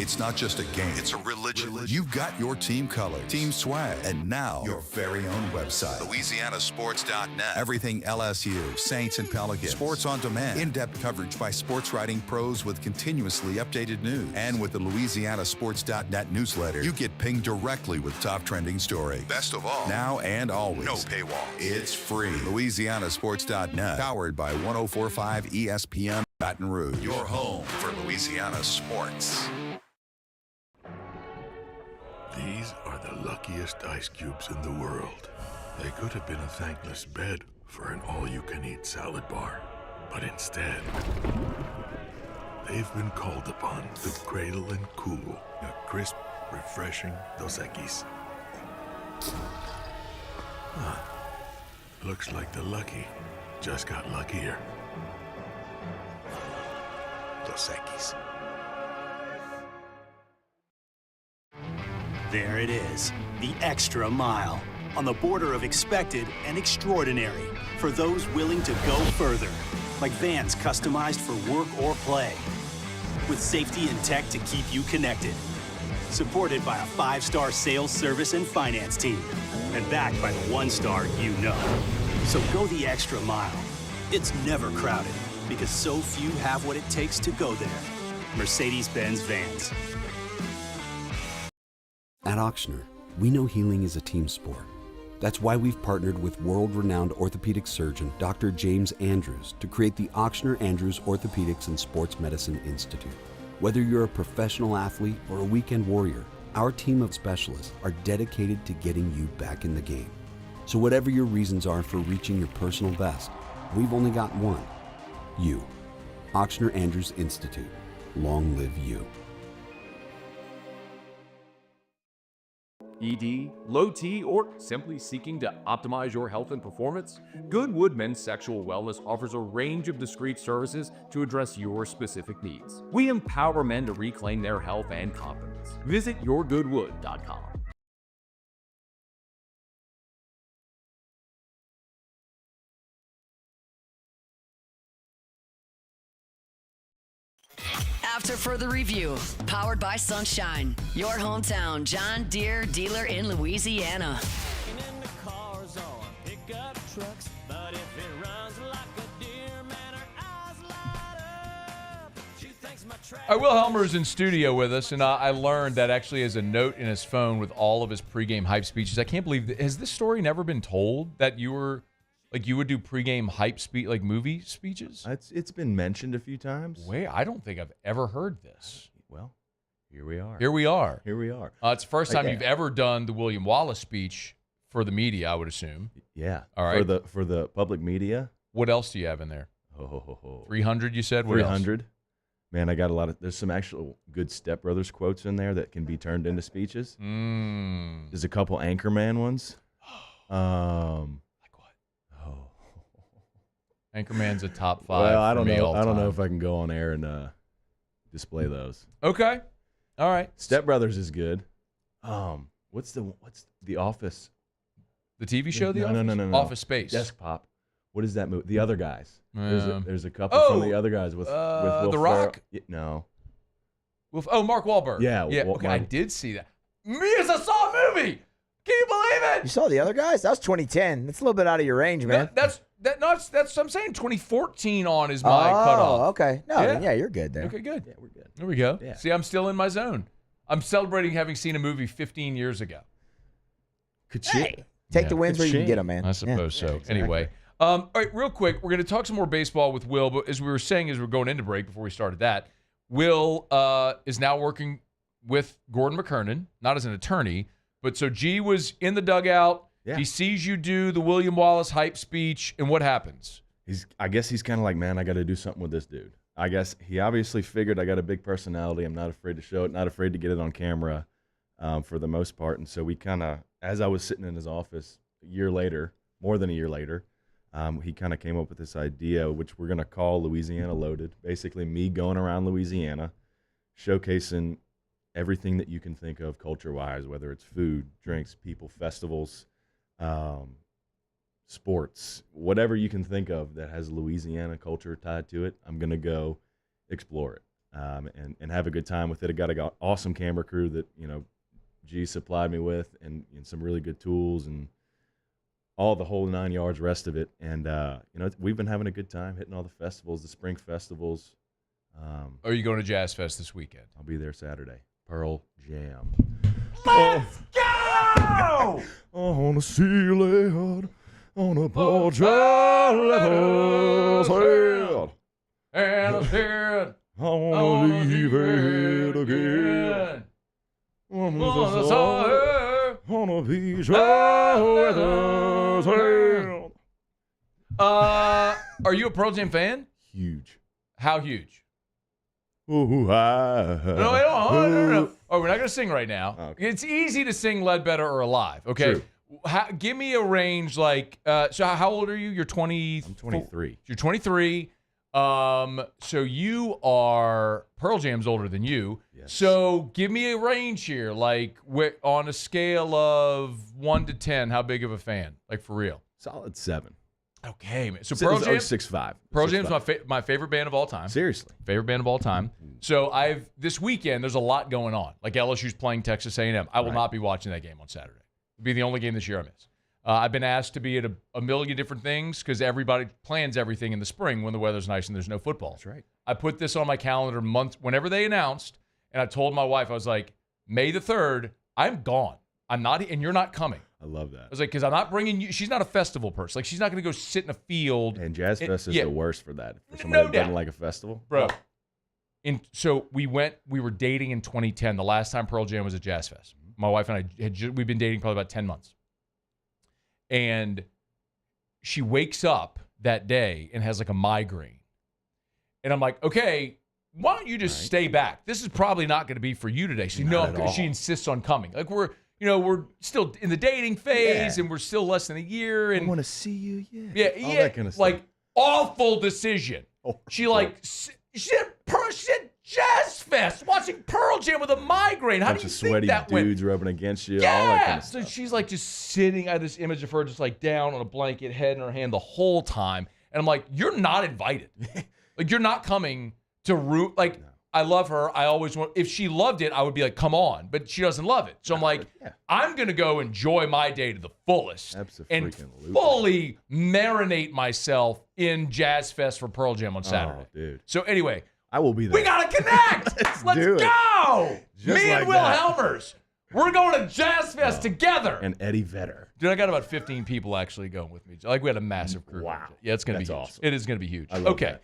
It's not just a game, it's a religion. You've got your team colors, team swag, and now your very own website, LouisianaSports.net. Everything LSU, Saints, and Pelicans. Sports on demand. In-depth coverage by sports writing pros with continuously updated news. And with the LouisianaSports.net newsletter, you get pinged directly with top trending stories. Best of all, now and always, no paywall. It's free. LouisianaSports.net, powered by 104.5 ESPN Baton Rouge. Your home for Louisiana sports. These are the luckiest ice cubes in the world. They could have been a thankless bed for an all-you-can-eat salad bar. But instead, they've been called upon to cradle and cool a crisp, refreshing Dos Equis. Huh. Looks like the lucky just got luckier. Dos Equis. There it is, the extra mile, on the border of expected and extraordinary for those willing to go further, like vans customized for work or play, with safety and tech to keep you connected, supported by a 5-star sales, service, and finance team, and backed by the 1-star you know. So go the extra mile. It's never crowded, because so few have what it takes to go there. Mercedes-Benz Vans. At Ochsner, we know healing is a team sport. That's why we've partnered with world-renowned orthopedic surgeon Dr. James Andrews to create the Ochsner Andrews Orthopedics and Sports Medicine Institute. Whether you're a professional athlete or a weekend warrior, our team of specialists are dedicated to getting you back in the game. So whatever your reasons are for reaching your personal best, we've only got one. You. Ochsner Andrews Institute. Long live you. ED, low T, or simply seeking to optimize your health and performance? Goodwood Men's Sexual Wellness offers a range of discreet services to address your specific needs. We empower men to reclaim their health and confidence. Visit yourgoodwood.com. After further review, powered by Sunshine, your hometown John Deere dealer in Louisiana. All right, Will Helmers in studio with us, and I learned that actually has a note in his phone with all of his pregame hype speeches. I can't believe has this story never been told that you were like you would do pregame hype speech like movie speeches? It's been mentioned a few times. Wait, I don't think I've ever heard this. Well, here we are. Here we are. Here we are. It's the first time you've ever done the William Wallace speech for the media, I would assume. Yeah. All right. For the public media. What else do you have in there? 300, you said? What 300. Man, I got a lot of. There's some actual good Step Brothers quotes in there that can be turned into speeches. There's a couple Anchorman ones. Like what? Oh. Anchorman's a top 5. Well, I don't for me know. all I don't know time. if I can go on air and display those. Okay. All right. Step Brothers is good. What's the Office? The TV show, The Office? No. Office Space. Desk Pop. What is that movie? The Other Guys. There's a couple from The Other Guys with Will The Rock? No. Mark Wahlberg. Yeah. Okay, I did see that. I saw a movie. Can you believe it? You saw The Other Guys? That was 2010. That's a little bit out of your range, man. That's I'm saying 2014 on is my cutoff. Oh, okay. No, yeah, you're good there. Okay, good. Yeah, we're good. There we go. Yeah. See, I'm still in my zone. I'm celebrating having seen a movie 15 years ago. Hey, take the wins where you can get them, man. I suppose so. Exactly. Anyway, all right, real quick, we're going to talk some more baseball with Will. But as we were saying, as we're going into break before we started that, Will is now working with Gordon McKernan, not as an attorney, but so G was in the dugout. Yeah. He sees you do the William Wallace hype speech, and what happens? I guess he's kind of like, man, I got to do something with this dude. I guess he obviously figured I got a big personality. I'm not afraid to show it, not afraid to get it on camera for the most part. And so we kind of, as I was sitting in his office more than a year later, he kind of came up with this idea, which we're going to call Louisiana Loaded. Basically, me going around Louisiana, showcasing everything that you can think of culture-wise, whether it's food, drinks, people, festivals, sports, whatever you can think of that has Louisiana culture tied to it, I'm going to go explore it. and have a good time with it. I got an awesome camera crew that, G supplied me with, and some really good tools and all the whole 9 yards, rest of it. And, we've been having a good time hitting all the festivals, the spring festivals. Are you going to Jazz Fest this weekend? I'll be there Saturday. Pearl Jam. Let's go! I want to see you on a Pearl Jam head. And I said, I want to leave it again. On a beach are you a Pearl Jam fan? Huge. How huge? No. Oh, we're not going to sing right now. Okay. It's easy to sing Ledbetter or Alive, okay? True. Give me a range like, so how old are you? You're 20? I'm 23. You're 23. So you are, Pearl Jam's older than you. Yes. So give me a range here, like on a scale of 1 to 10, how big of a fan? Like for real? Solid 7. Okay, man. So Pearl Jam, 6'5". Pearl Jam's my favorite band of all time. Seriously. Favorite band of all time. So this weekend, there's a lot going on. Like LSU's playing Texas A&M. I will not be watching that game on Saturday. It'll be the only game this year I miss. I've been asked to be at a million different things because everybody plans everything in the spring when the weather's nice and there's no football. That's right. I put this on my calendar whenever they announced, and I told my wife, I was like, May the 3rd, I'm gone. I'm not, and you're not coming. I love that. I was like, because I'm not bringing you. She's not a festival person. Like, she's not going to go sit in a field. And Jazz Fest is the worst for that. For somebody No that doesn't doubt. like a festival. Bro. So we were dating in 2010, the last time Pearl Jam was at Jazz Fest. My wife and I we've been dating probably about 10 months. And she wakes up that day and has like a migraine. And I'm like, okay, why don't you just stay back? This is probably not going to be for you today. She she insists on coming. Like we're still in the dating phase and we're still less than a year. And I want to see you. Yeah. All that kind of stuff. Like awful decision. She said Jazz Fest watching Pearl Jam with a migraine. How do you think sweaty that went? dudes rubbing against you, all that kind of So stuff. she's like just sitting. I had this image of her just like down on a blanket, head in her hand the whole time. And I'm like, you're not invited. Like you're not coming to root. Like I love her. I always want. If she loved it, I would be like, come on. But she doesn't love it. So I'm like, I'm gonna go enjoy my day to the fullest and fully marinate myself in Jazz Fest for Pearl Jam on Saturday. Oh, dude. So anyway. I will be there. We gotta connect. Let's do it. go. Just Me and like Will that. Helmers. We're going to Jazz Fest together. And Eddie Vedder. Dude, I got about 15 people actually going with me. Like we had a massive crew. Wow. Yeah, it's gonna be huge. awesome. It is gonna be huge. I love Okay.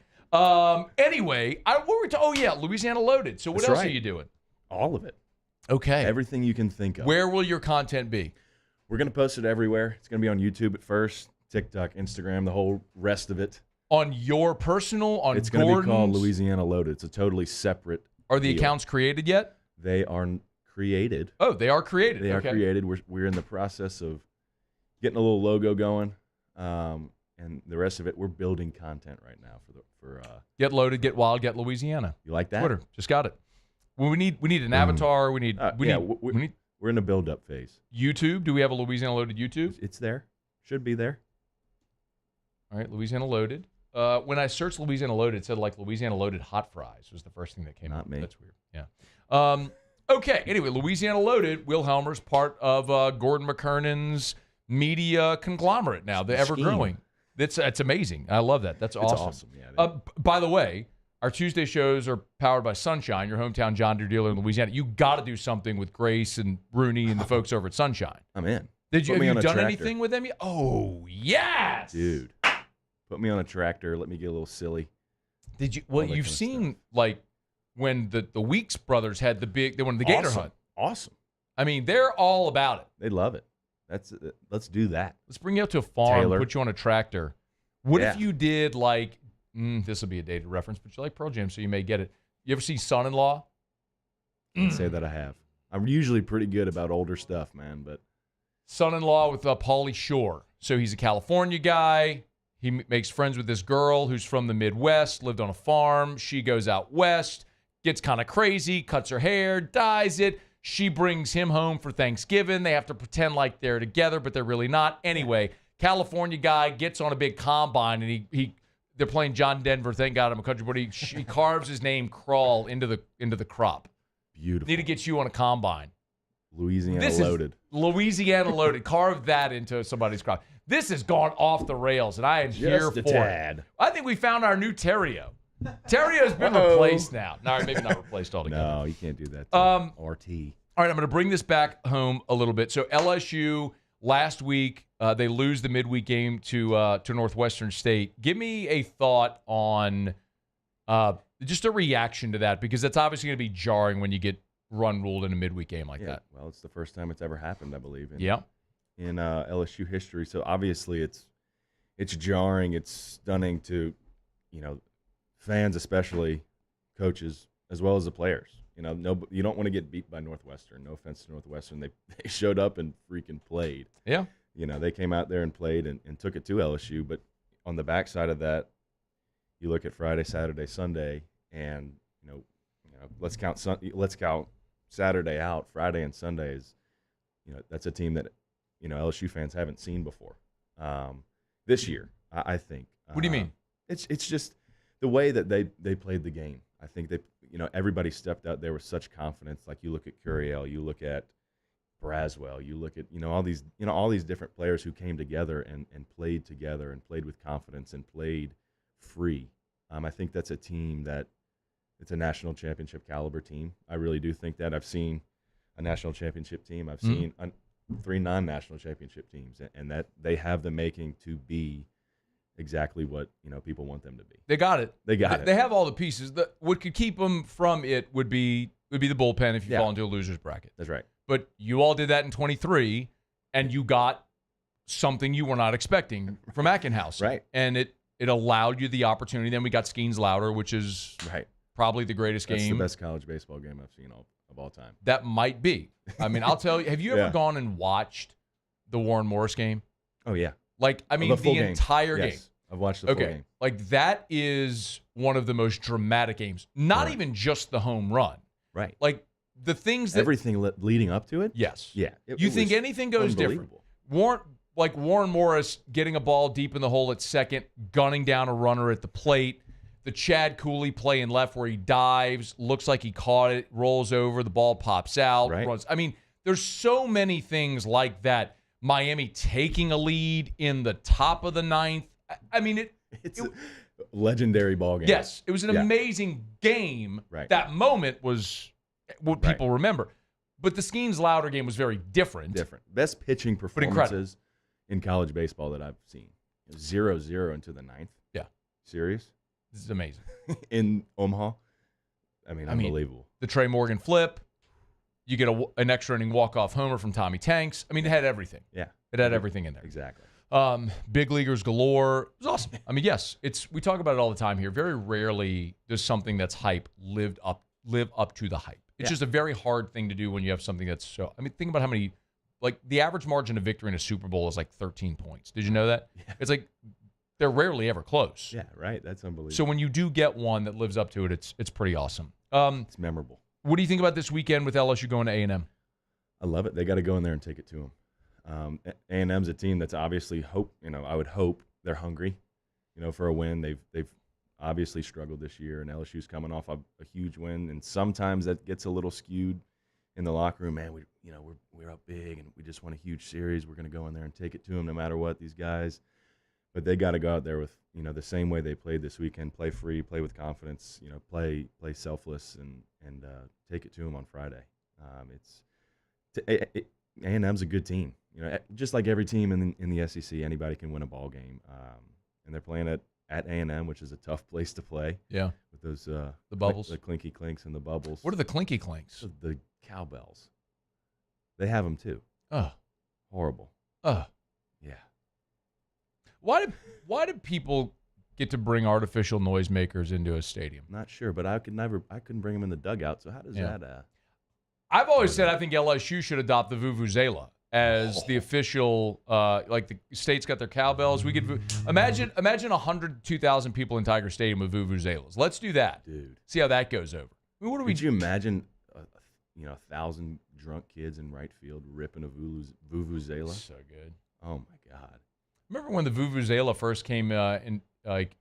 Anyway, what were we Louisiana Loaded. So what That's else right. are you doing? All of it. Okay. Everything you can think of. Where will your content be? We're going to post it everywhere. It's going to be on YouTube at first, TikTok, Instagram, the whole rest of it. On your personal, on It's going to be called Gordon's? Louisiana Loaded. It's a totally separate Are the deal. accounts created yet? They are created. Oh, they are created. They are Okay. created. We're in the process of getting a little logo going, and the rest of it, we're building content right now for Get Loaded, Get Wild, Get Louisiana. You like that? Twitter. Just got it. Well, we need an avatar. We need we're in a build-up phase. YouTube. Do we have a Louisiana Loaded YouTube? It's there. Should be there. All right, Louisiana Loaded. When I searched Louisiana Loaded, it said like Louisiana Loaded hot fries was the first thing that came up. Not me. That's weird. Yeah. Okay. Anyway, Louisiana Loaded. Will Helmers, part of Gordon McKernan's media conglomerate now. The ever growing. That's amazing. I love that. That's awesome. It's awesome. Yeah. By the way, our Tuesday shows are powered by Sunshine, your hometown John Deere dealer in Louisiana. You got to do something with Grace and Rooney and the folks over at Sunshine. I'm in. Have you done tractor. anything with them yet? Oh, yes. Dude. Put me on a tractor. Let me get a little silly. Did you? Well, you've seen like when the Weeks brothers had the Gator Hunt. Awesome. I mean, they're all about it. They love it. Let's do that. Let's bring you out to a farm, Taylor. put you on a tractor. What if Yeah. you did like this will be a dated reference, but you like Pearl Jam, so you may get it. You ever see Son-in-Law? I'd say that I have. I'm usually pretty good about older stuff, man. But Son-in-Law with Pauly Shore. So he's a California guy. He makes friends with this girl who's from the Midwest, lived on a farm. She goes out west, gets kind of crazy, cuts her hair, dyes it. She brings him home for Thanksgiving. They have to pretend like they're together, but they're really not. Anyway, California guy gets on a big combine, and they're playing John Denver. Thank God I'm a country boy. He carves his name Crawl into the crop. Beautiful. Need to get you on a combine. Louisiana loaded. Louisiana loaded. Carve that into somebody's crop. This has gone off the rails, and I am here for it. I think we found our new Terrio. Terrio's been replaced now. No, maybe not replaced altogether. No, you can't do that. RT. All right, I'm going to bring this back home a little bit. So LSU last week, they lose the midweek game to Northwestern State. Give me a thought on just a reaction to that, because that's obviously going to be jarring when you get run ruled in a midweek game like that. Well, it's the first time it's ever happened, I believe. In LSU history. So obviously it's jarring. It's stunning to, fans, especially coaches, as well as the players. You don't want to get beat by Northwestern. No offense to Northwestern. They showed up and freaking played. Yeah. They came out there and played and took it to LSU. But on the backside of that, you look at Friday, Saturday, Sunday, and let's count Saturday out. Friday and Sunday is, that's a team that LSU fans haven't seen before this year. I think. What do you mean? It's just the way that they played the game. I think they, everybody stepped out there with such confidence. Like you look at Curiel, you look at Braswell, you look at all these different players who came together and played together and played with confidence and played free. I think that's a team that it's a national championship caliber team. I really do think that. I've seen a national championship team. I've seen 3 non-national championship teams, and that they have the making to be exactly what people want them to be. They got it. They got it. They have all the pieces. What could keep them from it would be the bullpen if you fall into a loser's bracket. That's right. But you all did that in 23, and you got something you were not expecting from Ackenhouse. Right. And it allowed you the opportunity. Then we got Skeens Louder, which is probably the greatest game. That's the best college baseball game I've seen of all time. That might be. I mean, I'll tell you. Have you ever gone and watched the Warren Morris game? Oh, yeah. Like, I mean, the entire game. I've watched the full game. Like, that is one of the most dramatic games. Not even just the home run. Right. Like, the things that... Everything leading up to it? Yes. Yeah. You think anything goes different? Warren Morris getting a ball deep in the hole at second, gunning down a runner at the plate. The Chad Cooley play in left where he dives, looks like he caught it, rolls over, the ball pops out, runs. I mean, there's so many things like that. Miami taking a lead in the top of the 9th. I mean, it's a legendary ball game. Yes, it was an amazing game. Right. That moment was what people remember. But the Skeens Louder game was very different. Best pitching performances in college baseball that I've seen. 0-0 into the 9th. Yeah. Serious? This is amazing. In Omaha? I mean, unbelievable. The Trey Morgan flip. You get an extra inning walk-off homer from Tommy Tanks. I mean, it had everything. Yeah. It had everything in there. Exactly. Big leaguers galore. It was awesome. I mean, yes, we talk about it all the time here. Very rarely does something that's hype live up to the hype. It's just a very hard thing to do when you have something that's so. I mean, think about how many, like the average margin of victory in a Super Bowl is like 13 points. Did you know that? Yeah. It's like they're rarely ever close. Yeah, right. That's unbelievable. So when you do get one that lives up to it, it's pretty awesome. It's memorable. What do you think about this weekend with LSU going to A&M? I love it. They got to go in there and take it to them. A&M's a team that's obviously I would hope they're hungry, for a win. They've obviously struggled this year, and LSU's coming off a huge win, and sometimes that gets a little skewed in the locker room. Man, we're up big, and we just won a huge series. We're going to go in there and take it to them no matter what. These guys, but they got to go out there with the same way they played this weekend. Play free, play with confidence. Play selfless, and take it to them on Friday. A&M's a good team. Just like every team in the SEC, anybody can win a ball game. And they're playing at A&M, which is a tough place to play. Yeah. With those the bubbles, the clinky clinks and the bubbles. What are the clinky clinks? The cowbells. They have them too. Oh, horrible. Oh, yeah. Why did people get to bring artificial noisemakers into a stadium? Not sure, but I couldn't bring them in the dugout. So how does that? I've always said I think LSU should adopt the vuvuzela as the official. Like the state's got their cowbells. We could imagine 102,000 people in Tiger Stadium with vuvuzelas. Let's do that, dude. See how that goes over. I mean, Could you imagine 1,000 drunk kids in right field ripping a vuvuzela? So good. Oh my God. Remember when the vuvuzela first came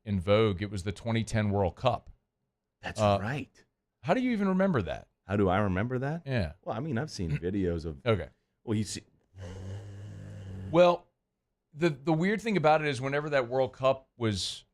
in vogue. It was the 2010 World Cup. That's right. How do you even remember that? How do I remember that? Yeah. Well, I mean, I've seen videos of. Okay. Well, you see. Well, the weird thing about it is whenever that World Cup was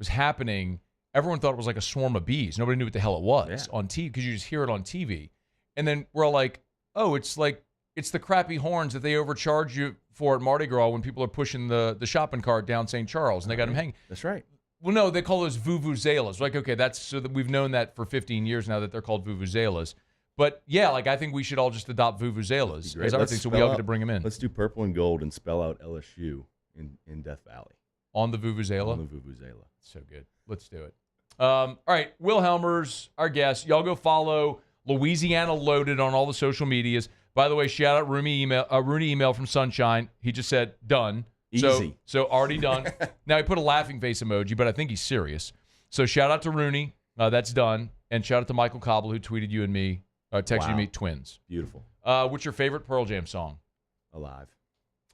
happening, everyone thought it was like a swarm of bees. Nobody knew what the hell it was on TV because you just hear it on TV. And then we're all like, oh, it's the crappy horns that they overcharge you for at Mardi Gras when people are pushing the shopping cart down St. Charles and they got them hanging. That's right. Well, no, they call those vuvuzelas. Like, okay, that's so that we've known that for 15 years now that they're called vuvuzelas. But yeah, like I think we should all just adopt vuvuzelas as our thing, so we all get to bring them in. Let's do purple and gold and spell out LSU in Death Valley. On the vuvuzela? On the vuvuzela. So good. Let's do it. All right, Will Helmers, our guest. Y'all go follow Louisiana Loaded on all the social medias. By the way, shout out Rooney email from Sunshine. He just said done. Easy. So already done. Now he put a laughing face emoji, but I think he's serious. So shout out to Rooney. That's done. And shout out to Michael Cobble who tweeted you and me, texted me twins. Beautiful. What's your favorite Pearl Jam song? Alive.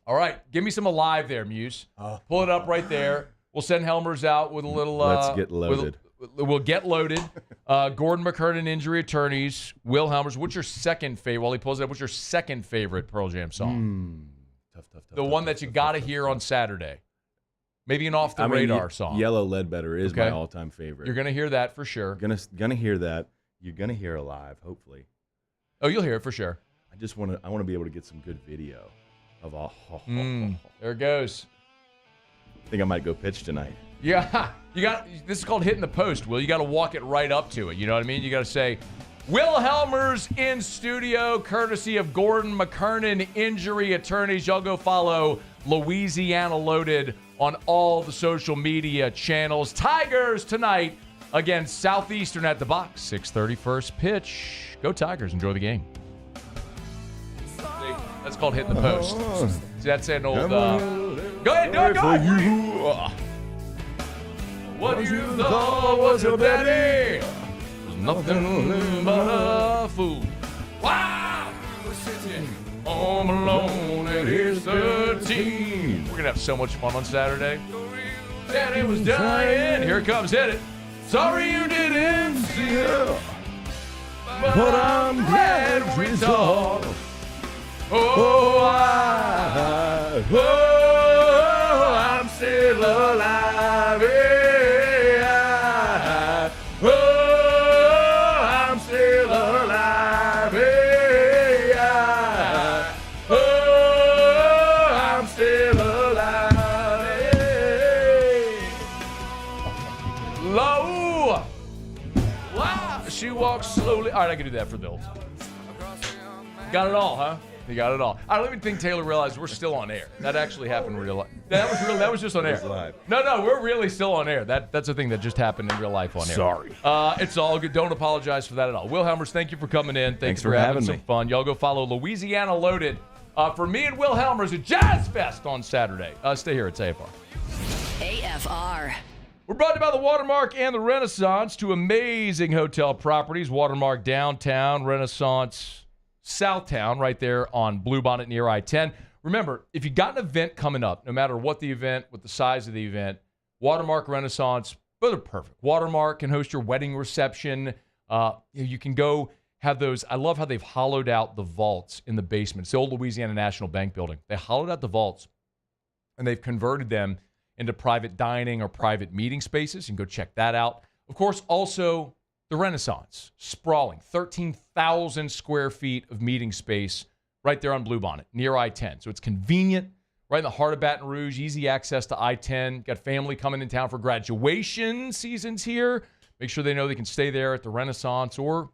All right. Give me some Alive there, Muse. Pull it up right there. We'll send Helmers out with a little. Let's get loaded. We'll get loaded. Gordon McKernan, Injury Attorneys. Will Helmers. What's your second favorite? While he pulls it up, what's your second favorite Pearl Jam song? The one that you got to hear on Saturday. Maybe an off-the-radar song. Yellow Ledbetter is my all-time favorite. You're going to hear that for sure. Gonna hear that. You're going to hear Alive, hopefully. Oh, you'll hear it for sure. I want to be able to get some good video of all. There it goes. I think I might go pitch tonight. Yeah, this is called hitting the post, Will. You got to walk it right up to it. You know what I mean? You got to say, Will Helmers in studio, courtesy of Gordon McKernan, Injury Attorneys. Y'all go follow Louisiana Loaded on all the social media channels. Tigers tonight against Southeastern at the box. 6:30 first pitch. Go Tigers. Enjoy the game. That's called hitting the post. See, that's an old... Go ahead, go ahead. What you thought was your daddy was nothing but a fool. Wow! We're sitting home alone and here's 13. We're going to have so much fun on Saturday. Daddy was dying. Here it comes. Hit it. Sorry you didn't see it, but I'm glad we talked. I'm still alive. I'm still alive. I'm still alive. Low. Wow. She walks slowly. All right, I can do that for the old time. Got it all, huh? You got it all. I don't even think Taylor realized we're still on air. That actually happened in real life. That was just on air. No, we're really still on air. That's a thing that just happened in real life on air. Sorry. It's all good. Don't apologize for that at all. Will Helmers, thank you for coming in. Thanks for having some fun. Y'all go follow Louisiana Loaded for me and Will Helmers at Jazz Fest on Saturday. Stay here at AFR. AFR. We're brought to you by the Watermark and the Renaissance, two amazing hotel properties. Watermark Downtown, Renaissance Southtown, right there on Bluebonnet near I-10. Remember, if you got an event coming up, no matter what the event, what the size of the event, Watermark, Renaissance, both are perfect. Watermark can host your wedding reception. You can go have those. I love how they've hollowed out the vaults in the basement. It's the old Louisiana National Bank building. They hollowed out the vaults, and they've converted them into private dining or private meeting spaces. You can go check that out. Of course, also the Renaissance, sprawling, 13,000 square feet of meeting space right there on Bluebonnet, near I-10. So it's convenient, right in the heart of Baton Rouge, easy access to I-10. Got family coming in town for graduation seasons here. Make sure they know they can stay there at the Renaissance, or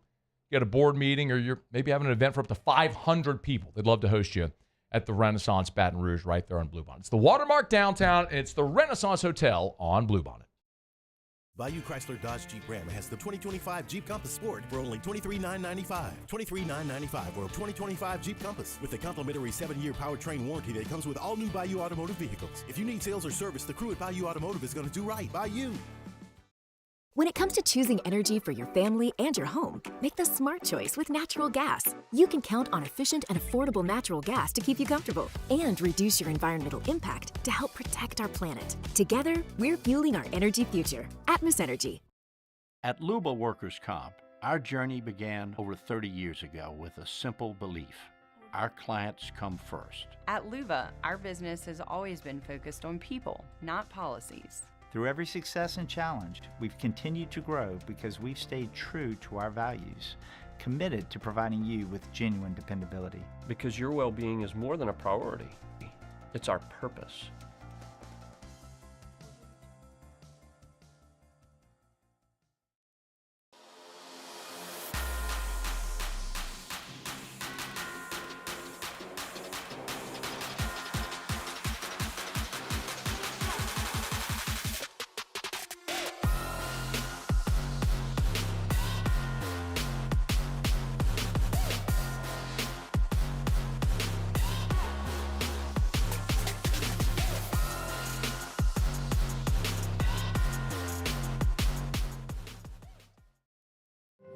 you got a board meeting, or you're maybe having an event for up to 500 people. They'd love to host you at the Renaissance Baton Rouge right there on Bluebonnet. It's the Watermark Downtown, and it's the Renaissance Hotel on Bluebonnet. Bayou Chrysler Dodge Jeep Ram has the 2025 Jeep Compass Sport for only $23,995. $23,995 or 2025 Jeep Compass with a complimentary 7-year powertrain warranty that comes with all new Bayou Automotive vehicles. If you need sales or service, the crew at Bayou Automotive is going to do right by you. When it comes to choosing energy for your family and your home, make the smart choice with natural gas. You can count on efficient and affordable natural gas to keep you comfortable and reduce your environmental impact to help protect our planet. Together, we're fueling our energy future. Atmos Energy. At Luba Workers' Comp, our journey began over 30 years ago with a simple belief. Our clients come first. At Luba, our business has always been focused on people, not policies. Through every success and challenge, we've continued to grow because we've stayed true to our values, committed to providing you with genuine dependability. Because your well-being is more than a priority. It's our purpose.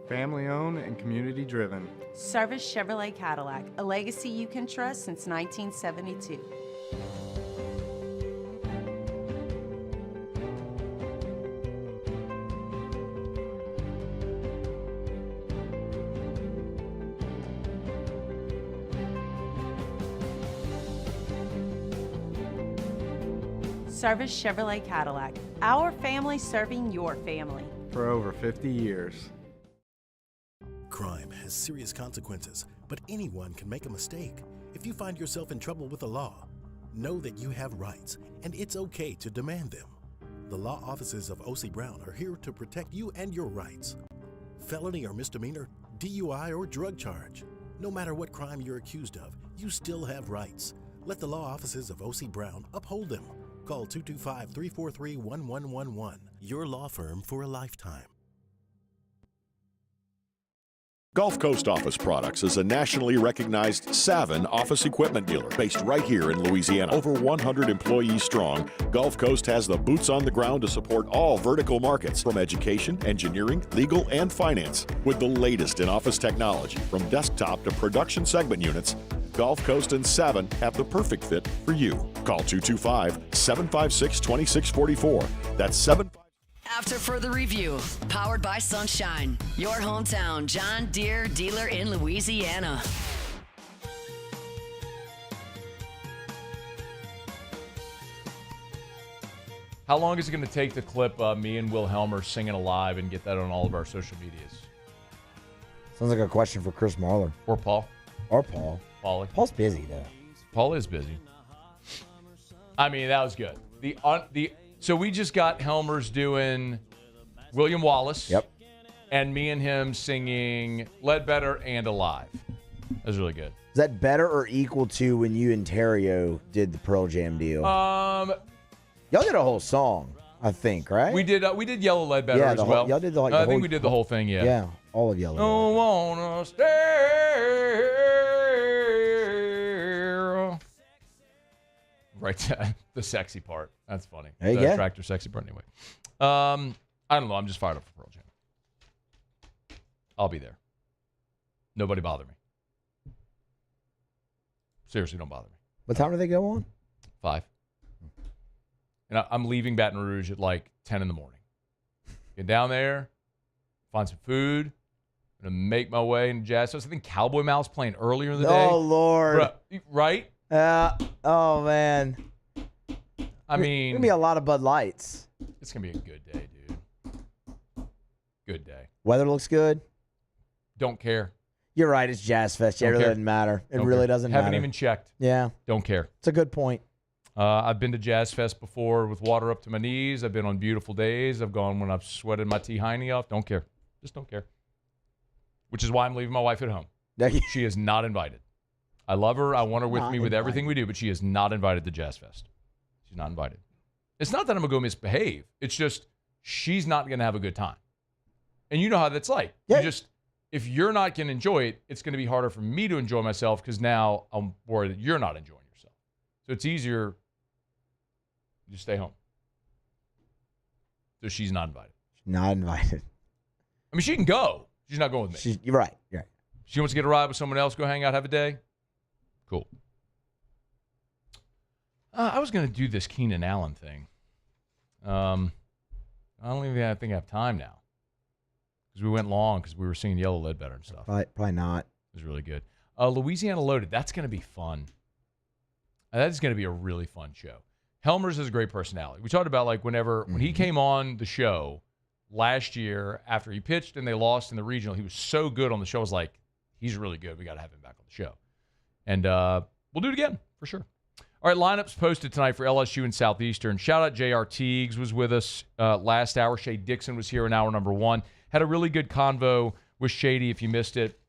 Family owned and community driven. Service Chevrolet Cadillac, a legacy you can trust since 1972. Service Chevrolet Cadillac, our family serving your family. For over 50 years. Crime has serious consequences, but anyone can make a mistake. If you find yourself in trouble with the law, know that you have rights, and it's okay to demand them. The law offices of O.C. Brown are here to protect you and your rights. Felony or misdemeanor, DUI or drug charge. No matter what crime you're accused of, you still have rights. Let the law offices of O.C. Brown uphold them. Call 225-343-1111. Your law firm for a lifetime. Gulf Coast Office Products is a nationally recognized Savin office equipment dealer based right here in Louisiana. Over 100 employees strong, Gulf Coast has the boots on the ground to support all vertical markets from education, engineering, legal, and finance. With the latest in office technology from desktop to production segment units, Gulf Coast and Savin have the perfect fit for you. Call 225-756-2644. That's 7. After further review, powered by Sunshine, your hometown John Deere dealer in Louisiana. How long is it going to take to clip me and Will Helmers singing Alive and get that on all of our social medias? Sounds like a question for Chris Marler. Or Paul. Or Paul. Paulie. Paul's busy, though. Paul is busy. I mean, that was good. So we just got Hellmers doing William Wallace. Yep. And me and him singing Ledbetter and Alive. That was really good. Is that better or equal to when you and Terrio did the Pearl Jam deal? Y'all did a whole song, I think, right? We did Yellow Ledbetter as well. Y'all did the I think we did the whole thing, yeah. Yeah, all of Yellow. Don't wanna stay. Right, the sexy part. That's funny. There you the go. Tractor sexy part anyway. I don't know. I'm just fired up for Pearl Jam. I'll be there. Nobody bother me. Seriously, don't bother me. What time do they go on? 5. And I'm leaving Baton Rouge at like 10 in the morning. Get down there, find some food. I'm going to make my way into Jazz Fest. I think Cowboy Mouth's playing earlier in the day. Oh, Lord. Right? Oh, man. I mean, going to be a lot of Bud Lights. It's going to be a good day, dude. Good day. Weather looks good. Don't care. You're right. It's Jazz Fest. It really doesn't matter. It really doesn't matter. Haven't even checked. Yeah. Don't care. It's a good point. I've been to Jazz Fest before with water up to my knees. I've been on beautiful days. I've gone when I've sweated my T. Heine off. Don't care. Just don't care. Which is why I'm leaving my wife at home. She is not invited. I love her. I want her with me with everything we do, but she is not invited to Jazz Fest. She's not invited. It's not that I'm going to go misbehave. It's just she's not going to have a good time. And you know how that's like. Yeah. If you're not going to enjoy it, it's going to be harder for me to enjoy myself because now I'm worried that you're not enjoying yourself. So it's easier. Just stay home. So she's not invited. Not invited. I mean, she can go. She's not going with me. You're right. You're right. She wants to get a ride with someone else, go hang out, have a day. Cool. I was going to do this Keenan Allen thing. I don't even think I have time now. Because we went long because we were singing Yellow Ledbetter and stuff. Probably not. It was really good. Louisiana Loaded. That's going to be fun. That is going to be a really fun show. Hellmers has a great personality. We talked about like when he came on the show last year after he pitched and they lost in the regional, he was so good on the show. I was like, he's really good. We got to have him back on the show. And we'll do it again for sure. All right, lineups posted tonight for LSU and Southeastern. Shout out J.R. Artigues was with us last hour. Shea Dixon was here in hour number 1. Had a really good convo with Shady, if you missed it,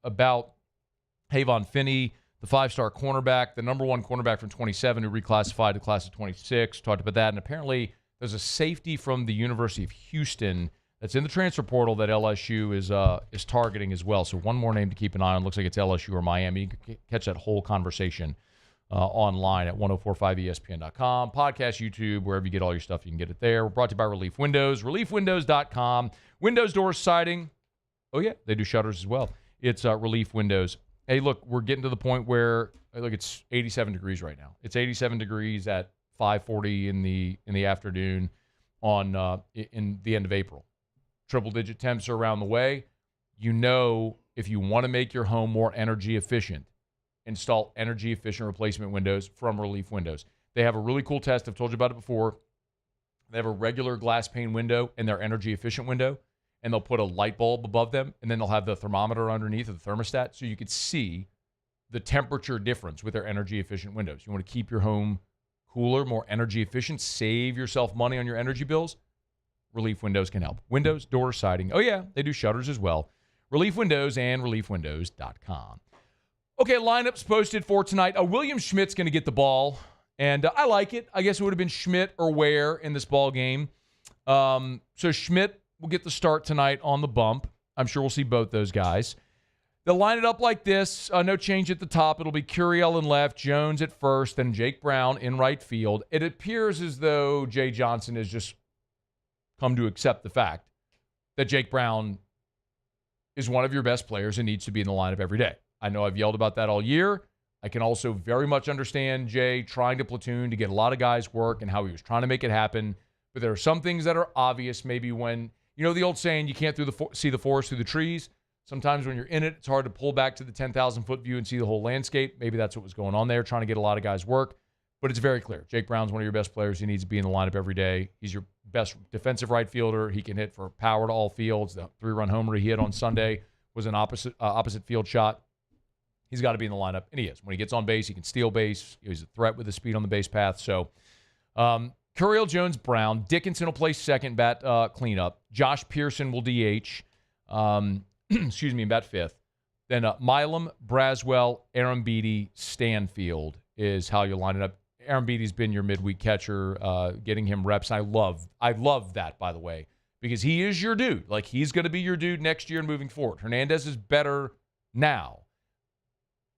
about Havon Finney, the 5-star cornerback, the number 1 cornerback from 27 who reclassified to class of 26. Talked about that. And apparently there's a safety from the University of Houston that's in the transfer portal that LSU is targeting as well. So one more name to keep an eye on. Looks like it's LSU or Miami. You can catch that whole conversation online at 1045ESPN.com, podcast, YouTube, wherever you get all your stuff, you can get it there. We're brought to you by Relief Windows, reliefwindows.com. Windows, doors, siding. Oh, yeah, they do shutters as well. It's Relief Windows. Hey, look, we're getting to the point where, look, it's 87 degrees right now. It's 87 degrees at 5:40 in the afternoon on in the end of April. Triple-digit temps are around the way. You know, if you want to make your home more energy efficient, install energy-efficient replacement windows from Relief Windows. They have a really cool test. I've told you about it before. They have a regular glass pane window and their energy-efficient window, and they'll put a light bulb above them, and then they'll have the thermometer underneath of the thermostat so you could see the temperature difference with their energy-efficient windows. You want to keep your home cooler, more energy-efficient, save yourself money on your energy bills? Relief Windows can help. Windows, doors, siding. Oh, yeah, they do shutters as well. Relief Windows and reliefwindows.com. Okay, lineups posted for tonight. William Schmidt's going to get the ball, and I like it. I guess it would have been Schmidt or Ware in this ball game. So Schmidt will get the start tonight on the bump. I'm sure we'll see both those guys. They'll line it up like this. No change at the top. It'll be Curiel in left, Jones at first, then Jake Brown in right field. It appears as though Jay Johnson has just come to accept the fact that Jake Brown is one of your best players and needs to be in the lineup every day. I know I've yelled about that all year. I can also very much understand Jay trying to platoon to get a lot of guys work and how he was trying to make it happen. But there are some things that are obvious maybe when, you know the old saying, you can't see the forest through the trees. Sometimes when you're in it, it's hard to pull back to the 10,000-foot view and see the whole landscape. Maybe that's what was going on there, trying to get a lot of guys work. But it's very clear. Jake Brown's one of your best players. He needs to be in the lineup every day. He's your best defensive right fielder. He can hit for power to all fields. The 3-run homer he hit on Sunday was an opposite field shot. He's got to be in the lineup, and he is. When he gets on base, he can steal base. He's a threat with his speed on the base path. So, Curiel Jones Brown. Dickinson will play second, bat cleanup. Josh Pearson will DH. Bat fifth. Then Milam, Braswell, Aaron Beatty, Stanfield is how you line it up. Aaron Beatty's been your midweek catcher, getting him reps. I love that, by the way, because he is your dude. Like, he's going to be your dude next year and moving forward. Hernandez is better now.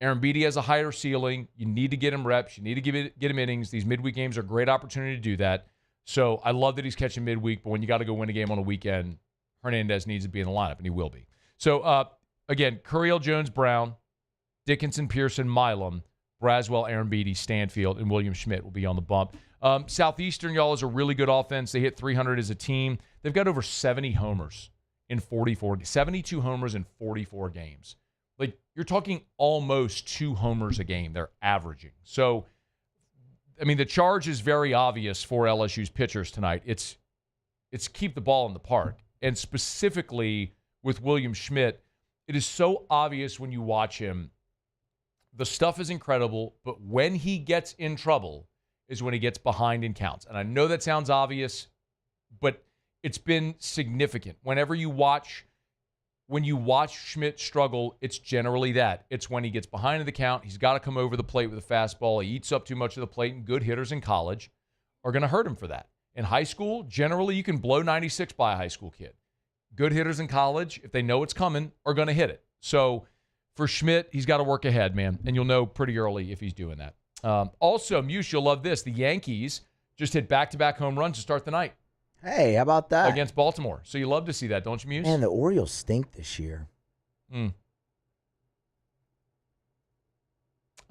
Aaron Beatty has a higher ceiling. You need to get him reps. You need to get him innings. These midweek games are a great opportunity to do that. So I love that he's catching midweek, but when you got to go win a game on a weekend, Hernandez needs to be in the lineup, and he will be. So, again, Curiel Jones Brown, Dickinson, Pearson, Milam, Braswell, Aaron Beatty, Stanfield, and William Schmidt will be on the bump. Southeastern, y'all, is a really good offense. They hit 300 as a team. They've got over 70 homers in 72 homers in 44 games. Like, you're talking almost 2 homers a game they're averaging. So, I mean, the charge is very obvious for LSU's pitchers tonight. It's keep the ball in the park. And specifically with William Schmidt, it is so obvious when you watch him. The stuff is incredible, but when he gets in trouble is when he gets behind in counts. And I know that sounds obvious, but it's been significant. When you watch Schmidt struggle, it's generally that. It's when he gets behind in the count. He's got to come over the plate with a fastball. He eats up too much of the plate, and good hitters in college are going to hurt him for that. In high school, generally, you can blow 96 by a high school kid. Good hitters in college, if they know it's coming, are going to hit it. So for Schmidt, he's got to work ahead, man, and you'll know pretty early if he's doing that. Also, Muse, you'll love this. The Yankees just hit back-to-back home runs to start the night. Hey, how about that? Against Baltimore. So you love to see that, don't you, Muse? Man, the Orioles stink this year.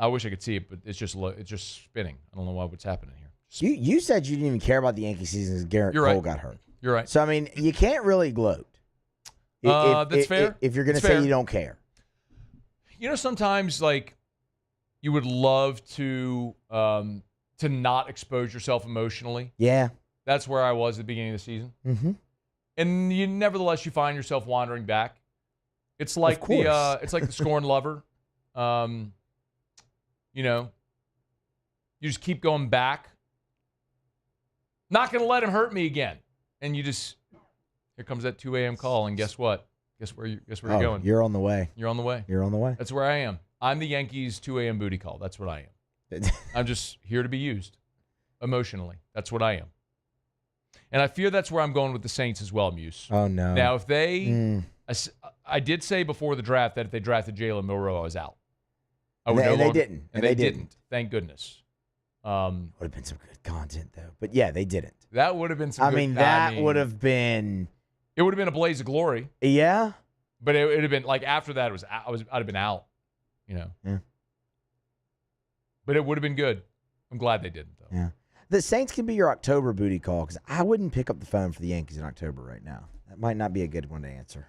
I wish I could see it, but it's just spinning. I don't know what's happening here. You said you didn't even care about the Yankee season because Garrett Cole got hurt. You're right. So, I mean, you can't really gloat. That's fair. If you're going to say you don't care. You know, sometimes, like, you would love to not expose yourself emotionally. Yeah. That's where I was at the beginning of the season. Mm-hmm. And nevertheless, you find yourself wandering back. It's like the scorned lover. You know, you just keep going back. Not going to let him hurt me again. And you just, here comes that 2 a.m. call, and guess what? Guess where you're going? You're on the way. You're on the way. You're on the way. That's where I am. I'm the Yankees 2 a.m. booty call. That's what I am. I'm just here to be used emotionally. That's what I am. And I fear that's where I'm going with the Saints as well, Muse. Oh, no. Now, if they, I did say before the draft that if they drafted Jalen Milroe, I was out. They didn't. And they didn't. Thank goodness. Would have been some good content, though. But, yeah, they didn't. That would have been some that would have been. It would have been a blaze of glory. Yeah. But it would have been, like, after that, I'd have been out, you know. Yeah. But it would have been good. I'm glad they didn't, though. Yeah. The Saints can be your October booty call because I wouldn't pick up the phone for the Yankees in October right now. That might not be a good one to answer.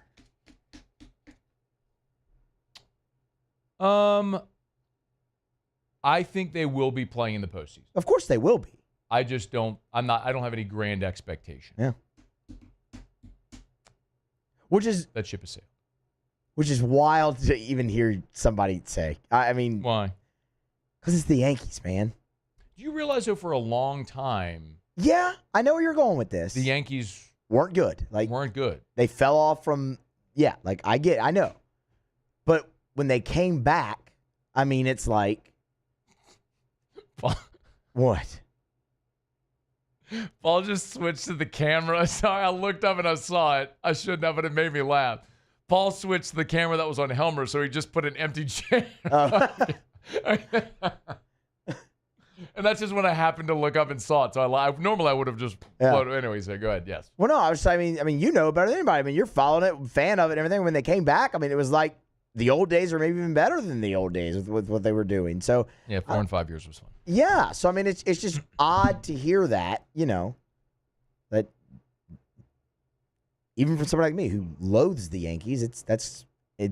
I think they will be playing in the postseason. Of course they will be. I just don't. I don't have any grand expectation. Yeah. That ship is sailed. Which is wild to even hear somebody say. I mean, why? Because it's the Yankees, man. Do you realize, though, for a long time? Yeah, I know where you're going with this. The Yankees weren't good. Weren't good. They fell off from. Yeah, like I know. But when they came back, I mean, it's like. What? Paul just switched to the camera. Sorry, I looked up and I saw it. I shouldn't have, but it made me laugh. Paul switched to the camera that was on Hellmers, so he just put an empty chair. And that's just when I happened to look up and saw it. So normally I would have just floated. Anyway, so go ahead. Yes. Well, no, I mean, you know better than anybody. I mean, you're following it, fan of it, and everything. When they came back, I mean, it was like the old days, or maybe even better than the old days with what they were doing. So 4 and 5 years was fun. Yeah. So I mean, it's just odd to hear that. You know, that even from somebody like me who loathes the Yankees, it's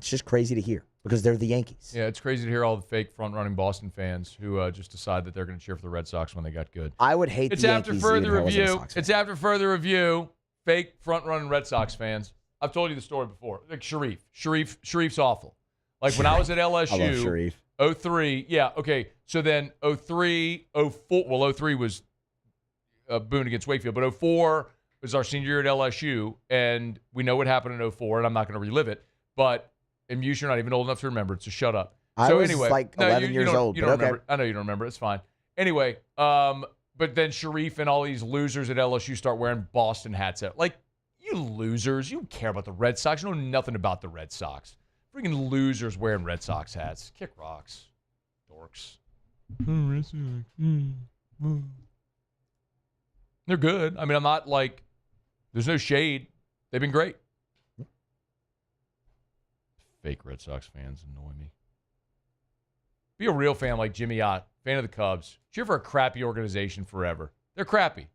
just crazy to hear. Because they're the Yankees. Yeah, it's crazy to hear all the fake front-running Boston fans who just decide that they're going to cheer for the Red Sox when they got good. I would hate the Yankees. It's after further review. Fake front-running Red Sox fans. I've told you the story before. Like Sharif's awful. Like when I was at LSU. I love Sharif. 03. Yeah, okay. So then 03, 04. Well, 03 was Boone against Wakefield. But 04 was our senior year at LSU. And we know what happened in 04, and I'm not going to relive it. But... And you're not even old enough to remember it, so shut up. I was like 11 years old. You don't remember. I know you don't remember. It's fine. Anyway, but then Sharif and all these losers at LSU start wearing Boston hats. Like, you losers. You don't care about the Red Sox. You know nothing about the Red Sox. Freaking losers wearing Red Sox hats. Kick rocks. Dorks. They're good. I mean, I'm not like, there's no shade. They've been great. Fake Red Sox fans annoy me. Be a real fan like Jimmy Ott, fan of the Cubs. Cheer for a crappy organization forever. They're crappy.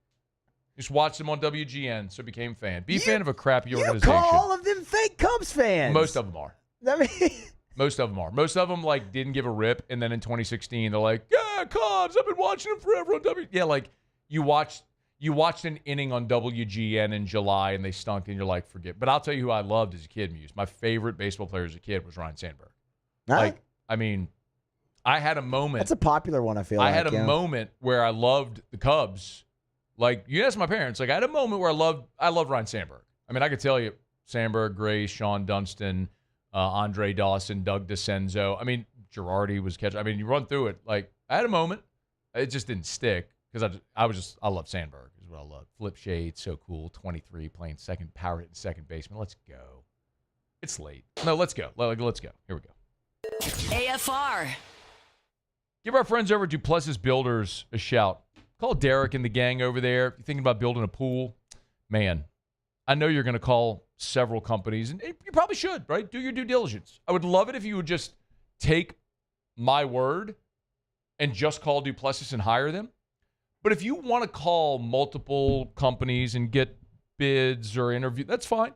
Just watched them on WGN, so became a fan. Be a fan of a crappy organization. You call all of them fake Cubs fans. Most of them are. I mean, most of them are. Most of them like didn't give a rip, and then in 2016 they're like, "Yeah, Cubs. I've been watching them forever on WGN." Yeah, like you watched an inning on WGN in July, and they stunk, and you're like, forget. But I'll tell you who I loved as a kid, Muse. My favorite baseball player as a kid was Ryan Sandberg. Like, I mean, I had a moment. That's a popular one, I feel like. I had a moment where I loved the Cubs. Like, you ask my parents, like, I had a moment where I loved Ryan Sandberg. I mean, I could tell you, Sandberg, Grace, Sean Dunston, Andre Dawson, Doug DeCenzo. I mean, Girardi was catching. I mean, you run through it. Like, I had a moment. It just didn't stick. Because I love Sandberg is what I love. Flip shade, so cool. 23, playing second, power hitting second baseman. Let's go. It's late. No, let's go. Let's go. Here we go. AFR. Give our friends over at Duplessis Builders a shout. Call Derek and the gang over there. If you're thinking about building a pool, man, I know you're going to call several companies, and you probably should, right? Do your due diligence. I would love it if you would just take my word and just call Duplessis and hire them. But if you want to call multiple companies and get bids or interview, that's fine.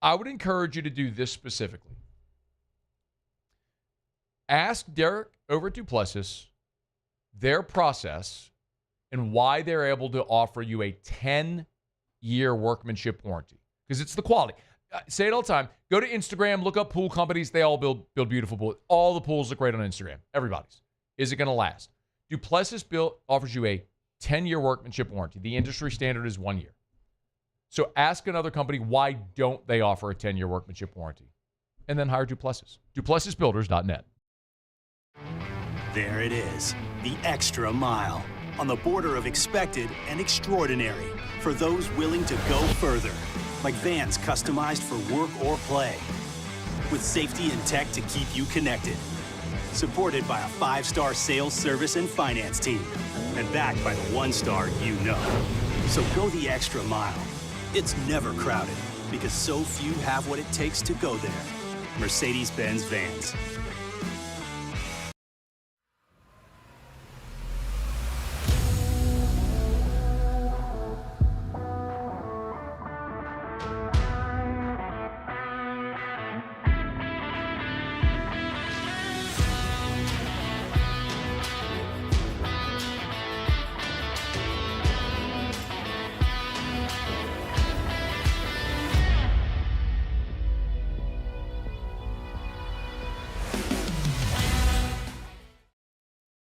I would encourage you to do this specifically. Ask Derek over at Duplessis their process and why they're able to offer you a 10-year workmanship warranty. Because it's the quality. I say it all the time. Go to Instagram, look up pool companies. They all build beautiful pools. All the pools look great on Instagram. Everybody's. Is it going to last? Duplessis offers you a 10-year workmanship warranty. The industry standard is 1 year. So ask another company, why don't they offer a 10-year workmanship warranty? And then hire Duplessis. DuplessisBuilders.net. There it is, the extra mile, on the border of expected and extraordinary, for those willing to go further, like vans customized for work or play, with safety and tech to keep you connected, supported by a 5-star sales, service, and finance team, and backed by the 1-star you know. So go the extra mile. It's never crowded, because so few have what it takes to go there. Mercedes-Benz Vans.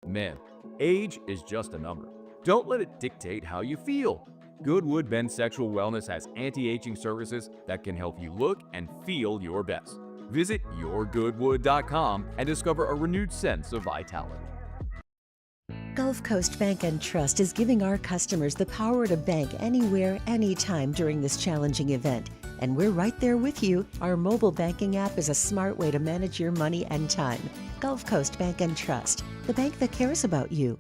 Men, age is just a number. Don't let it dictate how you feel. Goodwood Men's Sexual Wellness has anti-aging services that can help you look and feel your best. Visit yourgoodwood.com and discover a renewed sense of vitality. Gulf Coast Bank and Trust is giving our customers the power to bank anywhere, anytime during this challenging event. And we're right there with you. Our mobile banking app is a smart way to manage your money and time. Gulf Coast Bank and Trust, the bank that cares about you.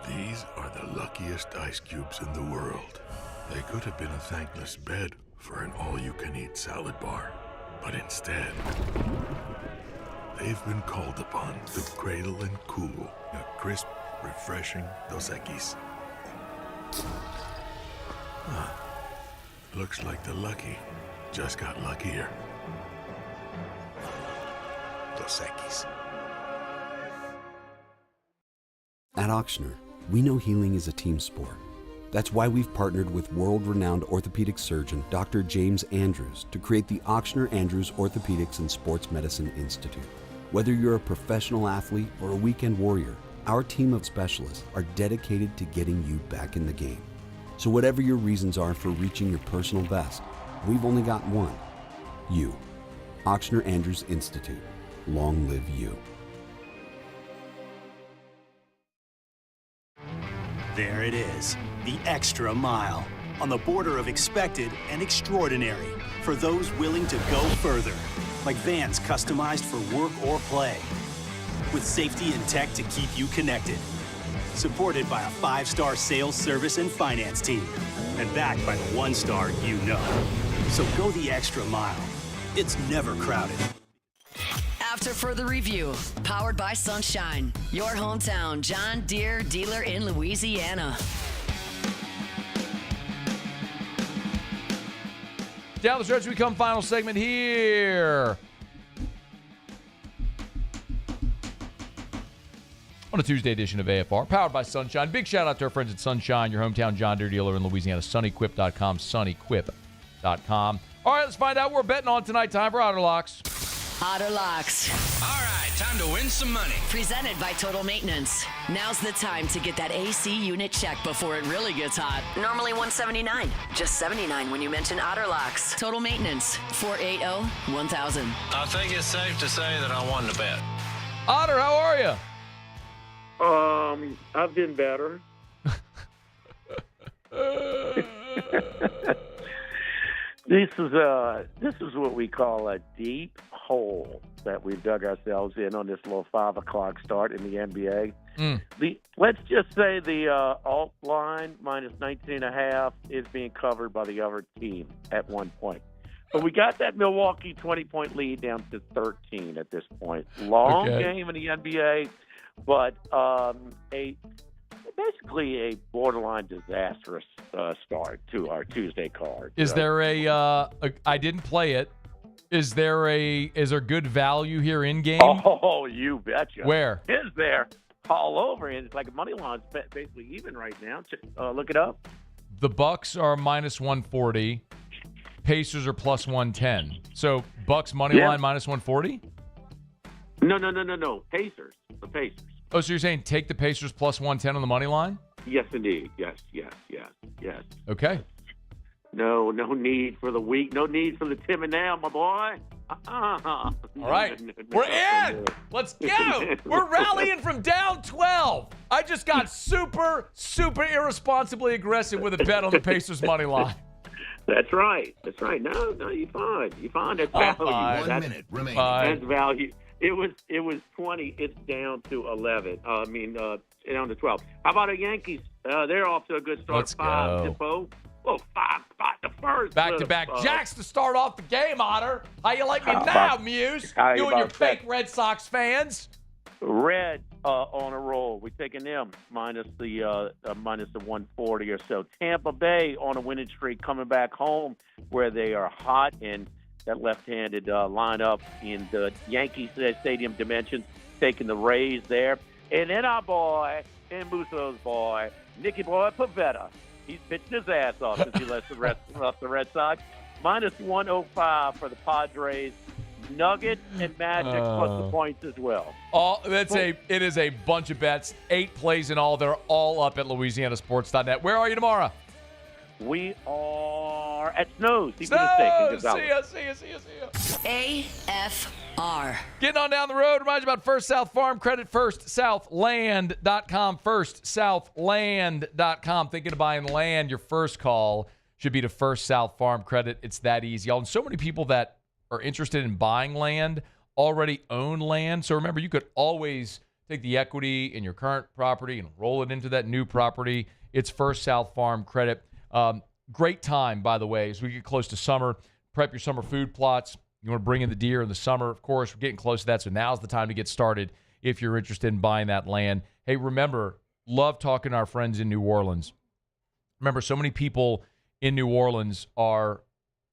These are the luckiest ice cubes in the world. They could have been a thankless bed for an all-you-can-eat salad bar. But instead, they've been called upon to cradle and cool a crisp, refreshing Dos Equis. Looks like the lucky just got luckier. Dos Equis. At Auctioner, we know healing is a team sport. That's why we've partnered with world-renowned orthopedic surgeon Dr. James Andrews to create the Auctioner Andrews Orthopedics and Sports Medicine Institute. Whether you're a professional athlete or a weekend warrior, our team of specialists are dedicated to getting you back in the game. So whatever your reasons are for reaching your personal best, we've only got one. You. Auctioner Andrews Institute. Long live you. There it is, the extra mile, on the border of expected and extraordinary, for those willing to go further, like vans customized for work or play, with safety and tech to keep you connected, supported by a 5-star sales, service, and finance team, and backed by the 1-star you know. So go the extra mile. It's never crowded. After further review, powered by Sunshine, your hometown John Deere dealer in Louisiana. Down the stretch we come, final segment here on a Tuesday edition of AFR, powered by Sunshine. Big shout out to our friends at Sunshine, your hometown John Deere dealer in Louisiana. Sunnyquip.com, sunnyquip.com. All right, let's find out what we're betting on tonight. Time for Otter Locks. Otter Locks. All right, time to win some money. Presented by Total Maintenance. Now's the time to get that AC unit checked before it really gets hot. Normally $179, just $79 when you mention Otter Locks. Total Maintenance, 480-1000. I think it's safe to say that I won the bet. Otter, how are you? I've been better. This is what we call a deep hole. that we've dug ourselves in on this little 5 o'clock start in the NBA. Mm. Let's just say the alt line minus 19.5 is being covered by the other team at one point. But we got that Milwaukee 20-point lead down to 13 at this point. Long game in the NBA, but basically a borderline disastrous start to our Tuesday card. Is there I didn't play it. Is there good value here in game? Oh, you betcha. Where? Is there? All over. And it's like a money line. It's basically even right now. Look it up. The Bucks are minus 140. Pacers are plus 110. So Bucks money line minus 140? No. Pacers. The Pacers. Oh, so you're saying take the Pacers plus 110 on the money line? Yes, indeed. Yes. Okay. No need for the weak. No need for the Tim and now, my boy. All right. We're in. Let's go. We're rallying from down 12. I just got super irresponsibly aggressive with a bet on the Pacers money line. That's right. No, you're fine. That's value. 1 minute remaining. That's value. It was 20. It's down to 11. Down to 12. How about the Yankees? They're off to a good start. Let's go. 5-0. Oh, 5 the first. Back-to-back Jacks to start off the game, Otter. How you like me now, Muse? You and your fake Red Sox fans. Red on a roll. We're taking them minus the 140 or so. Tampa Bay on a winning streak, coming back home where they are hot in that left-handed lineup in the Yankees Stadium dimensions, taking the Rays there. And then our boy, and Musso's boy, Nicky Boy Pavetta. He's pitching his ass off since he left the Red Sox. Minus 105 for the Padres. Nuggets and Magic plus the points as well. It is a bunch of bets. 8 plays in all. They're all up at LouisianaSports.net. Where are you tomorrow? We are at Snow's. See ya. AFR. Getting on down the road. Reminds you about First South Farm Credit. FirstSouthLand.com. FirstSouthLand.com. Thinking of buying land? Your first call should be to First South Farm Credit. It's that easy. And so many people that are interested in buying land already own land. So remember, you could always take the equity in your current property and roll it into that new property. It's First South Farm Credit. Great time, by the way, as we get close to summer. Prep your summer food plots. You want to bring in the deer in the summer. Of course, we're getting close to that, so now's the time to get started if you're interested in buying that land. Hey, remember, love talking to our friends in New Orleans. Remember, so many people in New Orleans are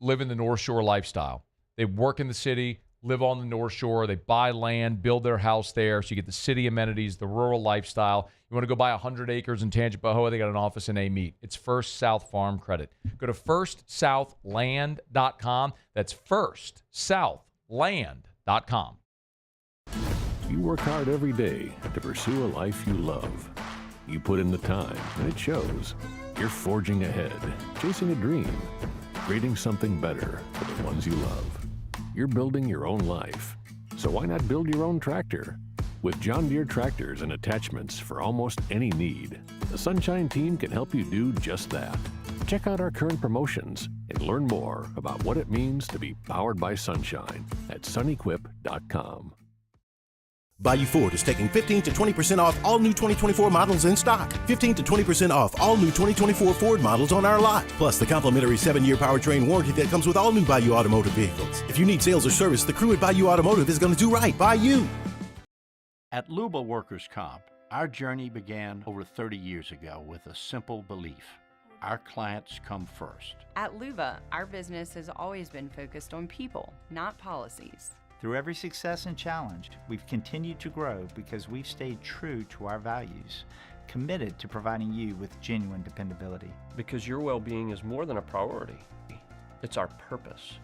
living the North Shore lifestyle. They work in the city, live on the North Shore. They buy land, build their house there, so you get the city amenities, the rural lifestyle. You want to go buy 100 acres in Tangipahoa, they got an office in Amite. It's First South Farm Credit. Go to FirstSouthLand.com. That's FirstSouthLand.com. You work hard every day to pursue a life you love. You put in the time, and it shows. You're forging ahead, chasing a dream, creating something better for the ones you love. You're building your own life. So why not build your own tractor? With John Deere tractors and attachments for almost any need, the Sunshine team can help you do just that. Check out our current promotions and learn more about what it means to be powered by Sunshine at sunequip.com. Bayou Ford is taking 15 to 20% off all new 2024 models in stock. 15 to 20% off all new 2024 Ford models on our lot. Plus the complimentary 7-year powertrain warranty that comes with all new Bayou Automotive vehicles. If you need sales or service, the crew at Bayou Automotive is going to do right by you. At Luba Workers' Comp, our journey began over 30 years ago with a simple belief. Our clients come first. At Luba, our business has always been focused on people, not policies. Through every success and challenge, we've continued to grow because we've stayed true to our values, committed to providing you with genuine dependability. Because your well-being is more than a priority. It's our purpose.